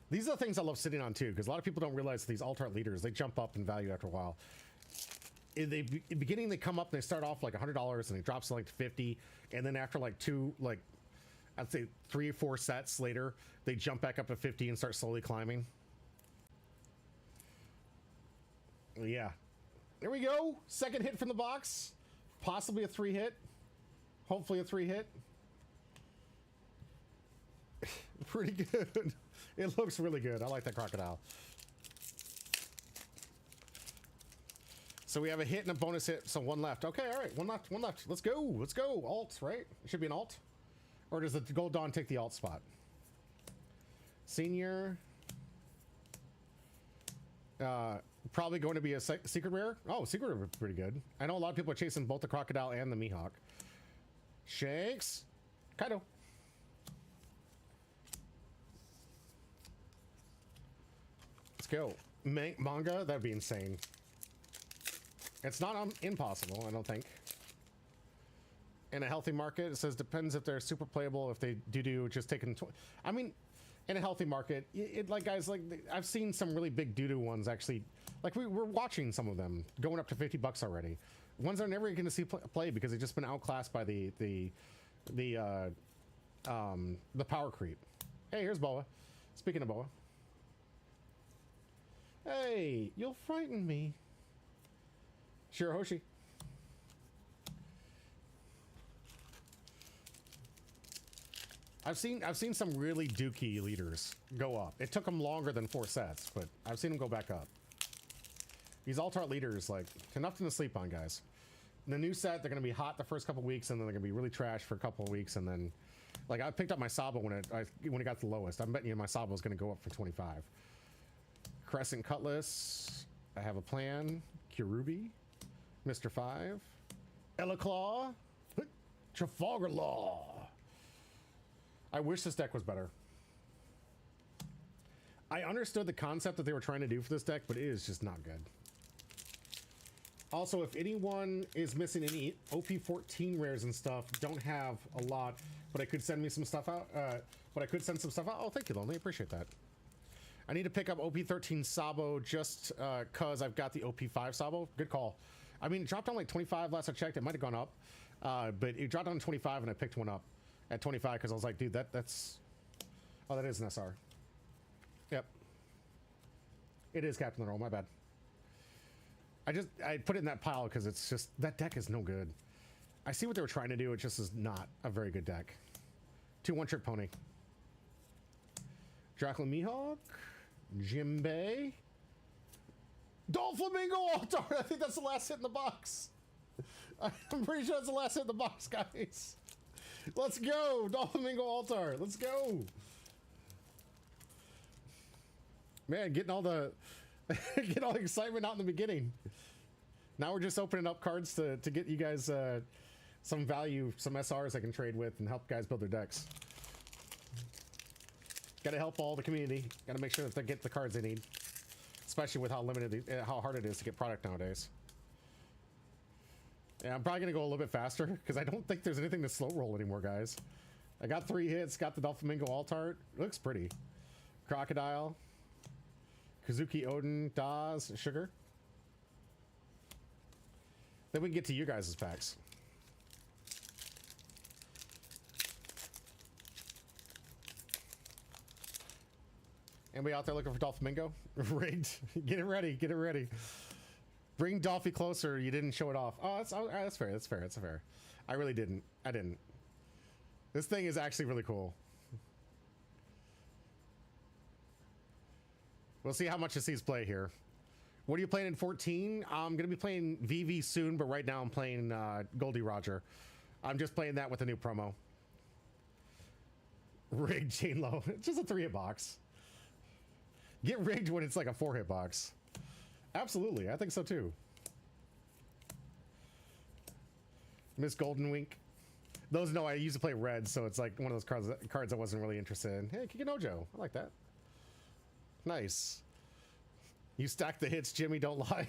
These are the things I love sitting on too, because a lot of people don't realize these alt-art leaders, they jump up in value after a while. In the beginning, they come up and they start off like $100 and it drops to like 50, and then after like I'd say 3 or 4 sets later, they jump back up to 50 and start slowly climbing. Yeah. There we go. Second hit from the box. Possibly a 3 hit. Hopefully a 3 hit. Pretty good. It looks really good. I like that Crocodile. So we have a hit and a bonus hit. So 1 left. Okay, all right. 1 left. 1 left. Let's go. Let's go. Alt, right? It should be an alt. Or does the Gold Dawn take the alt spot? Senior. Probably going to be a secret rare. Oh, secret rare pretty good. I know a lot of people are chasing both the Crocodile and the Mihawk. Shanks. Kaido. Let's go. Manga? That'd be insane. It's not impossible, I don't think. In a healthy market, it says depends if they're super playable. If they do just taking. I mean, in a healthy market, like guys, like I've seen some really big doo-doo ones actually. Like we're watching some of them going up to $50 already. Ones I'm never going to see play because they've just been outclassed by the power creep. Hey, here's Boa. Speaking of Boa. Hey, you'll frighten me. Shirahoshi. I've seen some really dookie leaders go up. It took them longer than 4 sets, but I've seen them go back up. These alt-art leaders, like, nothing to sleep on, guys. In the new set, they're going to be hot the first couple weeks, and then they're going to be really trash for a couple of weeks, and then, like, I picked up my Sabo when it got the lowest. I'm betting you my Sabo is going to go up for 25. Crescent Cutlass. I have a plan. Kirubi. Mr. 5. Ella Claw. Trafalgar Law. I wish this deck was better. I understood the concept that they were trying to do for this deck, but it is just not good. Also, if anyone is missing any OP14 rares and stuff, don't have a lot, but I could send me some stuff out. Oh, thank you, Lonely. Appreciate that. I need to pick up OP13 Sabo just because I've got the OP5 Sabo. Good call. I mean, it dropped down like 25 last I checked. It might have gone up, but it dropped down to 25, and I picked one up at 25 because I was like, dude, that's. Oh, that is an SR. Yep. It is Captain the Roll. My bad. I put it in that pile because it's just that deck is no good. I see what they were trying to do. It just is not a very good deck. 2 one-trick pony. Dracula Mihawk, Jimbei, Doflamingo Altar. I think that's the last hit in the box. I'm pretty sure that's the last hit in the box, guys. Let's go, Doflamingo Altar. Let's go. Man, getting all the excitement out in the beginning. Now we're just opening up cards to get you guys some value, some SRs I can trade with and help guys build their decks. Got to help all the community. Got to make sure that they get the cards they need, especially with how limited, how hard it is to get product nowadays. Yeah, I'm probably gonna go a little bit faster because I don't think there's anything to slow roll anymore, guys. I got 3 hits. Got the Doflamingo Altar. It looks pretty. Crocodile, Kazuki Odin, Daz, Sugar. Then we can get to you guys' packs. Anybody out there looking for Doflamingo? Rigged. Get it ready. Get it ready. Bring Dolphy closer. You didn't show it off. Oh, that's fair. That's fair. That's fair. I really didn't. I didn't. This thing is actually really cool. We'll see how much it sees play here. What are you playing in 14? I'm going to be playing VV soon, but right now I'm playing Goldie Roger. I'm just playing that with a new promo. Rigged Chain Low. It's just a 3-hit box. Get rigged when it's like a 4-hit box. Absolutely, I think so too. Miss Golden Wink. Those know I used to play red, so it's like one of those cards I wasn't really interested in. Hey, Kikinojo. I like that. Nice. You stack the hits, Jimmy, don't lie.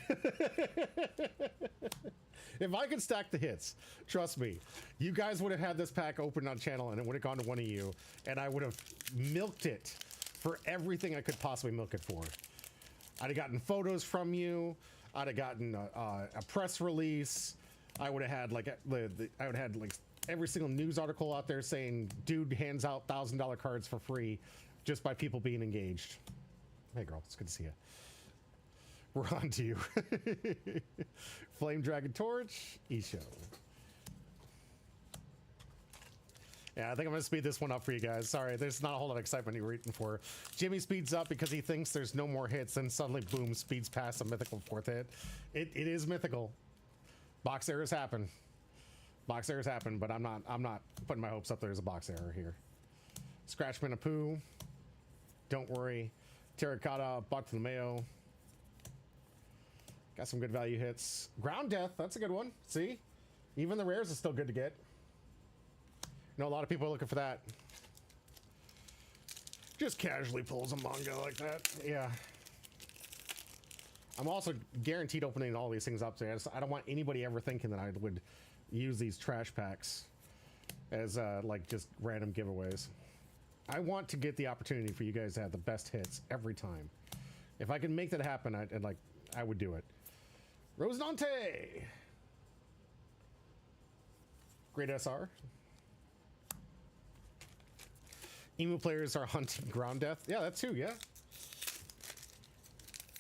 If I could stack the hits, trust me, you guys would have had this pack open on channel and it would have gone to one of you, and I would have milked it for everything I could possibly milk it for. I'd have gotten photos from you. I'd have gotten a press release. I would have had like I would have had like every single news article out there saying dude hands out $1,000 cards for free just by people being engaged. Hey girl, it's good to see you. We're on to you. Flame Dragon Torch, Isho. Yeah, I think I'm gonna speed this one up for you guys. Sorry, there's not a whole lot of excitement you're waiting for. Jimmy speeds up because he thinks there's no more hits, and suddenly, boom, speeds past a mythical 4th hit. It is mythical. Box errors happen. Box errors happen, but I'm not putting my hopes up there's a box error here. Scratchman of Pooh. Don't worry. Terracotta, Bartolomeo. Got some good value hits. Ground Death, that's a good one. See? Even the rares are still good to get. You know, a lot of people are looking for that. Just casually pulls a manga like that. Yeah. I'm also guaranteed opening all these things up today. I don't want anybody ever thinking that I would use these trash packs as like just random giveaways. I want to get the opportunity for you guys to have the best hits every time. If I can make that happen, I would do it. Rose Dante. Great SR. Emu players are hunting Ground Death. Yeah, that too, yeah.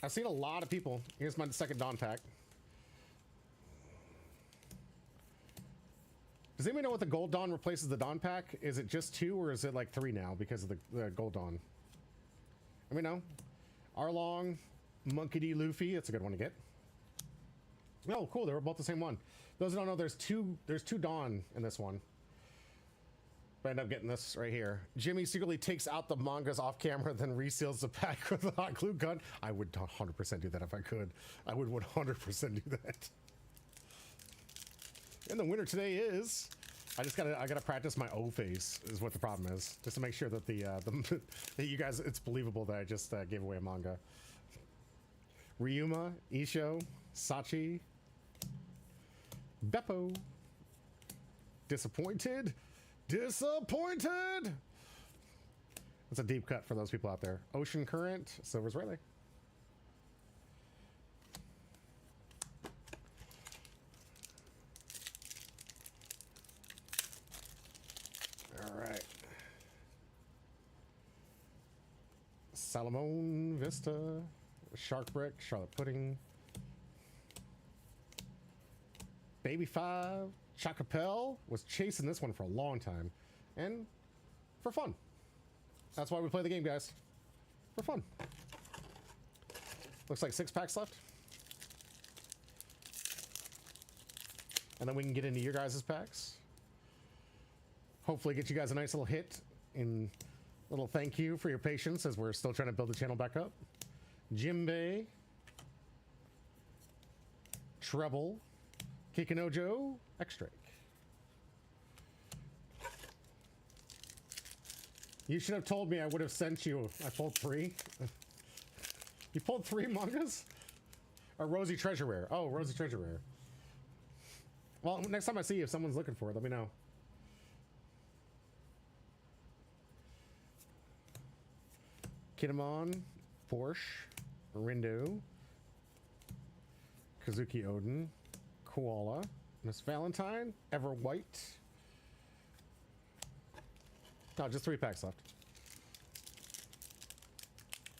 I've seen a lot of people. Here's my second Dawn pack. Does anybody know what the Gold Dawn replaces the Dawn pack? Is it just 2 or is it like 3 now because of the Gold Dawn? Let me know. Arlong, Monkey D. Luffy. That's a good one to get. Oh, cool. They were both the same one. Those who don't know, there's two Dawn in this one. But I end up getting this right here. Jimmy secretly takes out the mangas off camera, then reseals the pack with a hot glue gun. I would 100% do that if I could. I would 100% do that. And the winner today is... I gotta practice my O face is what the problem is. Just to make sure that that you guys, it's believable that I just gave away a manga. Ryuma, Isho, Sachi, Beppo. Disappointed. Disappointed. That's a deep cut for those people out there. Ocean Current, Silver's Rayleigh. Salamone, Vista, Shark Brick, Charlotte Pudding, Baby 5, Chocopel. Was chasing this one for a long time. And for fun. That's why we play the game, guys. For fun. Looks like 6 packs left. And then we can get into your guys' packs. Hopefully get you guys a nice little hit and little thank you for your patience as we're still trying to build the channel back up. Jimbei. Treble. Kikinojo. X-Drake. You should have told me, I would have sent you. I pulled 3. You pulled 3 mangas? Or Rosy Treasure Rare. Oh, Rosy Treasure Rare. Well, next time I see you, if someone's looking for it, let me know. Kinemon, Porsche, Rindo, Kazuki Odin, Koala, Miss Valentine, Ever White. No, just 3 packs left.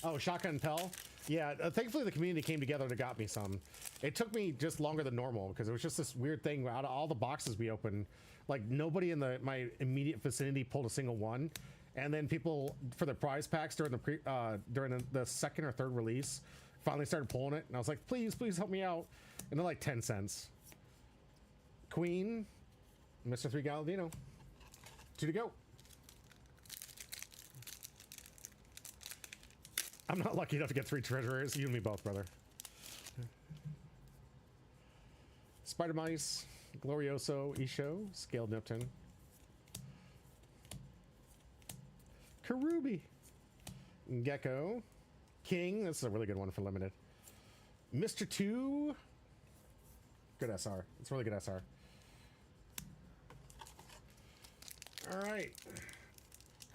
Oh, Shotgun Pell. Yeah, thankfully the community came together and got me some. It took me just longer than normal because it was just this weird thing. Out of all the boxes we opened, like nobody in my immediate vicinity pulled a single one. And then people for the prize packs during the second or third release finally started pulling it, and I was like, please help me out. And they're like 10 cents. Queen, Mr. 3 Galadino, 2 to go. I'm not lucky enough to get 3 treasures. You and me both, brother. Spider Mice, Glorioso, Isho, Scaled Nipton, Karubi, Gecko, King. This is a really good one for limited. Mr. 2. Good SR. It's a really good SR. All right.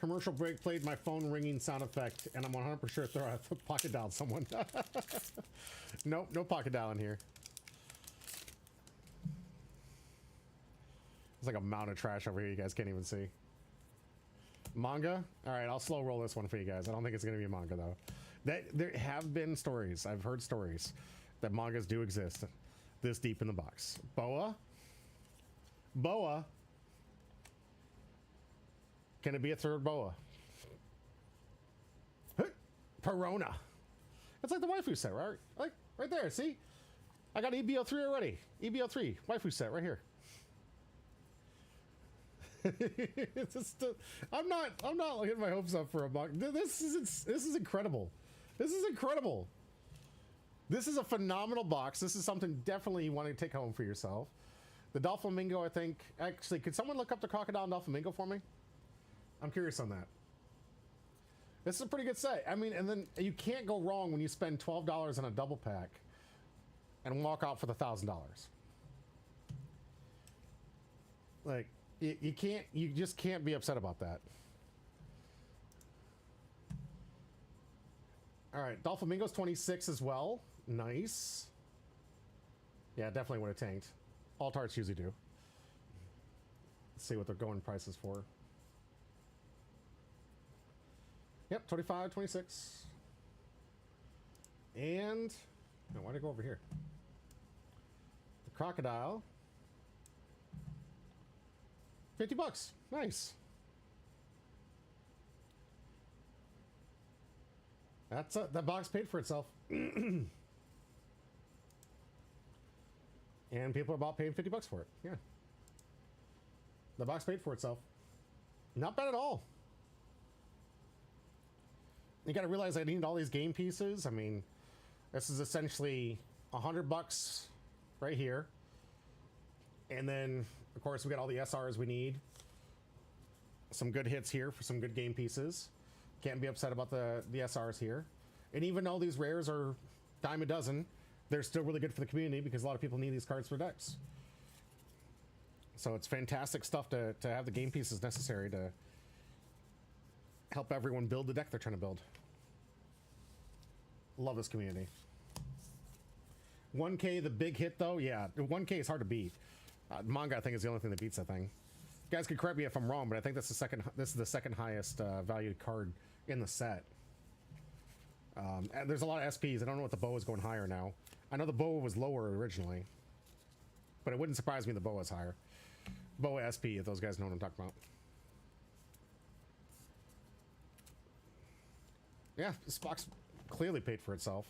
Commercial break played my phone ringing sound effect, and I'm 100% sure I pocket dialed someone. Nope, no pocket dial in here. It's like a mountain of trash over here you guys can't even see. Manga? All right, I'll slow roll this one for you guys. I don't think it's going to be a manga, though. There have been stories. I've heard stories that mangas do exist this deep in the box. Boa? Boa? Can it be a third Boa? Perona. It's like the waifu set, right? Like, right there, see? I got EBO3 already. EBO3, waifu set right here. It's just, I'm not getting my hopes up for a manga. This is incredible. This is incredible. This is a phenomenal box. This is something definitely you want to take home for yourself. The Doflamingo, I think. Actually, could someone look up the Crocodile and Doflamingo for me? I'm curious on that. This is a pretty good set. I mean, and then you can't go wrong when you spend $12 on a double pack and walk out for the $1,000. Like, you just can't be upset about that. All right, Doflamingo's 26 as well. Nice. Yeah, definitely would have tanked. All tarts usually do. Let's see what they're going prices for. Yep, 25, 26. And, no, why'd I go over here? The Crocodile. 50 bucks. Nice. That's that box paid for itself. And people are about paying 50 bucks for it. Yeah. The box paid for itself. Not bad at all. You got to realize I need all these game pieces. I mean, this is essentially $100 right here. And then, of course, we got all the SRs we need. Some good hits here for some good game pieces. Can't be upset about the SRs here. And even though these rares are dime a dozen, they're still really good for the community because a lot of people need these cards for decks. So it's fantastic stuff to have the game pieces necessary to help everyone build the deck they're trying to build. Love this community. 1K, the big hit though, yeah, 1K is hard to beat. Manga, I think, is the only thing that beats that thing. You guys can correct me if I'm wrong, but I think that's the second. This is the second highest valued card in the set. And there's a lot of SPs. I don't know what the BOA is going higher now. I know the BOA was lower originally, but it wouldn't surprise me the BOA is higher. BOA SP, if those guys know what I'm talking about. Yeah, this box clearly paid for itself.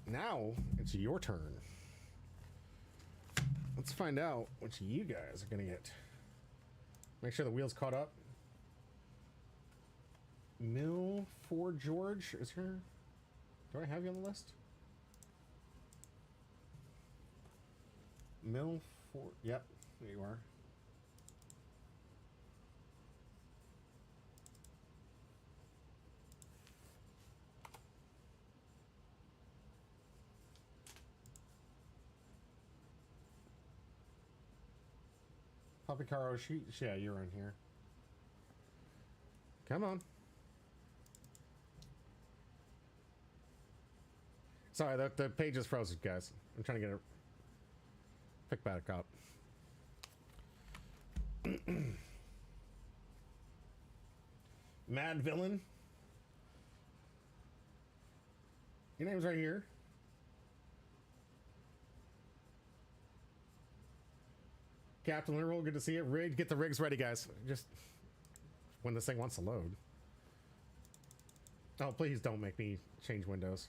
Now it's your turn. Let's find out what you guys are gonna get. Make sure the wheel's caught up. Mill for George is here. Do I have you on the list? Mill for, yep, there you are. Puppy Caro, yeah, you're in here. Come on. Sorry, the page is frozen, guys. I'm trying to get it pick back up. Mad Villain. Your name's right here. Captain Literal, good to see you. Rig, get the rigs ready, guys. Just when this thing wants to load. Oh, please don't make me change windows.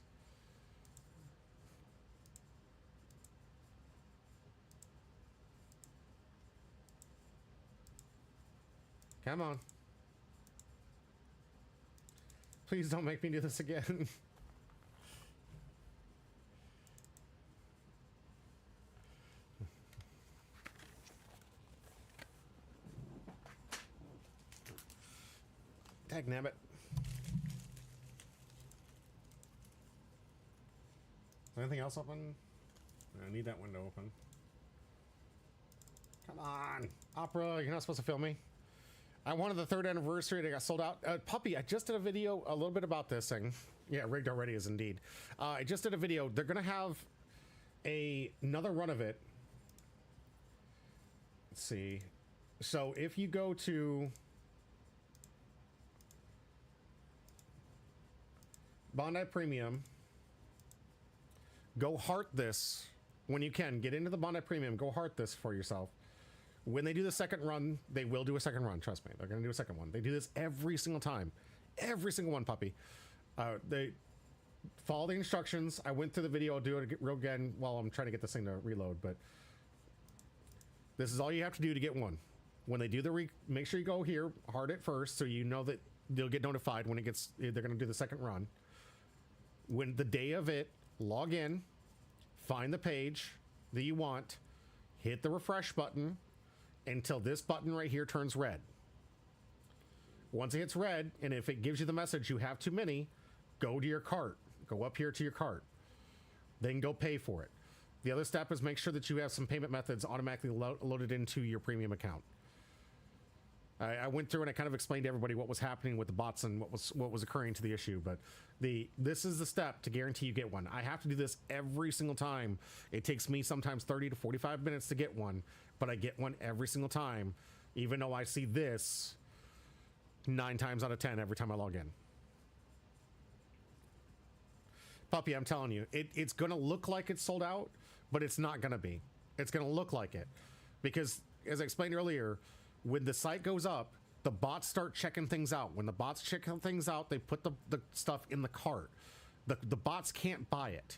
Come on. Please don't make me do this again. Dag nabbit. Anything else open? I need that window open. Come on. Opera, you're not supposed to film me. I wanted the 3rd anniversary. They got sold out. Puppy, I just did a video a little bit about this thing. Yeah, rigged already is indeed. I just did a video. They're going to have another run of it. Let's see. So if you go to Bondi Premium, go heart this when you can. Get into the Bondi Premium. Go heart this for yourself. When they do the second run, they will do a second run. Trust me, they're going to do a second one. They do this every single time. Every single one, puppy. They follow the instructions. I went through the video. I'll do it real again while I'm trying to get this thing to reload. But this is all you have to do to get one. When they do the make sure you go here, heart it first, so you know that you'll get notified when it gets. They're going to do the second run. When the day of it, log in, find the page that you want, hit the refresh button until this button right here turns red. Once it hits red, and if it gives you the message you have too many, go to your cart. Go up here to your cart. Then go pay for it. The other step is make sure that you have some payment methods automatically loaded into your premium account. I went through and I kind of explained to everybody what was happening with the bots and what was occurring to the issue, but this is the step to guarantee you get one. I have to do this every single time. It takes me sometimes 30 to 45 minutes to get one, but I get one every single time, even though I see this 9 times out of 10 every time I log in. Puppy, I'm telling you, it's gonna look like it's sold out, but it's not gonna be. It's gonna look like it, because as I explained earlier, when the site goes up, the bots start checking things out. When the bots check things out, they put the stuff in the cart. The bots can't buy it.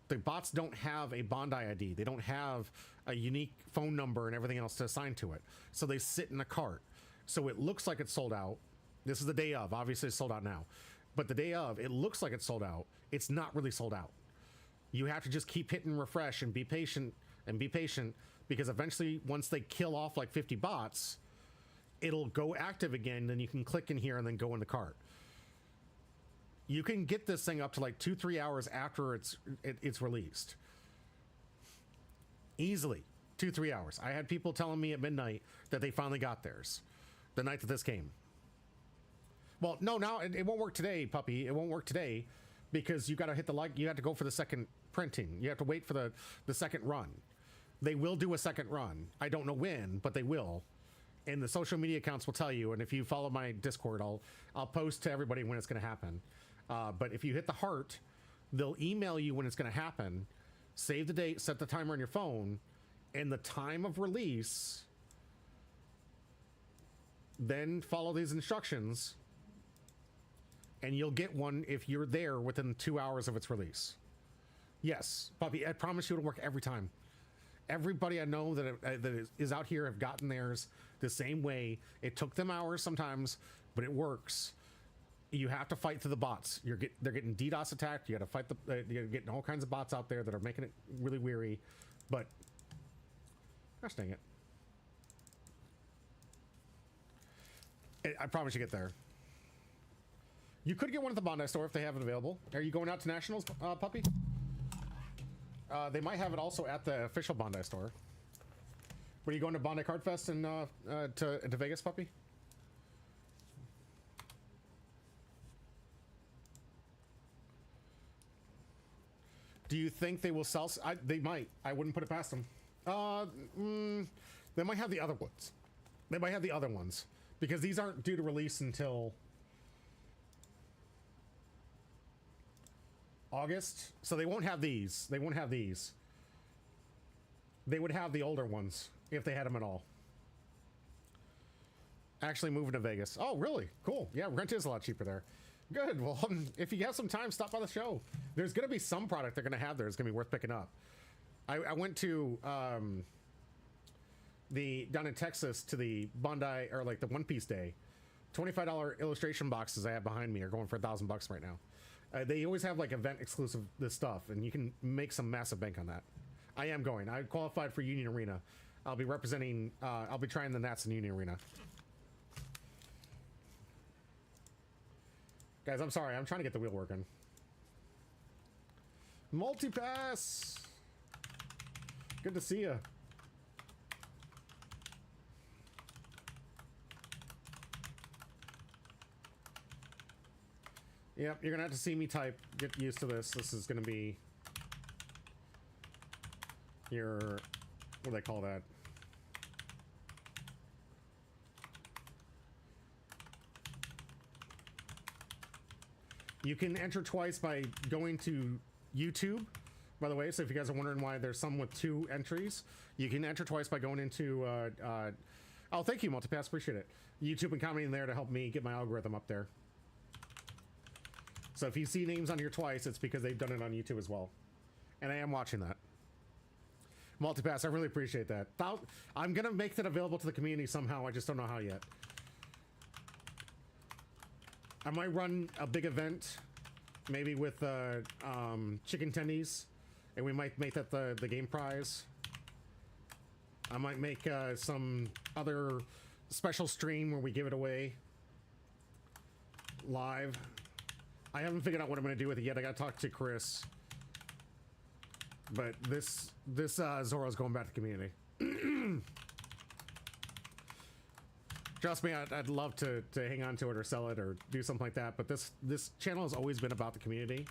The bots don't have a Bondi ID. They don't have a unique phone number and everything else to assign to it. So they sit in a cart. So it looks like it's sold out. This is the day of. Obviously, it's sold out now. But the day of, it looks like it's sold out. It's not really sold out. You have to just keep hitting refresh and be patient because eventually, once they kill off like 50 bots, it'll go active again. Then you can click in here and then go in the cart. You can get this thing up to like 2-3 hours after it's released. Easily 2-3 hours. I had people telling me at midnight that they finally got theirs the night that this came. Well, no, now it won't work today, puppy. It won't work today because you got to hit the you have to go for the second printing. You have to wait for the second run. They will do a second run. I don't know when, but they will. And the social media accounts will tell you. And if you follow my Discord, I'll post to everybody when it's going to happen. But if you hit the heart, they'll email you when it's going to happen. Save the date, set the timer on your phone, and the time of release. Then follow these instructions, and you'll get one if you're there within 2 hours of its release. Yes, Puppy, I promise you it'll work every time. Everybody I know that is out here have gotten theirs the same way. It took them hours sometimes, but it works. You have to fight through the bots. They're getting DDoS attacked. You got to fight you're getting all kinds of bots out there that are making it really weary. But gosh dang it. I promise you get there. You could get one at the Bondi store if they have it available. Are you going out to Nationals, Puppy? They might have it also at the official Bondi store. Were you going to Bondi Card Fest and to Vegas, Puppy? Do you think they will sell? They might. I wouldn't put it past them. They might have the other ones. They might have the other ones. Because these aren't due to release until August. So they won't have these. They won't have these. They would have the older ones if they had them at all. Actually moving to Vegas. Oh, really? Cool. Yeah, rent is a lot cheaper there. Good. Well, if you have some time, stop by the show. There's going to be some product they're going to have there. It's going to be worth picking up. I went to down in Texas to the Bondi, or like the One Piece Day. $25 illustration boxes I have behind me are going for $1,000 right now. They always have like event exclusive this stuff, and you can make some massive bank on that. I am going. I qualified for Union Arena. I'll be representing. I'll be trying the Nats in Union Arena. Guys, I'm sorry. I'm trying to get the wheel working. Multipass. Good to see you. Yep, you're gonna have to see me type. Get used to this. This is gonna be your, what do they call that? You can enter twice by going to YouTube, by the way. So if you guys are wondering why there's some with 2 entries, you can enter twice by going into, oh, thank you, Multipass, appreciate it. YouTube and commenting there to help me get my algorithm up there. So if you see names on here twice, it's because they've done it on YouTube as well. And I am watching that. Multipass, I really appreciate that. I'm going to make that available to the community somehow. I just don't know how yet. I might run a big event, maybe with chicken tendies, and we might make that the game prize. I might make some other special stream where we give it away live. I haven't figured out what I'm going to do with it yet. I got to talk to Chris. But this Zoro's going back to the community. Trust me, I'd love to hang on to it or sell it or do something like that. But this channel has always been about the community.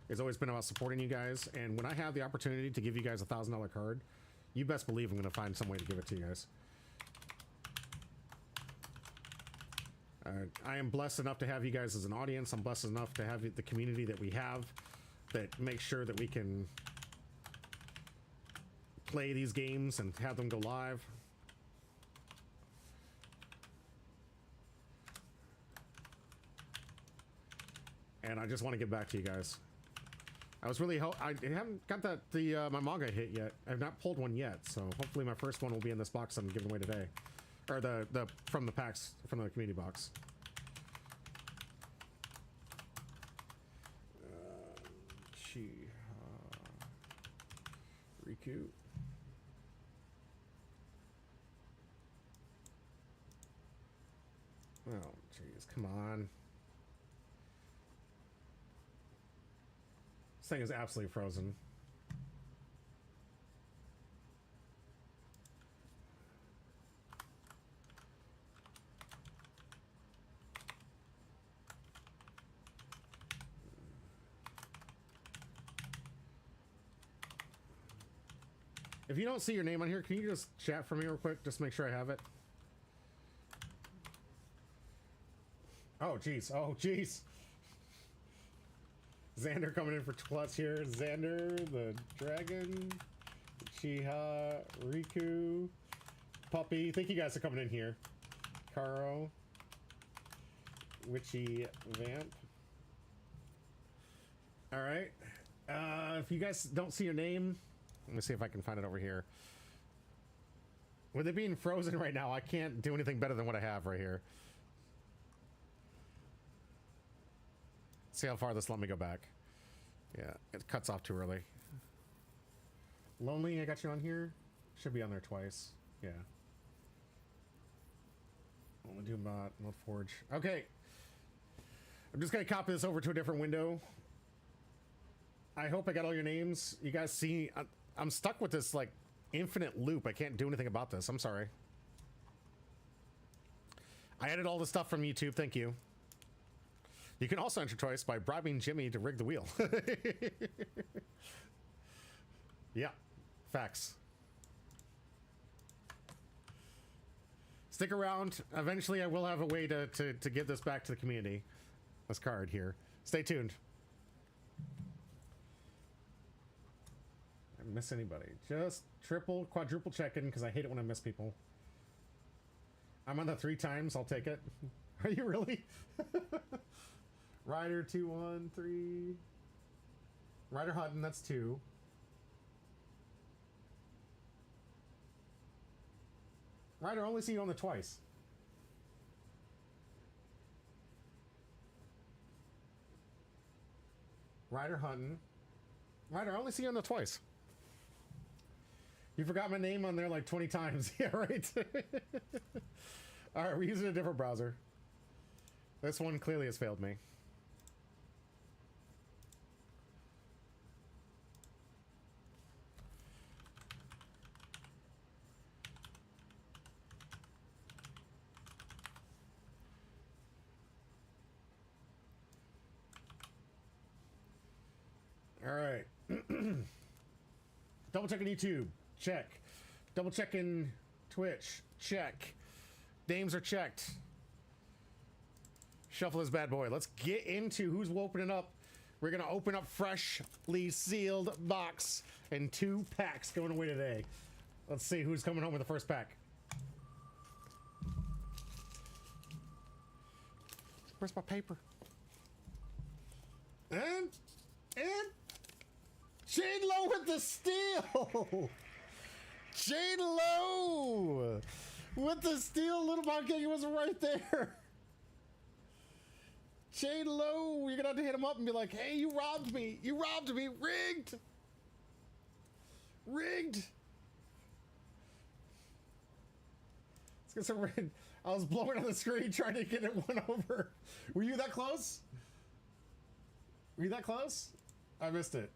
It's always been about supporting you guys. And when I have the opportunity to give you guys a $1,000 card, you best believe I'm going to find some way to give it to you guys. I am blessed enough to have you guys as an audience. I'm blessed enough to have the community that we have that makes sure that we can play these games and have them go live. And I just want to get back to you guys. I was really I haven't got my manga hit yet. I've not pulled one yet, so hopefully my first one will be in this box I'm giving away today, or from the packs from the community box. Riku. Oh, jeez, come on. This thing is absolutely frozen. If you don't see your name on here, can you just chat for me real quick? Just make sure I have it. Oh, jeez. Oh, jeez. Xander coming in for Klutz here. Xander, the Dragon, Chiha, Riku, Puppy. Thank you guys for coming in here. Karo, Witchy Vamp. All right. If you guys don't see your name, let me see if I can find it over here. With it being frozen right now, I can't do anything better than what I have right here. See how far this let me go back. Yeah, it cuts off too early. Lonely, I got you on here. Should be on there twice. Yeah. Only do bot, not forge. Okay. I'm just gonna copy this over to a different window. I hope I got all your names. You guys see, I'm stuck with this like infinite loop. I can't do anything about this. I'm sorry. I added all the stuff from YouTube. Thank you. You can also enter choice by bribing Jimmy to rig the wheel. Yeah, facts. Stick around. Eventually, I will have a way to give this back to the community. This card here. Stay tuned. I miss anybody. Just triple, quadruple checking because I hate it when I miss people. I'm on the 3 times. I'll take it. Are you really? Ryder 213. Ryder Hutton, that's 2. Ryder, only see you on the twice. Ryder Hutton. Ryder, I only see you on the twice. You forgot my name on there like 20 times. Yeah, right. All right, we're using a different browser. This one clearly has failed me. All right. Double checking YouTube. Check. Double checking Twitch. Check. Names are checked. Shuffle this bad boy. Let's get into who's opening up. We're going to open up freshly sealed box and 2 packs going away today. Let's see who's coming home with the first pack. Where's my paper? And Jane Lowe with the steal. Jane Lowe with the steal. Little Monkey was right there. Jane Lowe, you're gonna have to hit him up and be like, hey, you robbed me. You robbed me. Rigged. Rigged. Let's get some red. I was blowing on the screen trying to get it one over. Were you that close? Were you that close? I missed it.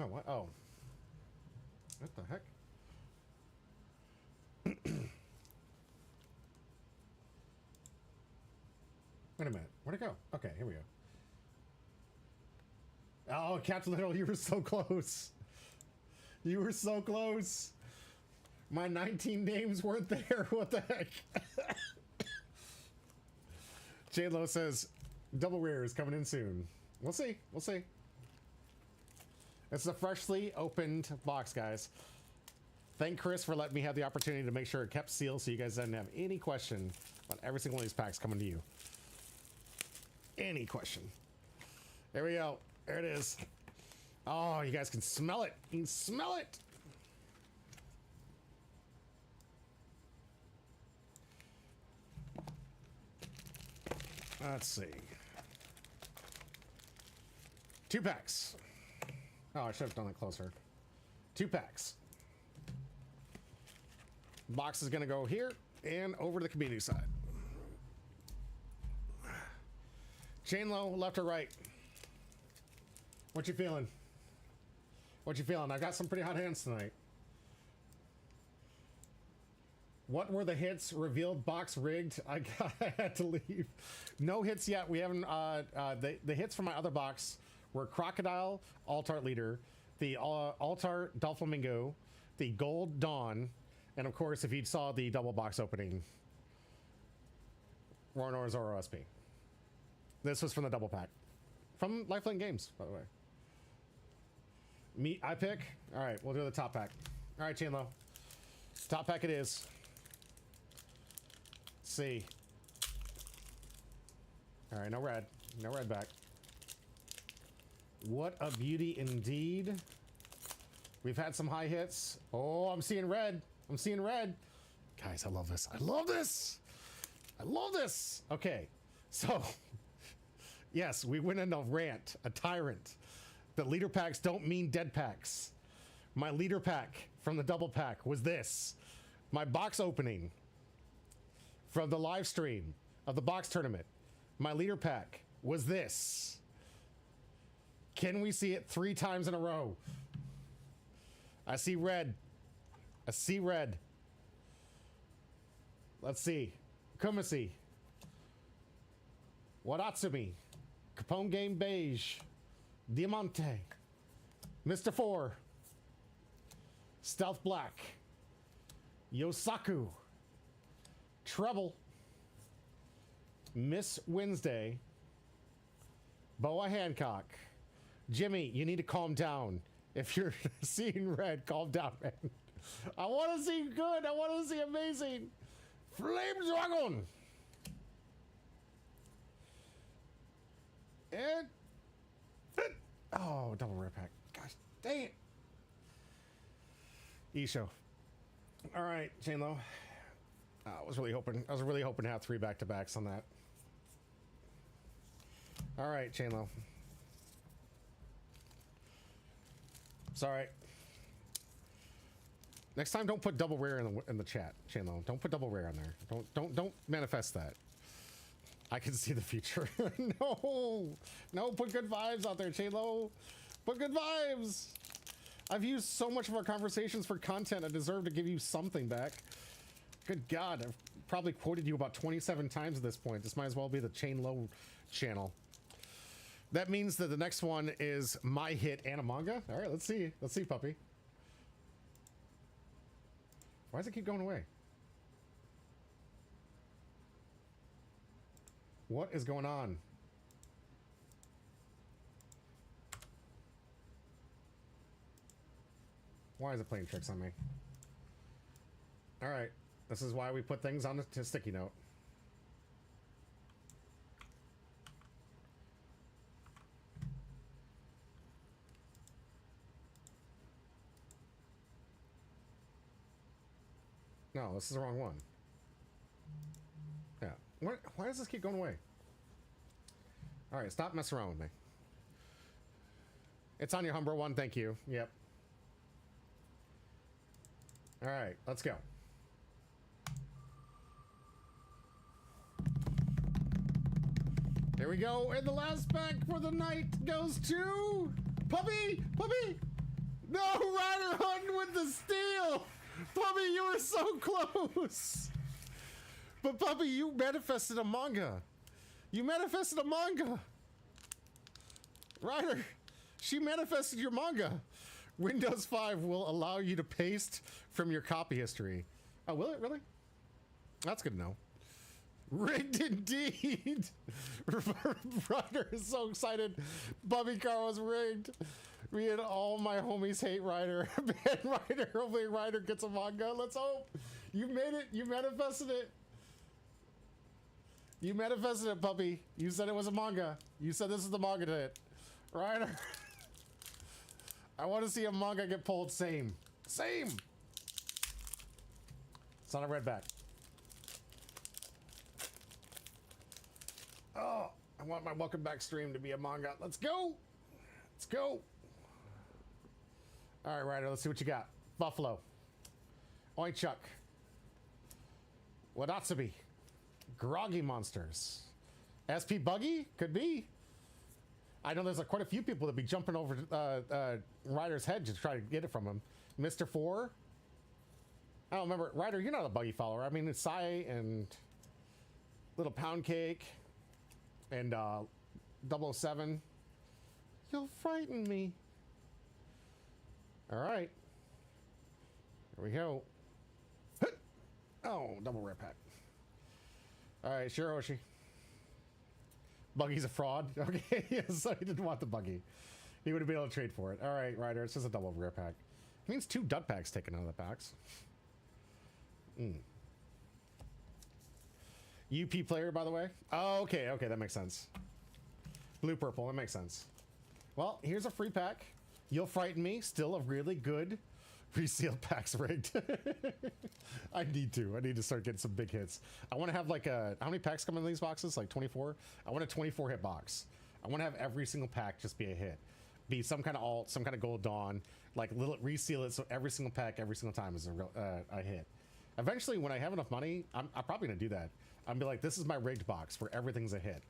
Oh, what? Oh. What the heck? Wait a minute. Where'd it go? Okay, here we go. Oh, Captain Little, you were so close. You were so close. My 19 names weren't there. What the heck? J-Lo says, double rare is coming in soon. We'll see. We'll see. It's a freshly opened box, guys. Thank Chris for letting me have the opportunity to make sure it kept sealed so you guys didn't have any question on every single one of these packs coming to you. Any question. There we go. There it is. Oh, you guys can smell it. You can smell it. Let's see. 2 packs. Oh, I should have done it closer. 2 packs. Box is going to go here and over to the community side. Chain low, left or right? What you feeling? What you feeling? I got some pretty hot hands tonight. What were the hits? Revealed, box rigged. I had to leave. No hits yet. We haven't. The hits from my other box were Crocodile, Altar Leader, the Altar Doflamingo, the Gold Dawn, and of course, if you saw the double box opening, Rornor Zoro SP. This was from the double pack. from Lifelink Games, by the way. Me, I pick. All right, we'll do the top pack. All right, Chainlow. Top pack it is. Let's see. All right, no red. No red back. What a beauty indeed. We've had some high hits. Oh, I'm seeing red. I'm seeing red. Guys, I love this. I love this. I love this. Okay, so yes, we went into a rant, a tyrant. The leader packs don't mean dead packs. My leader pack from the double pack was this. My box opening from the live stream of the box tournament. My leader pack was this. Can we see it 3 times in a row? I see red. I see red. Let's see. Kumasi. Wadatsumi. Capone Game Beige. Diamante. Mr. 4. Stealth Black. Yosaku. Treble. Miss Wednesday. Boa Hancock. Jimmy, you need to calm down. If you're seeing red, calm down, man. I want to see good. I want to see amazing. Flame Dragon. And oh, double rare pack. Gosh, dang it. Isho. All right, Chainlow. I was really hoping to have 3 back-to-backs on that. All right, Chainlow. Sorry. Next time, don't put double rare in the chat, Chainlow. Don't put double rare on there. Don't manifest that. I can see the future. No, put good vibes out there, Chainlow. Put good vibes. I've used so much of our conversations for content. I deserve to give you something back. Good God, I've probably quoted you about 27 times at this point. This might as well be the Chainlow channel. That means that the next one is my hit and a manga. All right, let's see. Let's see, puppy. Why does it keep going away? What is going on? Why is it playing tricks on me? All right, this is why we put things on a sticky note. No, this is the wrong one. Yeah. Why does this keep going away? All right, stop messing around with me. It's on your Humbro one, thank you. Yep. All right, let's go. Here we go, and the last pack for the night goes to Puppy! Puppy! No, Rider Hunt with the steal! Puppy, you were so close! But Puppy, you manifested a manga. You manifested a manga. Ryder, she manifested your manga. Windows 5 will allow you to paste from your copy history. Oh, will it really? That's good to know. Rigged indeed. Ryder is so excited. Bubby Car was rigged. Me and all my homies hate Ryder. Man, Ryder, hopefully Ryder gets a manga. Let's hope. You made it. You manifested it. You manifested it, puppy. You said it was a manga. You said this is the manga hit. Ryder. I want to see a manga get pulled. Same. Same. It's not a red back. Oh, I want my welcome back stream to be a manga. Let's go. Let's go. All right, Ryder, let's see what you got. Buffalo. Oinchuck. Wadatsubi. Groggy Monsters. SP Buggy? Could be. I know there's quite a few people that be jumping over Ryder's head to try to get it from him. Mr. 4. I don't remember. Ryder, you're not a Buggy follower. I mean, it's Sai and Little Pound Cake and 007. You'll frighten me. All right. Here we go. Oh, double rare pack. All right, Shiroshi. Buggy's a fraud. Okay, yeah, so he didn't want the buggy. He would have been able to trade for it. All right, Ryder, it's just a double rare pack. It means 2 dud packs taken out of the packs. UP player, by the way. Oh, okay, okay, that makes sense. Blue purple, that makes sense. Well, here's a free pack. You'll frighten me. Still a really good resealed packs rigged. I need to start getting some big hits. I want to have like a, how many packs come in these boxes? Like 24? I want a 24 hit box. I want to have every single pack just be a hit. Be some kind of alt, some kind of gold dawn, like little reseal it so every single pack, every single time is a real a hit. Eventually, when I have enough money, I'm probably gonna do that. I'll be like, this is my rigged box where everything's a hit,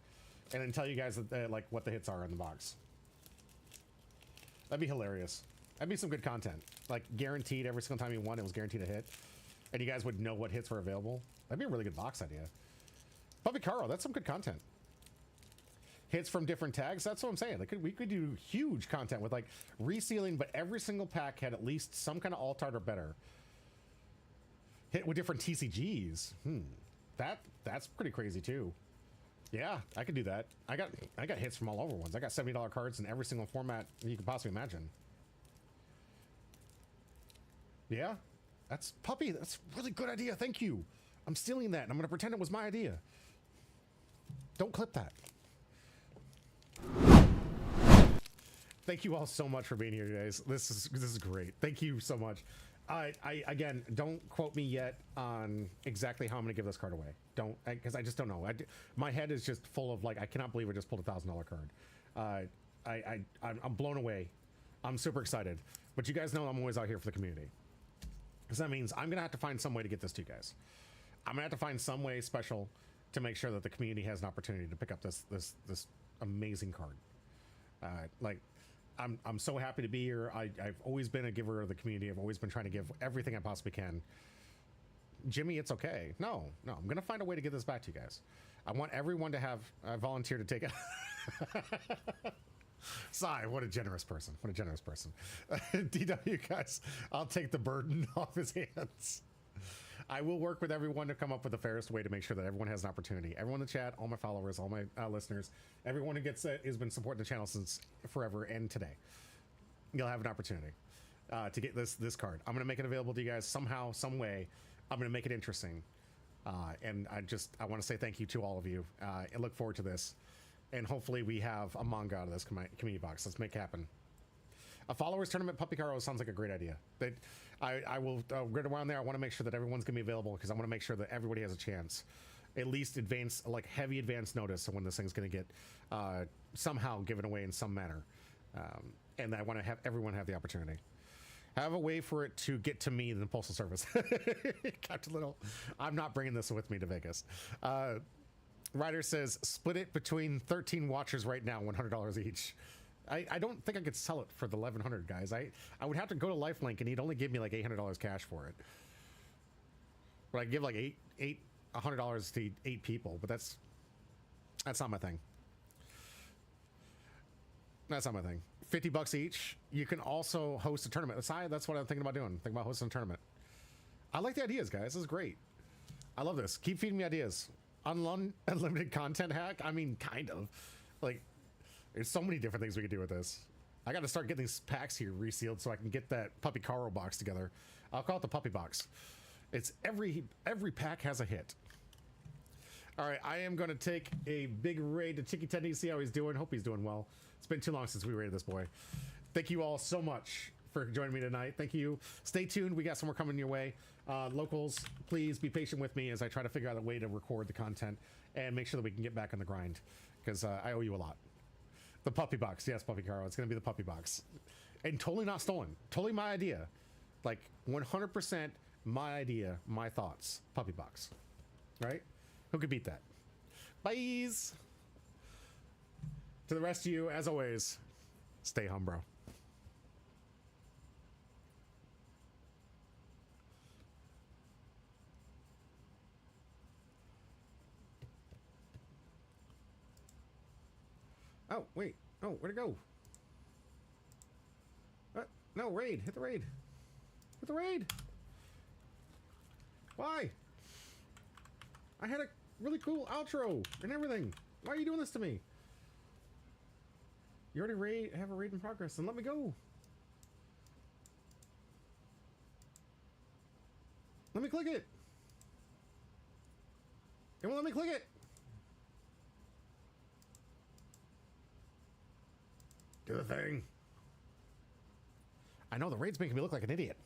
and then tell you guys that, like what the hits are in the box. That'd be hilarious. That'd be some good content. Like guaranteed every single time you won, it was guaranteed a hit, and you guys would know what hits were available. That'd be a really good box idea. Puppy Caro, that's some good content. Hits from different tags. That's what I'm saying. Like we could do huge content with like resealing, but every single pack had at least some kind of alt art or better. Hit with different TCGs. That's pretty crazy too. Yeah, I could do that. I got hits from all over ones. I got $70 cards in every single format you could possibly imagine. Yeah, that's Puppy. That's a really good idea. Thank you. I'm stealing that and I'm gonna pretend it was my idea. Don't clip that. Thank you all so much for being here, guys. This is great. Thank you so much. I again, don't quote me yet on exactly how I'm gonna give this card away. Don't, because I just don't know. My head is just full of like, I cannot believe I just pulled a $1,000 card. I'm blown away. I'm super excited. But you guys know I'm always out here for the community. Because that means I'm gonna have to find some way to get this to you guys. I'm gonna have to find some way special to make sure that the community has an opportunity to pick up this amazing card. Like, I'm so happy to be here. I've always been a giver of the community. I've always been trying to give everything I possibly can. Jimmy, it's okay. No, I'm gonna find a way to get this back to you guys. I want everyone to have volunteer to take it. Sigh, what a generous person. What a generous person. DW guys, I'll take the burden off his hands. I will work with everyone to come up with the fairest way to make sure that everyone has an opportunity. Everyone in the chat, all my followers, all my listeners, everyone who gets has been supporting the channel since forever and today. You'll have an opportunity to get this card. I'm going to make it available to you guys somehow, some way. I'm going to make it interesting. And I want to say thank you to all of you. And look forward to this. And hopefully we have a manga out of this community box. Let's make it happen. A followers tournament, Puppy Caro sounds like a great idea. That I will get around there. I want to make sure that everyone's gonna be available because I want to make sure that everybody has a chance, at least advance, like heavy advance notice of when this thing's gonna get somehow given away in some manner. And I want to have everyone have the opportunity. Have a way for it to get to me in the postal service. Captain Little, I'm not bringing this with me to Vegas. Ryder says split it between 13 watchers right now, $100 each. I don't think I could sell it for the 1,100, guys. I would have to go to Lifelink and he'd only give me like $800 cash for it. But I give like $100 to 8 people, but that's not my thing. That's not my thing. $50 each. You can also host a tournament. That's what I'm thinking about doing. Thinking about hosting a tournament. I like the ideas, guys. This is great. I love this. Keep feeding me ideas. Unlimited content hack. I mean, kind of. Like, there's so many different things we could do with this. I got to start getting these packs here resealed so I can get that Puppy Caro box together. I'll call it the Puppy Box. It's every pack has a hit. All right, I am going to take a big raid to Chicky Teddy, see how he's doing. Hope he's doing well. It's been too long since we raided this boy. Thank you all so much for joining me tonight. Thank you. Stay tuned. We got some more coming your way. Locals, please be patient with me as I try to figure out a way to record the content and make sure that we can get back on the grind because I owe you a lot. The Puppy Box. Yes, Puppy Caro. It's going to be the Puppy Box. And totally not stolen. Totally my idea. Like 100% my idea, my thoughts. Puppy Box. Right? Who could beat that? Bye-s. To the rest of you, as always, stay hum, bro. Oh, wait. Oh, where'd it go? No, raid. Hit the raid. Hit the raid. Why? I had a really cool outro and everything. Why are you doing this to me? You already have a raid in progress, then let me go. Let me click it. It won't let me click it. Do the thing. I know the raid's making me look like an idiot.